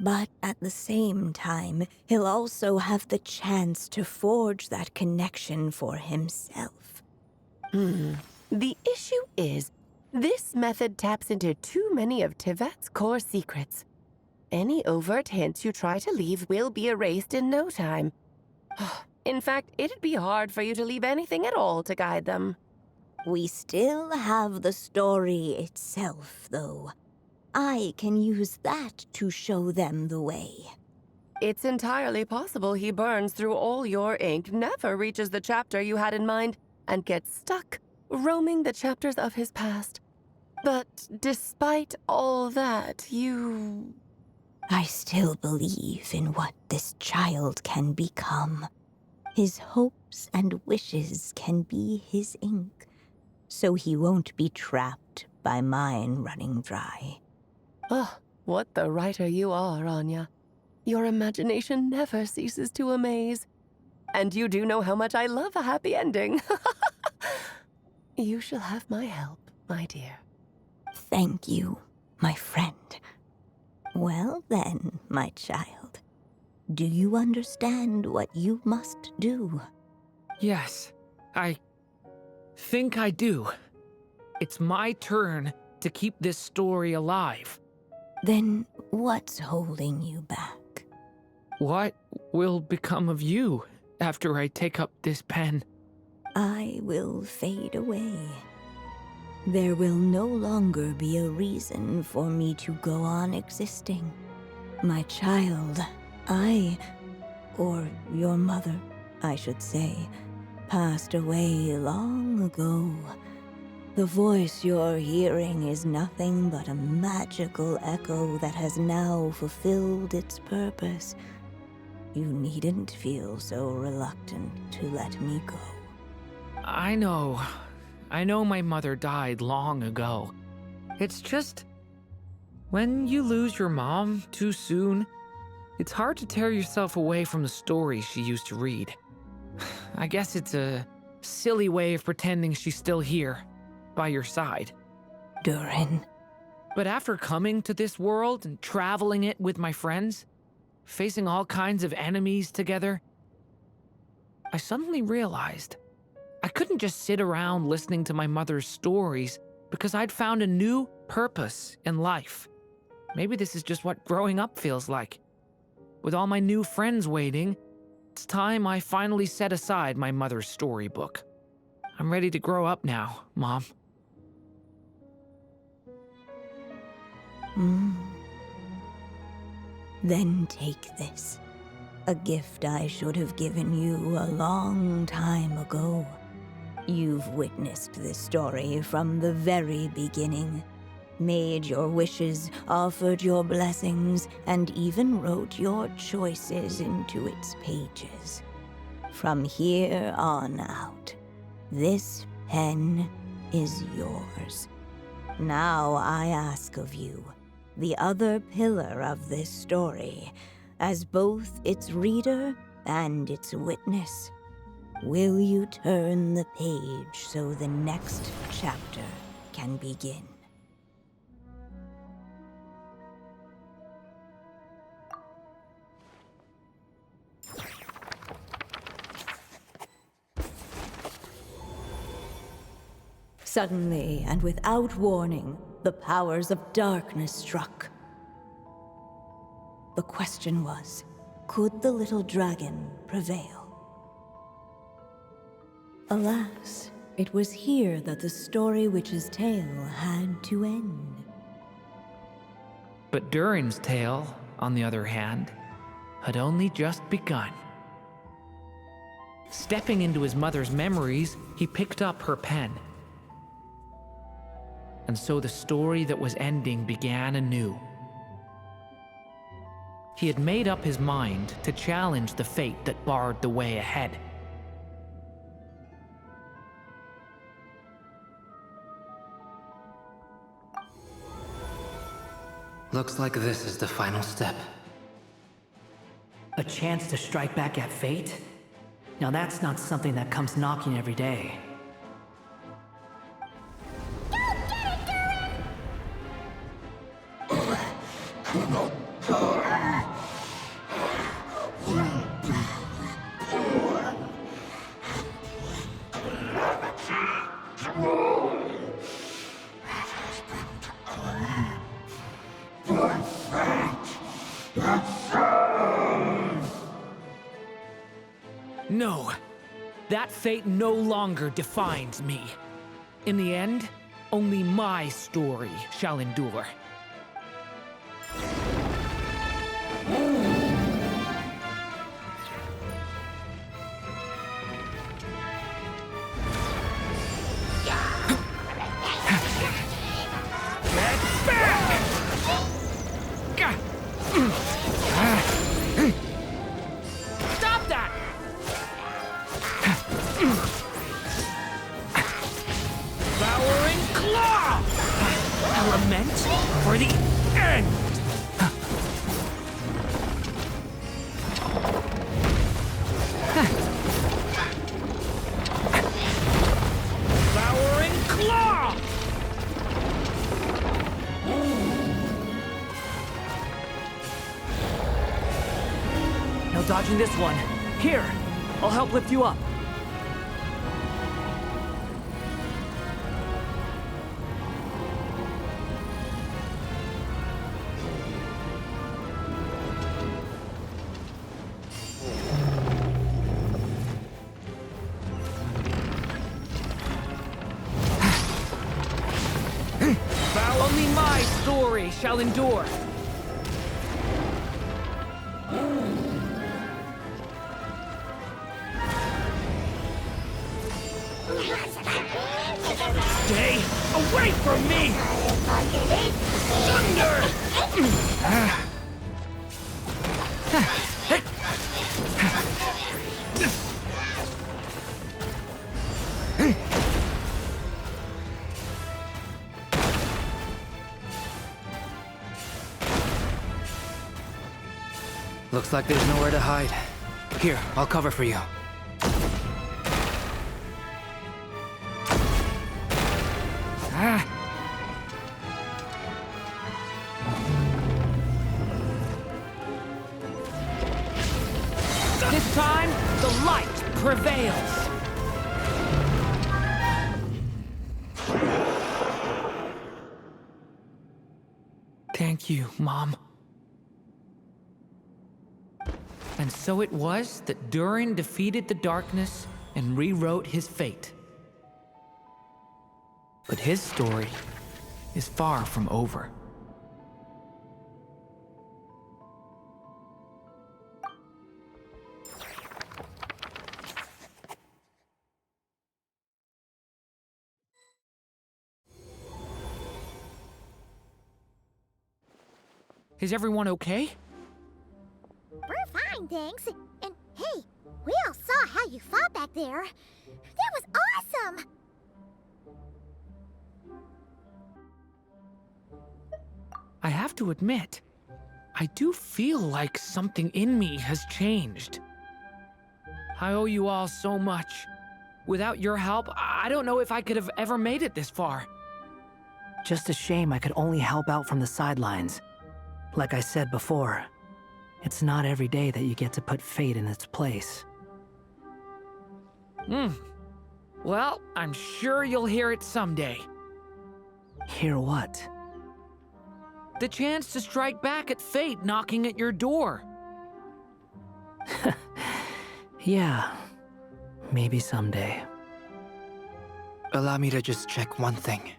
But at the same time, he'll also have the chance to forge that connection for himself. The issue is, this method taps into too many of Teyvat's core secrets. Any overt hints you try to leave will be erased in no time. In fact, it'd be hard for you to leave anything at all to guide them. We still have the story itself, though. I can use that to show them the way. It's entirely possible he burns through all your ink, never reaches the chapter you had in mind, and gets stuck, roaming the chapters of his past. But despite all that, I still believe in what this child can become. His hopes and wishes can be his ink, so he won't be trapped by mine running dry. Oh, what the writer you are, Anya. Your imagination never ceases to amaze. And you do know how much I love a happy ending. You shall have my help, my dear. Thank you, my friend. Well then, my child. Do you understand what you must do? Yes, I think I do. It's my turn to keep this story alive. Then what's holding you back? What will become of you after I take up this pen? I will fade away. There will no longer be a reason for me to go on existing. My child, or your mother, I should say, passed away long ago. The voice you're hearing is nothing but a magical echo that has now fulfilled its purpose. You needn't feel so reluctant to let me go. I know my mother died long ago. It's just, when you lose your mom too soon, it's hard to tear yourself away from the stories she used to read. I guess it's a silly way of pretending she's still here, by your side. Durin. But after coming to this world and traveling it with my friends, facing all kinds of enemies together, I suddenly realized I couldn't just sit around listening to my mother's stories because I'd found a new purpose in life. Maybe this is just what growing up feels like. With all my new friends waiting, it's time I finally set aside my mother's storybook. I'm ready to grow up now, Mom. Then take this. A gift I should have given you a long time ago. You've witnessed this story from the very beginning. Made your wishes, offered your blessings, and even wrote your choices into its pages. From here on out, this pen is yours. Now I ask of you, the other pillar of this story, as both its reader and its witness, will you turn the page so the next chapter can begin? Suddenly, and without warning, the powers of darkness struck. The question was, could the little dragon prevail? Alas, it was here that the story witch's tale had to end. But Durin's tale, on the other hand, had only just begun. Stepping into his mother's memories, he picked up her pen. And so the story that was ending began anew. He had made up his mind to challenge the fate that barred the way ahead. Looks like this is the final step. A chance to strike back at fate? Now that's not something that comes knocking every day. No, that fate no longer defines me. In the end, only my story shall endure. Stop that! Devouring claw! element for the end! Devouring claw! No dodging this one. Here, I'll help lift you up. Only my story shall endure. Stay away from me! Thunder! Looks like there's nowhere to hide. Here, I'll cover for you. This time, the light prevails. Thank you, Mom. And so it was that Durin defeated the darkness and rewrote his fate. But his story is far from over. Is everyone okay? We're fine, thanks. And hey, we all saw how you fought back there. That was awesome! I have to admit, I do feel like something in me has changed. I owe you all so much. Without your help, I don't know if I could have ever made it this far. Just a shame I could only help out from the sidelines. Like I said before, it's not every day that you get to put fate in its place. Well, I'm sure you'll hear it someday. Hear what? The chance to strike back at fate knocking at your door. Yeah, maybe someday. Allow me to just check one thing.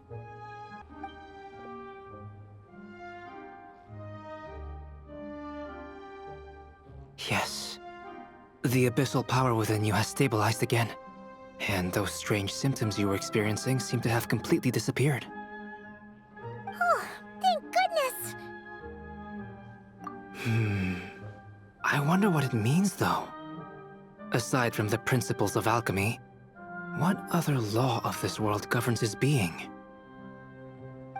Yes. The abyssal power within you has stabilized again. And those strange symptoms you were experiencing seem to have completely disappeared. Oh, thank goodness! I wonder what it means, though. Aside from the principles of alchemy, what other law of this world governs his being?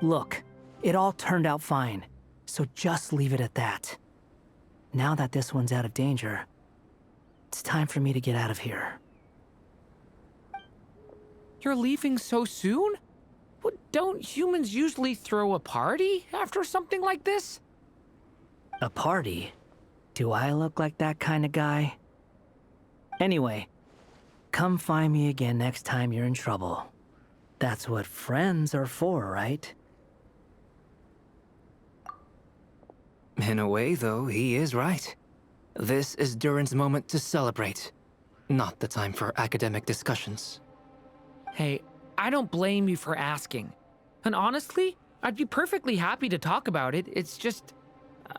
Look, it all turned out fine, so just leave it at that. Now that this one's out of danger, it's time for me to get out of here. You're leaving so soon? Don't humans usually throw a party after something like this? A party? Do I look like that kind of guy? Anyway, come find me again next time you're in trouble. That's what friends are for, right? In a way, though, he is right. This is Durin's moment to celebrate, not the time for academic discussions. Hey, I don't blame you for asking. And honestly, I'd be perfectly happy to talk about it. It's just,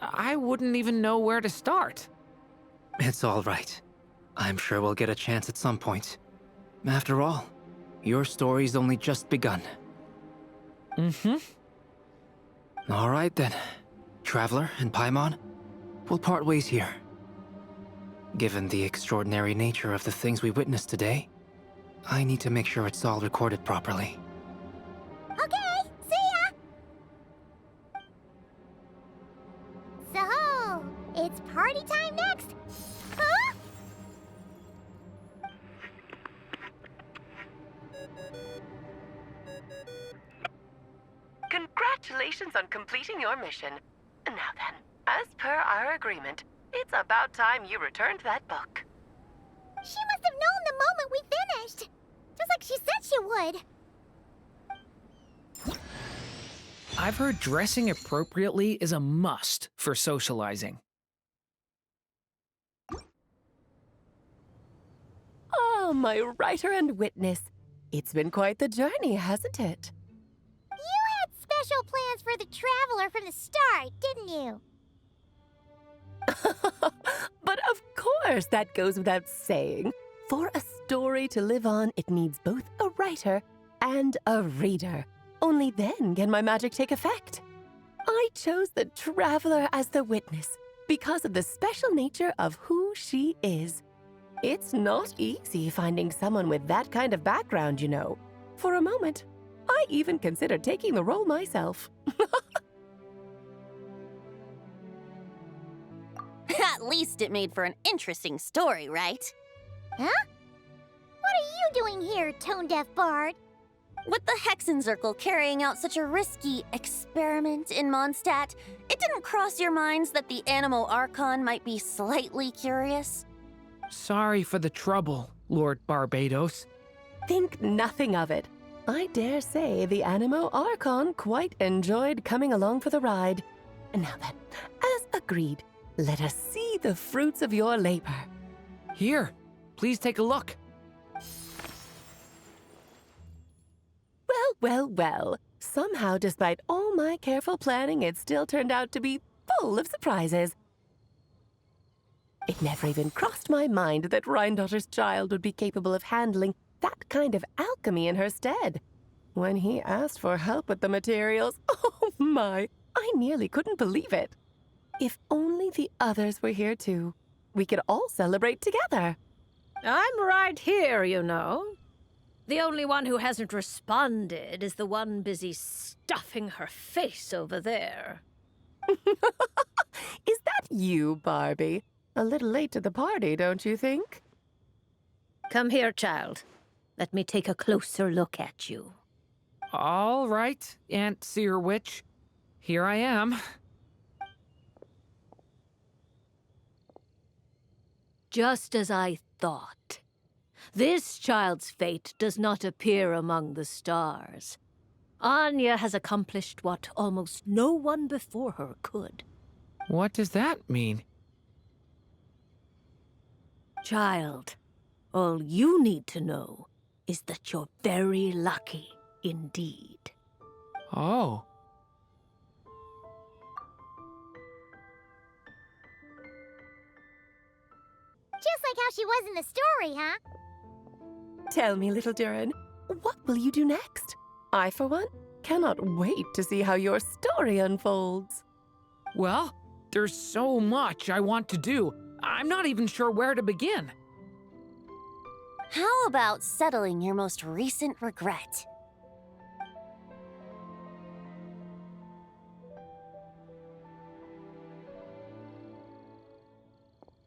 I wouldn't even know where to start. It's all right. I'm sure we'll get a chance at some point. After all, your story's only just begun. All right then. Traveler and Paimon, we'll part ways here. Given the extraordinary nature of the things we witnessed today, I need to make sure it's all recorded properly. Okay, see ya! It's party time next? Huh? Congratulations on completing your mission. Now then, as per our agreement, it's about time you returned that book. She must have known the moment we finished. Just like she said she would. I've heard dressing appropriately is a must for socializing. Oh, my writer and witness. It's been quite the journey, hasn't it? You had special plans for the Traveler from the start, didn't you? But of course, that goes without saying. For a story to live on, it needs both a writer and a reader. Only then can my magic take effect. I chose the Traveler as the witness because of the special nature of who she is. It's not easy finding someone with that kind of background, you know. For a moment, I even considered taking the role myself. At least it made for an interesting story, right? Huh? What are you doing here, tone-deaf bard? With the Hexenzirkel carrying out such a risky experiment in Mondstadt, it didn't cross your minds that the Animo Archon might be slightly curious? Sorry for the trouble, Lord Barbados. Think nothing of it. I dare say the Animo Archon quite enjoyed coming along for the ride. Now then, as agreed, let us see the fruits of your labor. Here, please take a look. Well. Somehow, despite all my careful planning, it still turned out to be full of surprises. It never even crossed my mind that Rheindotter's child would be capable of handling that kind of alchemy in her stead. When he asked for help with the materials, oh my, I nearly couldn't believe it. If only the others were here too. We could all celebrate together. I'm right here, you know. The only one who hasn't responded is the one busy stuffing her face over there. Is that you, Barbie? A little late to the party, don't you think? Come here, child. Let me take a closer look at you. All right, Aunt Seer Witch. Here I am. Just as I thought. This child's fate does not appear among the stars. Anya has accomplished what almost no one before her could. What does that mean? Child, all you need to know is that you're very lucky indeed. Oh. Just like how she was in the story, huh? Tell me, little Durin, what will you do next? I, for one, cannot wait to see how your story unfolds. Well, there's so much I want to do. I'm not even sure where to begin. How about settling your most recent regret?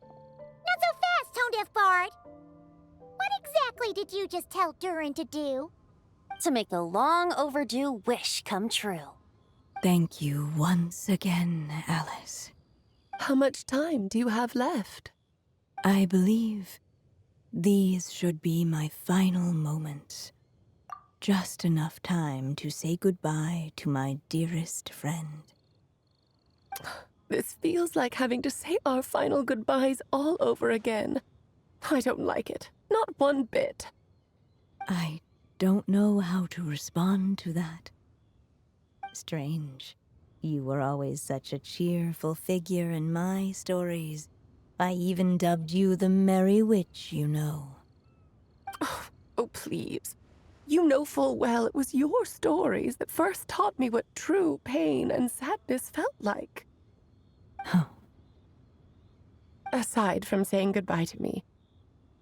Not so fast, tone-deaf bard! What exactly did you just tell Durin to do? To make the long overdue wish come true. Thank you once again, Alice. How much time do you have left? I believe these should be my final moments. Just enough time to say goodbye to my dearest friend. This feels like having to say our final goodbyes all over again. I don't like it. Not one bit. I don't know how to respond to that. Strange. You were always such a cheerful figure in my stories. I even dubbed you the Merry Witch, you know. Oh, please. You know full well it was your stories that first taught me what true pain and sadness felt like. Aside from saying goodbye to me,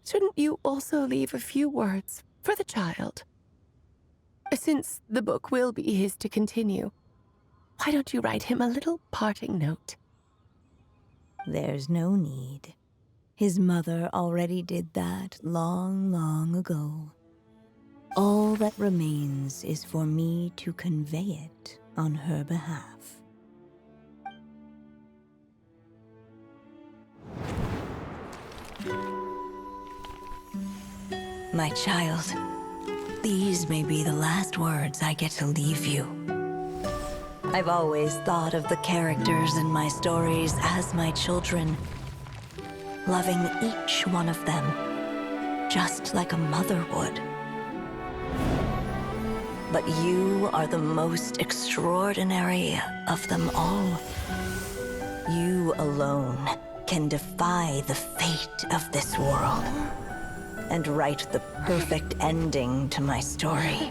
shouldn't you also leave a few words for the child? Since the book will be his to continue, why don't you write him a little parting note? There's no need. His mother already did that long, long ago. All that remains is for me to convey it on her behalf. My child, these may be the last words I get to leave you. I've always thought of the characters in my stories as my children, loving each one of them, just like a mother would. But you are the most extraordinary of them all. You alone can defy the fate of this world and write the perfect ending to my story.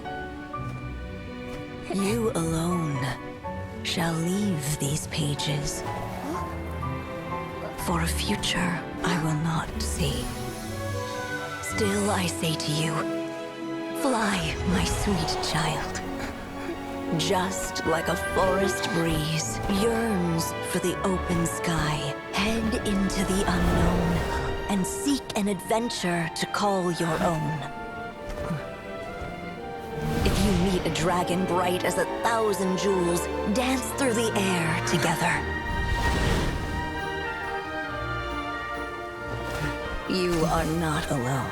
You alone shall leave these pages for a future I will not see. Still, I say to you, fly, my sweet child. Just like a forest breeze yearns for the open sky, head into the unknown and seek an adventure to call your own. If you meet a dragon bright as 1,000 jewels, dance through the air together. You are not alone,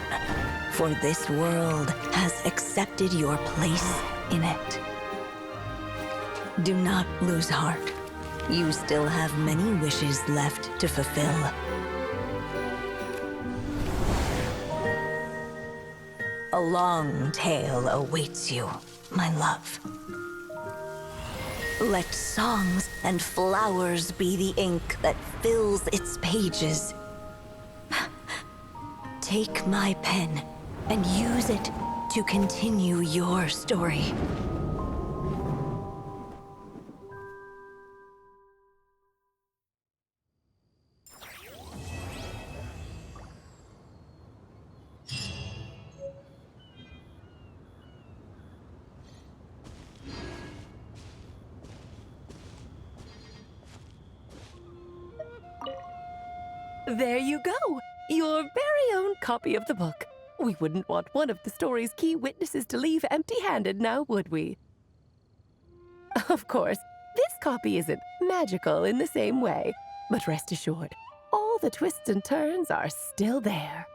for this world has accepted your place in it. Do not lose heart. You still have many wishes left to fulfill. A long tale awaits you, my love. Let songs and flowers be the ink that fills its pages. Take my pen and use it to continue your story. There you go! Your very own copy of the book. We wouldn't want one of the story's key witnesses to leave empty-handed now, would we? Of course, this copy isn't magical in the same way, but rest assured, all the twists and turns are still there.